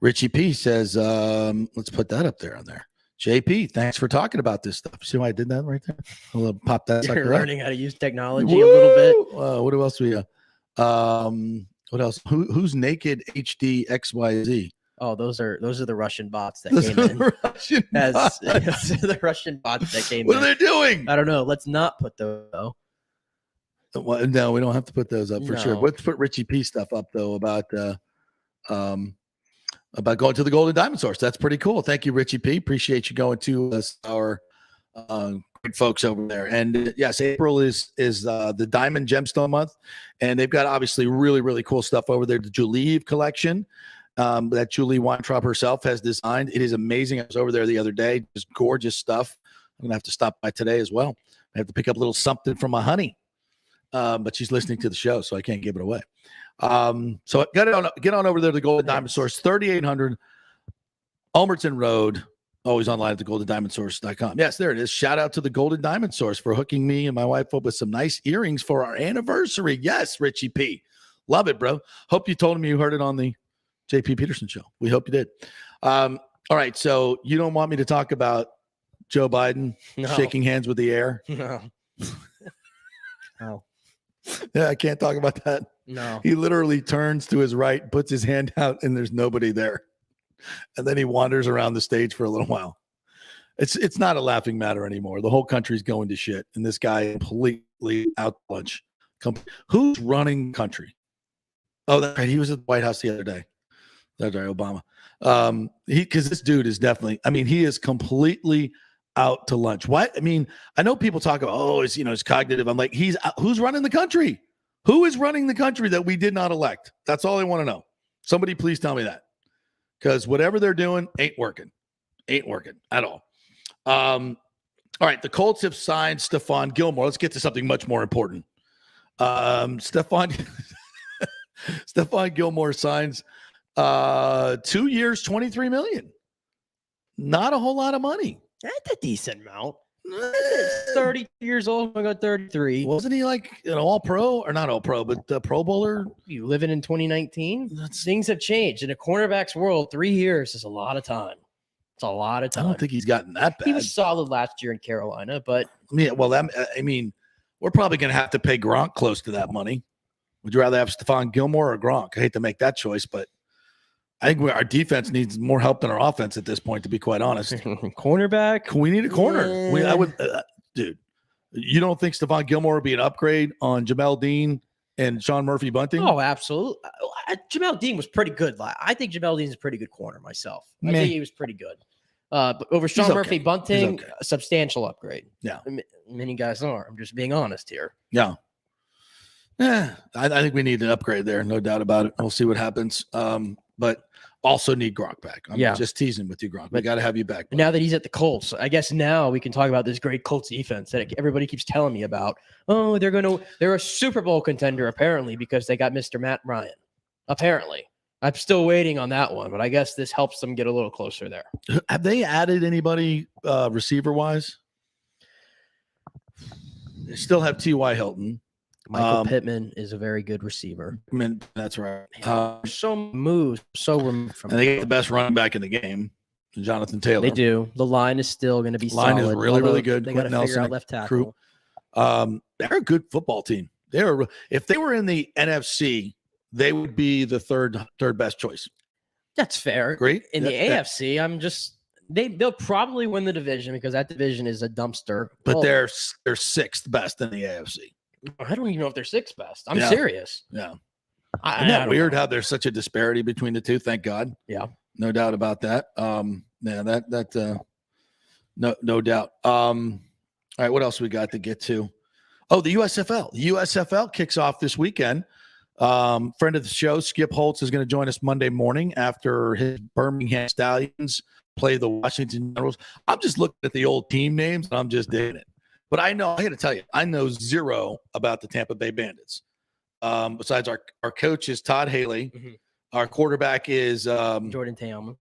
[SPEAKER 4] Richie P says, let's put that up there on there. JP, thanks for talking about this stuff. See why I did that right there? I'll pop that sucker
[SPEAKER 5] You're
[SPEAKER 4] up.
[SPEAKER 5] learning how to use technology a little bit.
[SPEAKER 4] What else we what else? Who's naked HD XYZ?
[SPEAKER 5] Oh, those are the Russian bots that came in.
[SPEAKER 4] The
[SPEAKER 5] Russian bots that came in.
[SPEAKER 4] What are they doing?
[SPEAKER 5] I don't know. Let's not put those though.
[SPEAKER 4] Well, no, we don't have to put those up for sure. Let's put Richie P stuff up though about going to the Golden Diamond Source. That's pretty cool. Thank you, Richie P. Appreciate you going to our great folks over there. And yes, April is the Diamond Gemstone month, and they've got obviously really, really cool stuff over there. The Julie collection that Julie Weintraub herself has designed. It is amazing. I was over there the other day. Just gorgeous stuff. I'm gonna have to stop by today as well. I have to pick up a little something from my honey, but she's listening to the show, so I can't give it away. So get on over there to the Golden Diamond Source, 3800 Ulmerton Road, always online at the goldendiamondsource.com. Yes, there it is. Shout out to the Golden Diamond Source for hooking me and my wife up with some nice earrings for our anniversary. Yes, Richie P. Love it, bro. Hope you told me you heard it on the JP Peterson Show. We hope you did. All right, so you don't want me to talk about Joe Biden shaking hands with the air?
[SPEAKER 5] No. Oh.
[SPEAKER 4] Yeah, I can't talk about that.
[SPEAKER 5] No.
[SPEAKER 4] He literally turns to his right, puts his hand out, and there's nobody there. And then he wanders around the stage for a little while. It's not a laughing matter anymore. The whole country's going to shit, and this guy completely out to lunch. Who's running the country? Oh, that's right. He was at the White House the other day. That's right, Obama. Because this dude is definitely, I mean, he is completely out to lunch. Why? I mean, I know people talk about, it's cognitive. I'm like, who's running the country? Who is running the country that we did not elect? That's all I want to know. Somebody please tell me that. Because whatever they're doing ain't working at all. All right, the Colts have signed Stephon Gilmore. Let's get to something much more important. Stephon Gilmore signs 2 years, $23 million. Not a whole lot of money.
[SPEAKER 5] That's a decent amount. 30 years old. I got 33.
[SPEAKER 4] Wasn't he like an all-pro or not all-pro, but the Pro Bowler?
[SPEAKER 5] You living in 2019? Things have changed. In a cornerback's world, 3 years is a lot of time. It's a lot of time.
[SPEAKER 4] I don't think he's gotten that bad.
[SPEAKER 5] He was solid last year in Carolina, but
[SPEAKER 4] yeah, well, I mean, we're probably going to have to pay Gronk close to that money. Would you rather have Stephon Gilmore or Gronk? I hate to make that choice, but I think our defense needs more help than our offense at this point, to be quite honest.
[SPEAKER 5] Cornerback?
[SPEAKER 4] We need a corner. I would, dude, you don't think Stephon Gilmore would be an upgrade on Jamel Dean and Sean Murphy Bunting?
[SPEAKER 5] Oh, absolutely. Jamel Dean was pretty good. I think Jamel Dean's a pretty good corner myself. I think he was pretty good. But over Sean Murphy Bunting, a substantial upgrade.
[SPEAKER 4] Yeah.
[SPEAKER 5] Many guys are. I'm just being honest here.
[SPEAKER 4] Yeah. Yeah. I think we need an upgrade there. No doubt about it. We'll see what happens. But also need Gronk back. I'm just teasing with you, Gronk. We got to have you back.
[SPEAKER 5] Now that he's at the Colts, I guess now we can talk about this great Colts defense that everybody keeps telling me about. Oh, they're a Super Bowl contender apparently because they got Mr. Matt Ryan. Apparently. I'm still waiting on that one, but I guess this helps them get a little closer there.
[SPEAKER 4] Have they added anybody receiver-wise? They still have T.Y. Hilton.
[SPEAKER 5] Michael Pittman is a very good receiver.
[SPEAKER 4] I mean, that's right.
[SPEAKER 5] So moves, so removed from.
[SPEAKER 4] And they get the best running back in the game, Jonathan Taylor.
[SPEAKER 5] They do. The line is still going to be solid.
[SPEAKER 4] Line is really, really good.
[SPEAKER 5] They got to figure out left tackle.
[SPEAKER 4] They're a good football team. If they were in the NFC, they would be the third best choice.
[SPEAKER 5] That's fair.
[SPEAKER 4] Great.
[SPEAKER 5] In the AFC, they'll probably win the division because that division is a dumpster.
[SPEAKER 4] But they're sixth best in the AFC.
[SPEAKER 5] I don't even know if they're sixth best. I'm serious.
[SPEAKER 4] Yeah. Isn't that weird how there's such a disparity between the two? Thank God.
[SPEAKER 5] Yeah.
[SPEAKER 4] No doubt about that. No doubt. All right. What else we got to get to? Oh, the USFL. The USFL kicks off this weekend. Friend of the show, Skip Holtz, is going to join us Monday morning after his Birmingham Stallions play the Washington Generals. I'm just looking at the old team names and I'm just digging it. But I got to tell you, I know zero about the Tampa Bay Bandits. Besides our coach is Todd Haley. Mm-hmm. Our quarterback is
[SPEAKER 5] Jordan Taylor.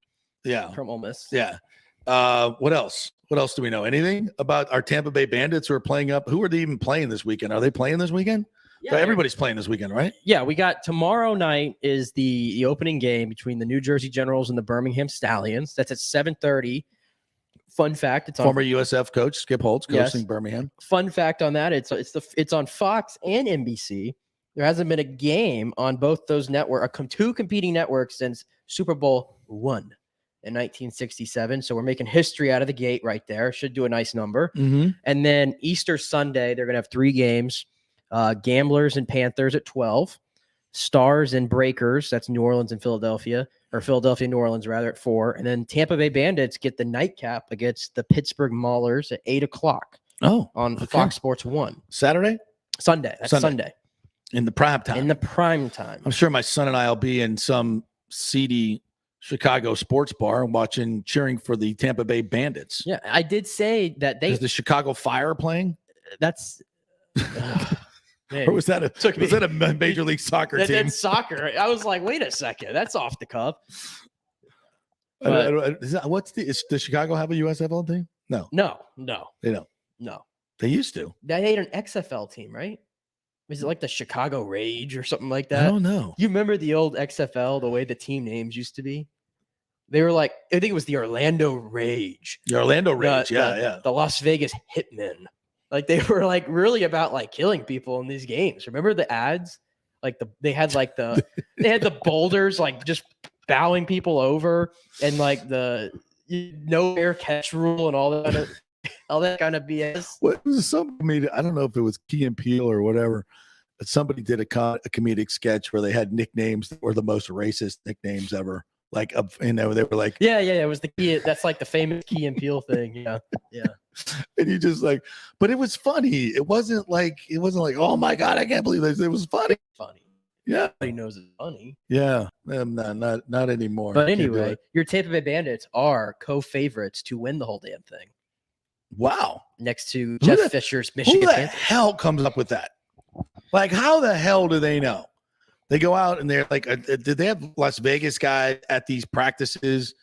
[SPEAKER 4] Yeah.
[SPEAKER 5] From Ole Miss.
[SPEAKER 4] Yeah. What else? What else do we know? Anything about our Tampa Bay Bandits who are playing up? Who are they even playing this weekend? Are they playing this weekend? Yeah, everybody's playing this weekend, right?
[SPEAKER 5] Yeah, we got tomorrow night is the opening game between the New Jersey Generals and the Birmingham Stallions. That's at 7:30. Fun fact: it's
[SPEAKER 4] former USF coach Skip Holtz coaching Birmingham.
[SPEAKER 5] Fun fact on that: it's on Fox and NBC. There hasn't been a game on both those two competing networks since Super Bowl I in 1967. So we're making history out of the gate right there. Should do a nice number.
[SPEAKER 4] Mm-hmm.
[SPEAKER 5] And then Easter Sunday, they're going to have 3 games. Gamblers and Panthers at 12. Stars and Breakers, that's New Orleans and Philadelphia, or Philadelphia, New Orleans, rather, at 4. And then Tampa Bay Bandits get the nightcap against the Pittsburgh Maulers at 8 o'clock.
[SPEAKER 4] Oh,
[SPEAKER 5] on Fox Sports 1.
[SPEAKER 4] Saturday?
[SPEAKER 5] Sunday. That's Sunday.
[SPEAKER 4] In the prime time.
[SPEAKER 5] In the prime time.
[SPEAKER 4] I'm sure my son and I will be in some seedy Chicago sports bar cheering for the Tampa Bay Bandits.
[SPEAKER 5] Yeah, I did say that
[SPEAKER 4] Is the Chicago Fire playing?
[SPEAKER 5] That's...
[SPEAKER 4] or was that a Major League Soccer team?
[SPEAKER 5] That's soccer. I was like, wait a second, that's off the cuff.
[SPEAKER 4] Does Chicago have a USFL team? No, they don't.
[SPEAKER 5] No,
[SPEAKER 4] they used to.
[SPEAKER 5] They had an XFL team, right? Was it like the Chicago Rage or something like that?
[SPEAKER 4] I don't know.
[SPEAKER 5] You remember the old XFL, the way the team names used to be? They were like, I think it was the Orlando Rage.
[SPEAKER 4] The Orlando Rage, yeah.
[SPEAKER 5] The Las Vegas Hitmen. Like they were like really about like killing people in these games. Remember the ads? Like they had the boulders like just bowing people over and like the no air catch rule and all that kind of BS.
[SPEAKER 4] What was some comedian? I don't know if it was Key and Peele or whatever, but somebody did a comedic sketch where they had nicknames that were the most racist nicknames ever. Like, they were like,
[SPEAKER 5] yeah. It was the key. That's like the famous Key and Peele thing. Yeah.
[SPEAKER 4] And you just like, but it was funny. It wasn't like, oh my God, I can't believe this. It was funny. Yeah.
[SPEAKER 5] Everybody knows it's funny.
[SPEAKER 4] Yeah. Not anymore.
[SPEAKER 5] But
[SPEAKER 4] Can't do
[SPEAKER 5] anyway,
[SPEAKER 4] it.
[SPEAKER 5] your Tampa Bay Bandits are co-favorites to win the whole damn thing.
[SPEAKER 4] Wow.
[SPEAKER 5] Next to
[SPEAKER 4] Who
[SPEAKER 5] Jeff
[SPEAKER 4] the-
[SPEAKER 5] Fisher's Michigan
[SPEAKER 4] Who the
[SPEAKER 5] Panthers.
[SPEAKER 4] hell comes up with that? Like, how the hell do they know? They go out and they're like, did they have Las Vegas guys at these practices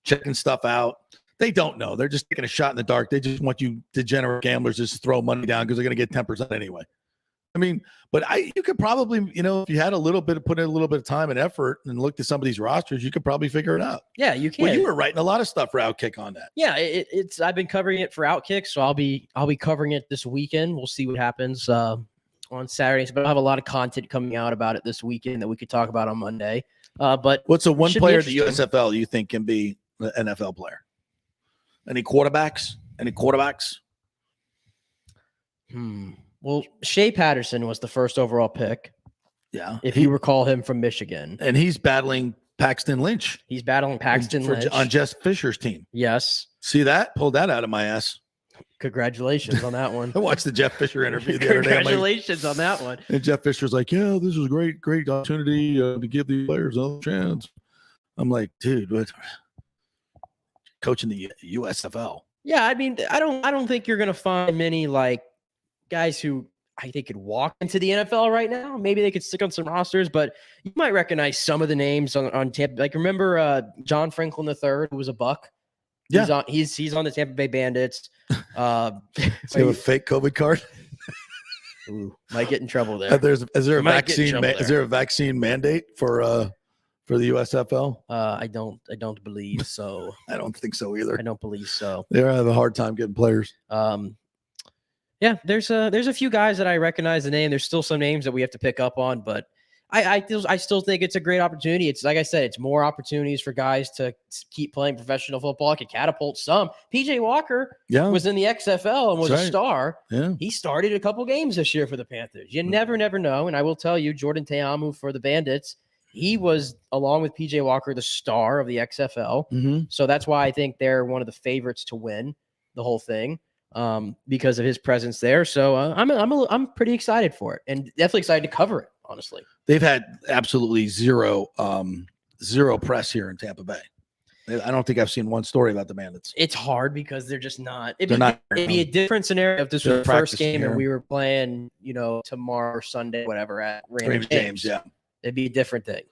[SPEAKER 4] checking stuff out? They don't know. They're just taking a shot in the dark. They just want you degenerate gamblers just to throw money down because they're going to get 10% anyway. I mean, but you could probably, if you had put in a little bit of time and effort and looked at some of these rosters, you could probably figure it out.
[SPEAKER 5] Yeah, you can.
[SPEAKER 4] Well, you were writing a lot of stuff for Outkick on that.
[SPEAKER 5] Yeah, it's I've been covering it for Outkick, so I'll be covering it this weekend. We'll see what happens on Saturdays, but I'll have a lot of content coming out about it this weekend that we could talk about on Monday. But
[SPEAKER 4] what's the one
[SPEAKER 5] should be
[SPEAKER 4] player at the
[SPEAKER 5] interesting.
[SPEAKER 4] USFL you think can be an NFL player? Any quarterbacks?
[SPEAKER 5] Well, Shea Patterson was the first overall pick.
[SPEAKER 4] Yeah.
[SPEAKER 5] If you recall him from Michigan.
[SPEAKER 4] And he's battling Paxton Lynch.
[SPEAKER 5] He's battling Paxton Lynch.
[SPEAKER 4] On Jeff Fisher's team.
[SPEAKER 5] Yes.
[SPEAKER 4] See that? Pulled that out of my ass.
[SPEAKER 5] Congratulations on that one.
[SPEAKER 4] I watched the Jeff Fisher interview the other day.
[SPEAKER 5] Congratulations on that one.
[SPEAKER 4] And Jeff Fisher's like, yeah, this was a great opportunity to give the players another chance. I'm like, dude, what? Coaching the USFL.
[SPEAKER 5] Yeah, I mean, I don't think you're gonna find many like guys who I think could walk into the NFL right now. Maybe they could stick on some rosters, but you might recognize some of the names on Tampa. Like, remember John Franklin III, who was a Buck?
[SPEAKER 4] Yeah,
[SPEAKER 5] he's on the Tampa Bay Bandits.
[SPEAKER 4] Does he have a fake COVID card?
[SPEAKER 5] Ooh, might get in trouble there.
[SPEAKER 4] Is there a vaccine mandate for the USFL?
[SPEAKER 5] I don't believe so.
[SPEAKER 4] I don't think so either.
[SPEAKER 5] I don't believe so.
[SPEAKER 4] They have a hard time getting players.
[SPEAKER 5] Yeah, there's a few guys that I recognize the name. There's still some names that we have to pick up on, but I still think it's a great opportunity. It's like I said, it's more opportunities for guys to keep playing professional football. It could catapult some. PJ Walker was in the XFL and was a star.
[SPEAKER 4] Yeah.
[SPEAKER 5] He started a couple games this year for the Panthers. You never know. And I will tell you, Jordan Teamu for the Bandits, he was, along with PJ Walker, the star of the XFL.
[SPEAKER 4] Mm-hmm.
[SPEAKER 5] So that's why I think they're one of the favorites to win the whole thing. Because of his presence there. So I'm pretty excited for it and definitely excited to cover it, honestly.
[SPEAKER 4] They've had absolutely zero press here in Tampa Bay. I don't think I've seen one story about the Bandits.
[SPEAKER 5] It's hard because they're just not.
[SPEAKER 4] They're not.
[SPEAKER 5] It'd be a different scenario if this
[SPEAKER 4] They're
[SPEAKER 5] was the first
[SPEAKER 4] practicing
[SPEAKER 5] game
[SPEAKER 4] here.
[SPEAKER 5] and we were playing, tomorrow or Sunday, whatever, at Raymond
[SPEAKER 4] James. Yeah.
[SPEAKER 5] It'd be a different thing.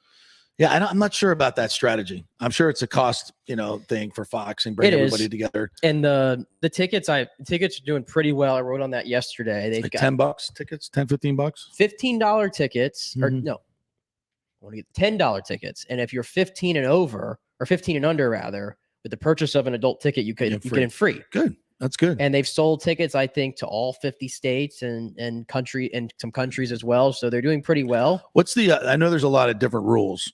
[SPEAKER 4] Yeah, I'm not sure about that strategy. I'm sure it's a cost, thing for Fox and bring
[SPEAKER 5] It is.
[SPEAKER 4] everybody together.
[SPEAKER 5] And the tickets are doing pretty well. I wrote on that yesterday. They've
[SPEAKER 4] Like
[SPEAKER 5] got
[SPEAKER 4] $10 tickets, $15.
[SPEAKER 5] $15 tickets, or
[SPEAKER 4] Mhm.
[SPEAKER 5] no, I want to get $10 tickets. And if you're 15 and over, or 15 and under rather, with the purchase of an adult ticket, you get in free.
[SPEAKER 4] Good. That's good.
[SPEAKER 5] And they've sold tickets, I think, to all 50 states and some countries as well. So they're doing pretty well.
[SPEAKER 4] What's the? I know there's a lot of different rules.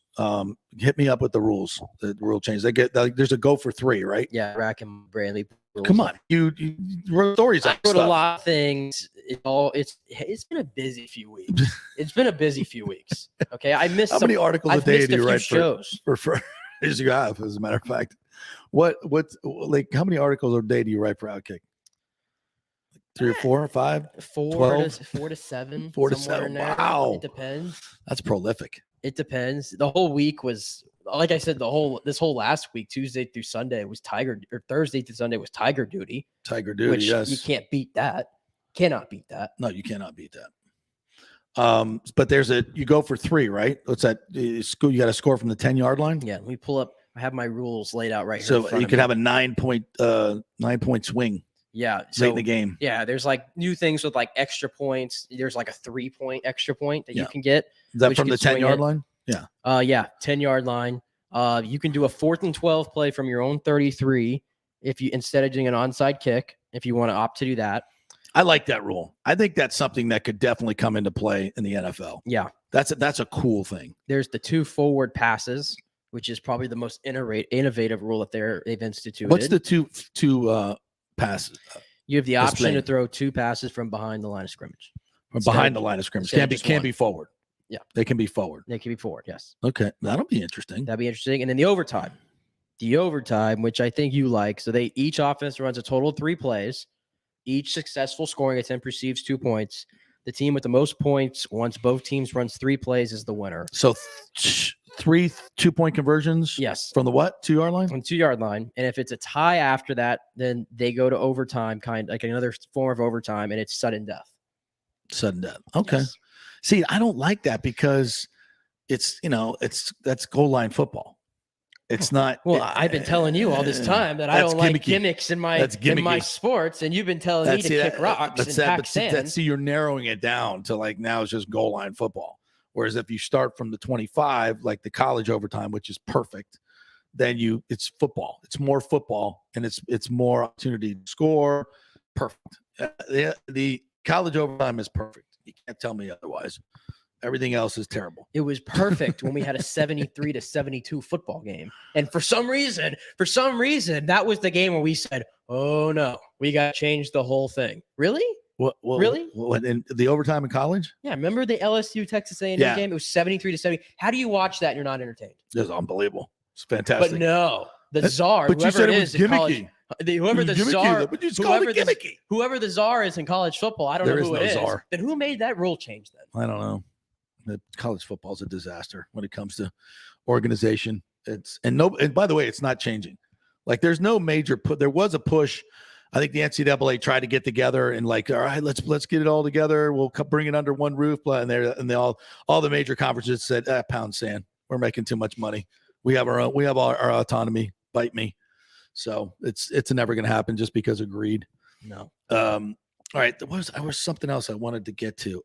[SPEAKER 4] Hit me up with the rules. The rule change. There's a go for 3, right?
[SPEAKER 5] Yeah, Rack and Brantley.
[SPEAKER 4] Come on, you wrote stories.
[SPEAKER 5] I
[SPEAKER 4] on
[SPEAKER 5] wrote
[SPEAKER 4] stuff.
[SPEAKER 5] a lot of things. It's been a busy few weeks. It's been a busy few weeks. Okay, I missed.
[SPEAKER 4] How many articles a day do you write
[SPEAKER 5] shows?
[SPEAKER 4] for as you have? As a matter of fact, what's like how many articles a day do you write for Outkick? 3 or 4 or 5?
[SPEAKER 5] 4 to 7.
[SPEAKER 4] 4 to
[SPEAKER 5] somewhere
[SPEAKER 4] 7.
[SPEAKER 5] in there.
[SPEAKER 4] Wow,
[SPEAKER 5] It depends.
[SPEAKER 4] That's prolific.
[SPEAKER 5] It depends. The whole week was, like I said, this whole last week, Tuesday through Sunday was Thursday through Sunday was Tiger Duty.
[SPEAKER 4] Tiger Duty,
[SPEAKER 5] which
[SPEAKER 4] yes.
[SPEAKER 5] You can't beat that. Cannot beat that.
[SPEAKER 4] No, you cannot beat that. But you go for 3, right? What's that? You got to score from the 10-yard line.
[SPEAKER 5] Yeah, let me pull up. I have my rules laid out right here.
[SPEAKER 4] So you could have a 9-point swing.
[SPEAKER 5] Yeah,
[SPEAKER 4] late in the game.
[SPEAKER 5] Yeah, there's like new things with like extra points. There's like a 3-point extra point that you can get.
[SPEAKER 4] Is that
[SPEAKER 5] which
[SPEAKER 4] from the
[SPEAKER 5] could swing
[SPEAKER 4] 10-yard
[SPEAKER 5] it.
[SPEAKER 4] line? Yeah.
[SPEAKER 5] Yeah, 10-yard line. You can do a 4th and 12 play from your own 33 if you instead of doing an onside kick, if you want to opt to do that.
[SPEAKER 4] I like that rule. I think that's something that could definitely come into play in the NFL.
[SPEAKER 5] Yeah.
[SPEAKER 4] That's a cool thing.
[SPEAKER 5] There's the 2 forward passes, which is probably the most innovative rule that they've instituted.
[SPEAKER 4] What's the two passes?
[SPEAKER 5] You have the option to
[SPEAKER 4] displayed?
[SPEAKER 5] throw 2 passes from behind the line of scrimmage.
[SPEAKER 4] From behind the line of scrimmage. Can't be forward.
[SPEAKER 5] Yeah.
[SPEAKER 4] They can be forward.
[SPEAKER 5] They can be forward, yes.
[SPEAKER 4] Okay. That'll be interesting.
[SPEAKER 5] That'd be interesting. And then the overtime, which I think you like. So each offense runs a total of 3 plays. Each successful scoring attempt receives 2 points. The team with the most points, once both teams runs 3 plays, is the winner.
[SPEAKER 4] So 3 2-point conversions?
[SPEAKER 5] Yes.
[SPEAKER 4] From the what? 2-yard line?
[SPEAKER 5] On 2-yard line. And if it's a tie after that, then they go to overtime, like another form of overtime, and it's sudden death.
[SPEAKER 4] Sudden death. Okay.
[SPEAKER 5] Yes.
[SPEAKER 4] See, I don't like that because that's goal line football. It's not.
[SPEAKER 5] Well, I've been telling you all this time that I don't like gimmicks in my sports, and you've been telling me to kick rocks and pack sand.
[SPEAKER 4] See, you're narrowing it down to like now it's just goal line football. Whereas if you start from the 25, like the college overtime, which is perfect, then it's football. It's more football, and it's more opportunity to score. Perfect. The college overtime is perfect. You can't tell me otherwise. Everything else is terrible.
[SPEAKER 5] It was perfect when we had a 73-72 football game. And for some reason, that was the game where we said, oh no, we got to change the whole thing. Really? Really?
[SPEAKER 4] What, in the overtime in college?
[SPEAKER 5] Yeah. Remember the LSU Texas A&M game? It was 73-70. How do you watch that and you're not entertained?
[SPEAKER 4] It's unbelievable. It's fantastic.
[SPEAKER 5] But no, the czar,
[SPEAKER 4] but you said it was gimmicky.
[SPEAKER 5] Whoever the czar,
[SPEAKER 4] gimmicky.
[SPEAKER 5] Whoever the czar is in college football, I don't know who it is.
[SPEAKER 4] Czar.
[SPEAKER 5] Then who made that rule change then?
[SPEAKER 4] I don't know. The college football is a disaster when it comes to organization. And by the way, it's not changing. Like there's no major there was a push. I think the NCAA tried to get together and like, all right, let's get it all together. We'll bring it under one roof. And all the major conferences said, pound sand. We're making too much money. We have our autonomy. Bite me. So it's never going to happen just because of greed.
[SPEAKER 5] No.
[SPEAKER 4] All right, there was something else I wanted to get to.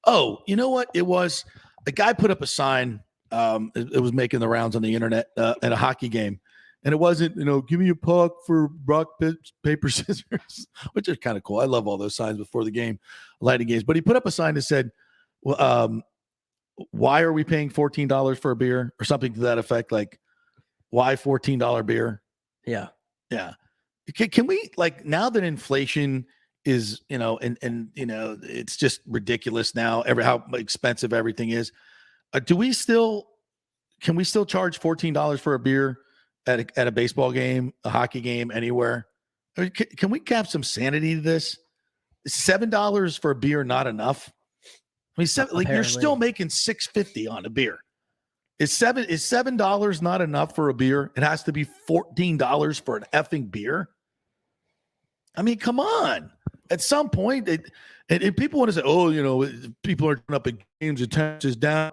[SPEAKER 4] You know what? It was a guy put up a sign. It was making the rounds on the internet at a hockey game, and it wasn't, give me a puck for rock, paper, scissors, which is kind of cool. I love all those signs before the game, Lightning games. But he put up a sign that said, "Well, why are we paying $14 for a beer?" or something to that effect. Like, why $14 beer?
[SPEAKER 5] Yeah.
[SPEAKER 4] Can we now that inflation is it's just ridiculous now how expensive everything is, can we still charge $14 for a beer at a baseball game, a hockey game, anywhere? I mean, can we cap some sanity to this? Is $7 for a beer not enough? I mean, you're still making $6.50 on a beer. Is $7 not enough for a beer? It has to be $14 for an effing beer. I mean, come on. At some point, and people want to say, people are turning up at games, attendance is down.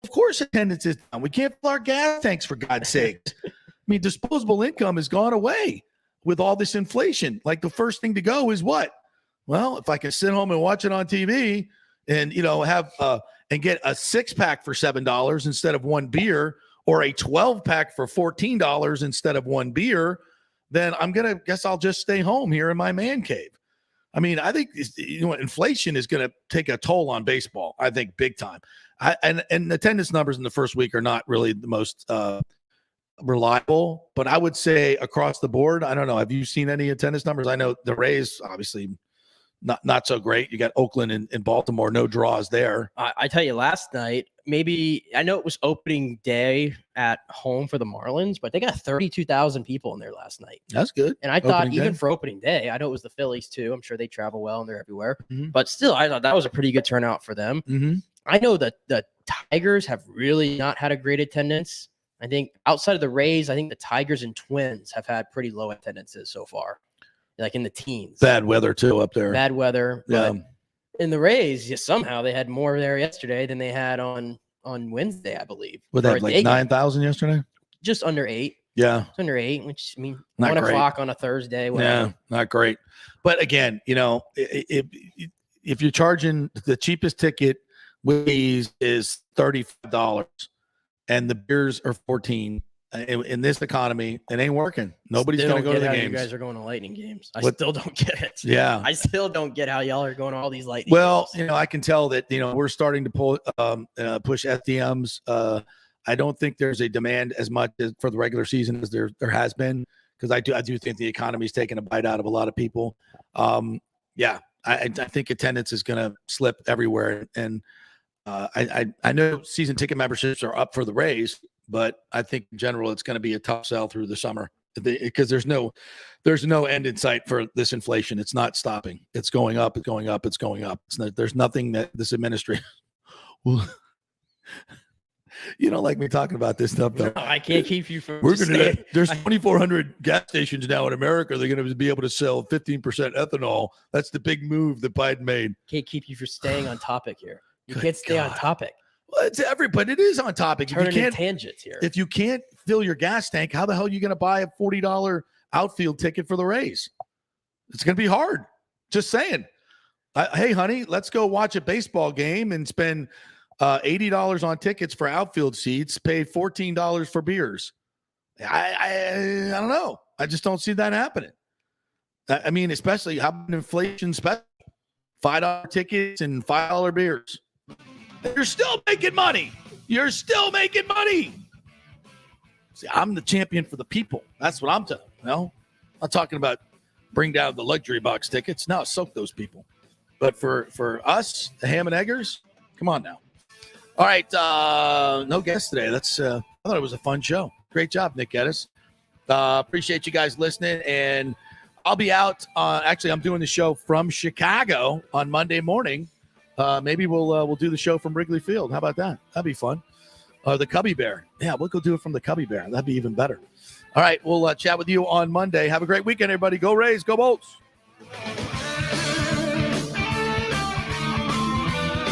[SPEAKER 4] Of course, attendance is down. We can't fill our gas tanks, for God's sake. I mean, disposable income has gone away with all this inflation. Like the first thing to go is what? Well, if I can sit home and watch it on TV and, have and get a 6-pack for $7 instead of one beer, or a 12-pack for $14 instead of one beer, then I'll just stay home here in my man cave. I mean, I think inflation is going to take a toll on baseball. I think big time. And attendance numbers in the first week are not really the most reliable, but I would say across the board, I don't know. Have you seen any attendance numbers? I know the Rays obviously not so great. You got Oakland and Baltimore, no draws there.
[SPEAKER 5] I tell you, last night, I know it was opening day at home for the Marlins, but they got 32,000 people in there last night.
[SPEAKER 4] That's good.
[SPEAKER 5] And I thought even for opening day, I know it was the Phillies too. I'm sure they travel well and they're everywhere, but still, I thought that was a pretty good turnout for them.
[SPEAKER 4] Mm-hmm.
[SPEAKER 5] I know that the Tigers have really not had a great attendance. I think outside of the Rays, I think the Tigers and Twins have had pretty low attendances so far, like in the teens.
[SPEAKER 4] Bad weather too up there.
[SPEAKER 5] Bad weather. But in the Rays, somehow they had more there yesterday than they had on Wednesday, I believe.
[SPEAKER 4] Were they like 9,000 yesterday?
[SPEAKER 5] Just under 8.
[SPEAKER 4] Yeah.
[SPEAKER 5] It's under 8, which I mean,
[SPEAKER 4] not
[SPEAKER 5] 1
[SPEAKER 4] great.
[SPEAKER 5] o'clock on a Thursday. Whatever.
[SPEAKER 4] Yeah, not great. But again, if you're charging the cheapest ticket with these is $35 and the beers are $14 in this economy, it ain't working. Nobody's going to go to the games.
[SPEAKER 5] You guys are going to Lightning games. Still don't get it.
[SPEAKER 4] Yeah.
[SPEAKER 5] I still don't get how y'all are going to all these Lightning games.
[SPEAKER 4] I can tell that, we're starting to push SDMs. I don't think there's a demand as much for the regular season as there has been, because I do think the economy's taking a bite out of a lot of people. I think attendance is going to slip everywhere. And I know season ticket memberships are up for the raise, but I think in general it's going to be a tough sell through the summer because there's no end in sight for this inflation. It's not stopping. It's going up. It's going up. It's going up. There's nothing that this administration. You don't like me talking about this stuff, though.
[SPEAKER 5] No, I can't keep you from.
[SPEAKER 4] There's 2,400 gas stations now in America. They're going to be able to sell 15% ethanol. That's the big move that Biden made.
[SPEAKER 5] Can't keep you from staying on topic here. You can't stay on topic.
[SPEAKER 4] Well, it's everybody. It is on topic.
[SPEAKER 5] Turning into tangents here.
[SPEAKER 4] If you can't fill your gas tank, how the hell are you going to buy a $40 outfield ticket for the Rays? It's going to be hard. Just saying. Hey, honey, let's go watch a baseball game and spend $80 on tickets for outfield seats, pay $14 for beers. I don't know. I just don't see that happening. I mean, especially how about inflation special? $5 tickets and $5 beers. You're still making money. You're still making money. See, I'm the champion for the people. That's what I'm telling you. No, I'm not talking about bring down the luxury box tickets. No, soak those people. But for us, the ham and eggers, come on now. All right, no guests today. I thought it was a fun show. Great job, Nick Geddes. Appreciate you guys listening, and I'll be out. Actually, I'm doing the show from Chicago on Monday morning. Maybe we'll do the show from Wrigley Field. How about that? That'd be fun. The Cubby Bear. Yeah, we'll go do it from the Cubby Bear. That'd be even better. All right, we'll chat with you on Monday. Have a great weekend, everybody. Go Rays, go Bolts.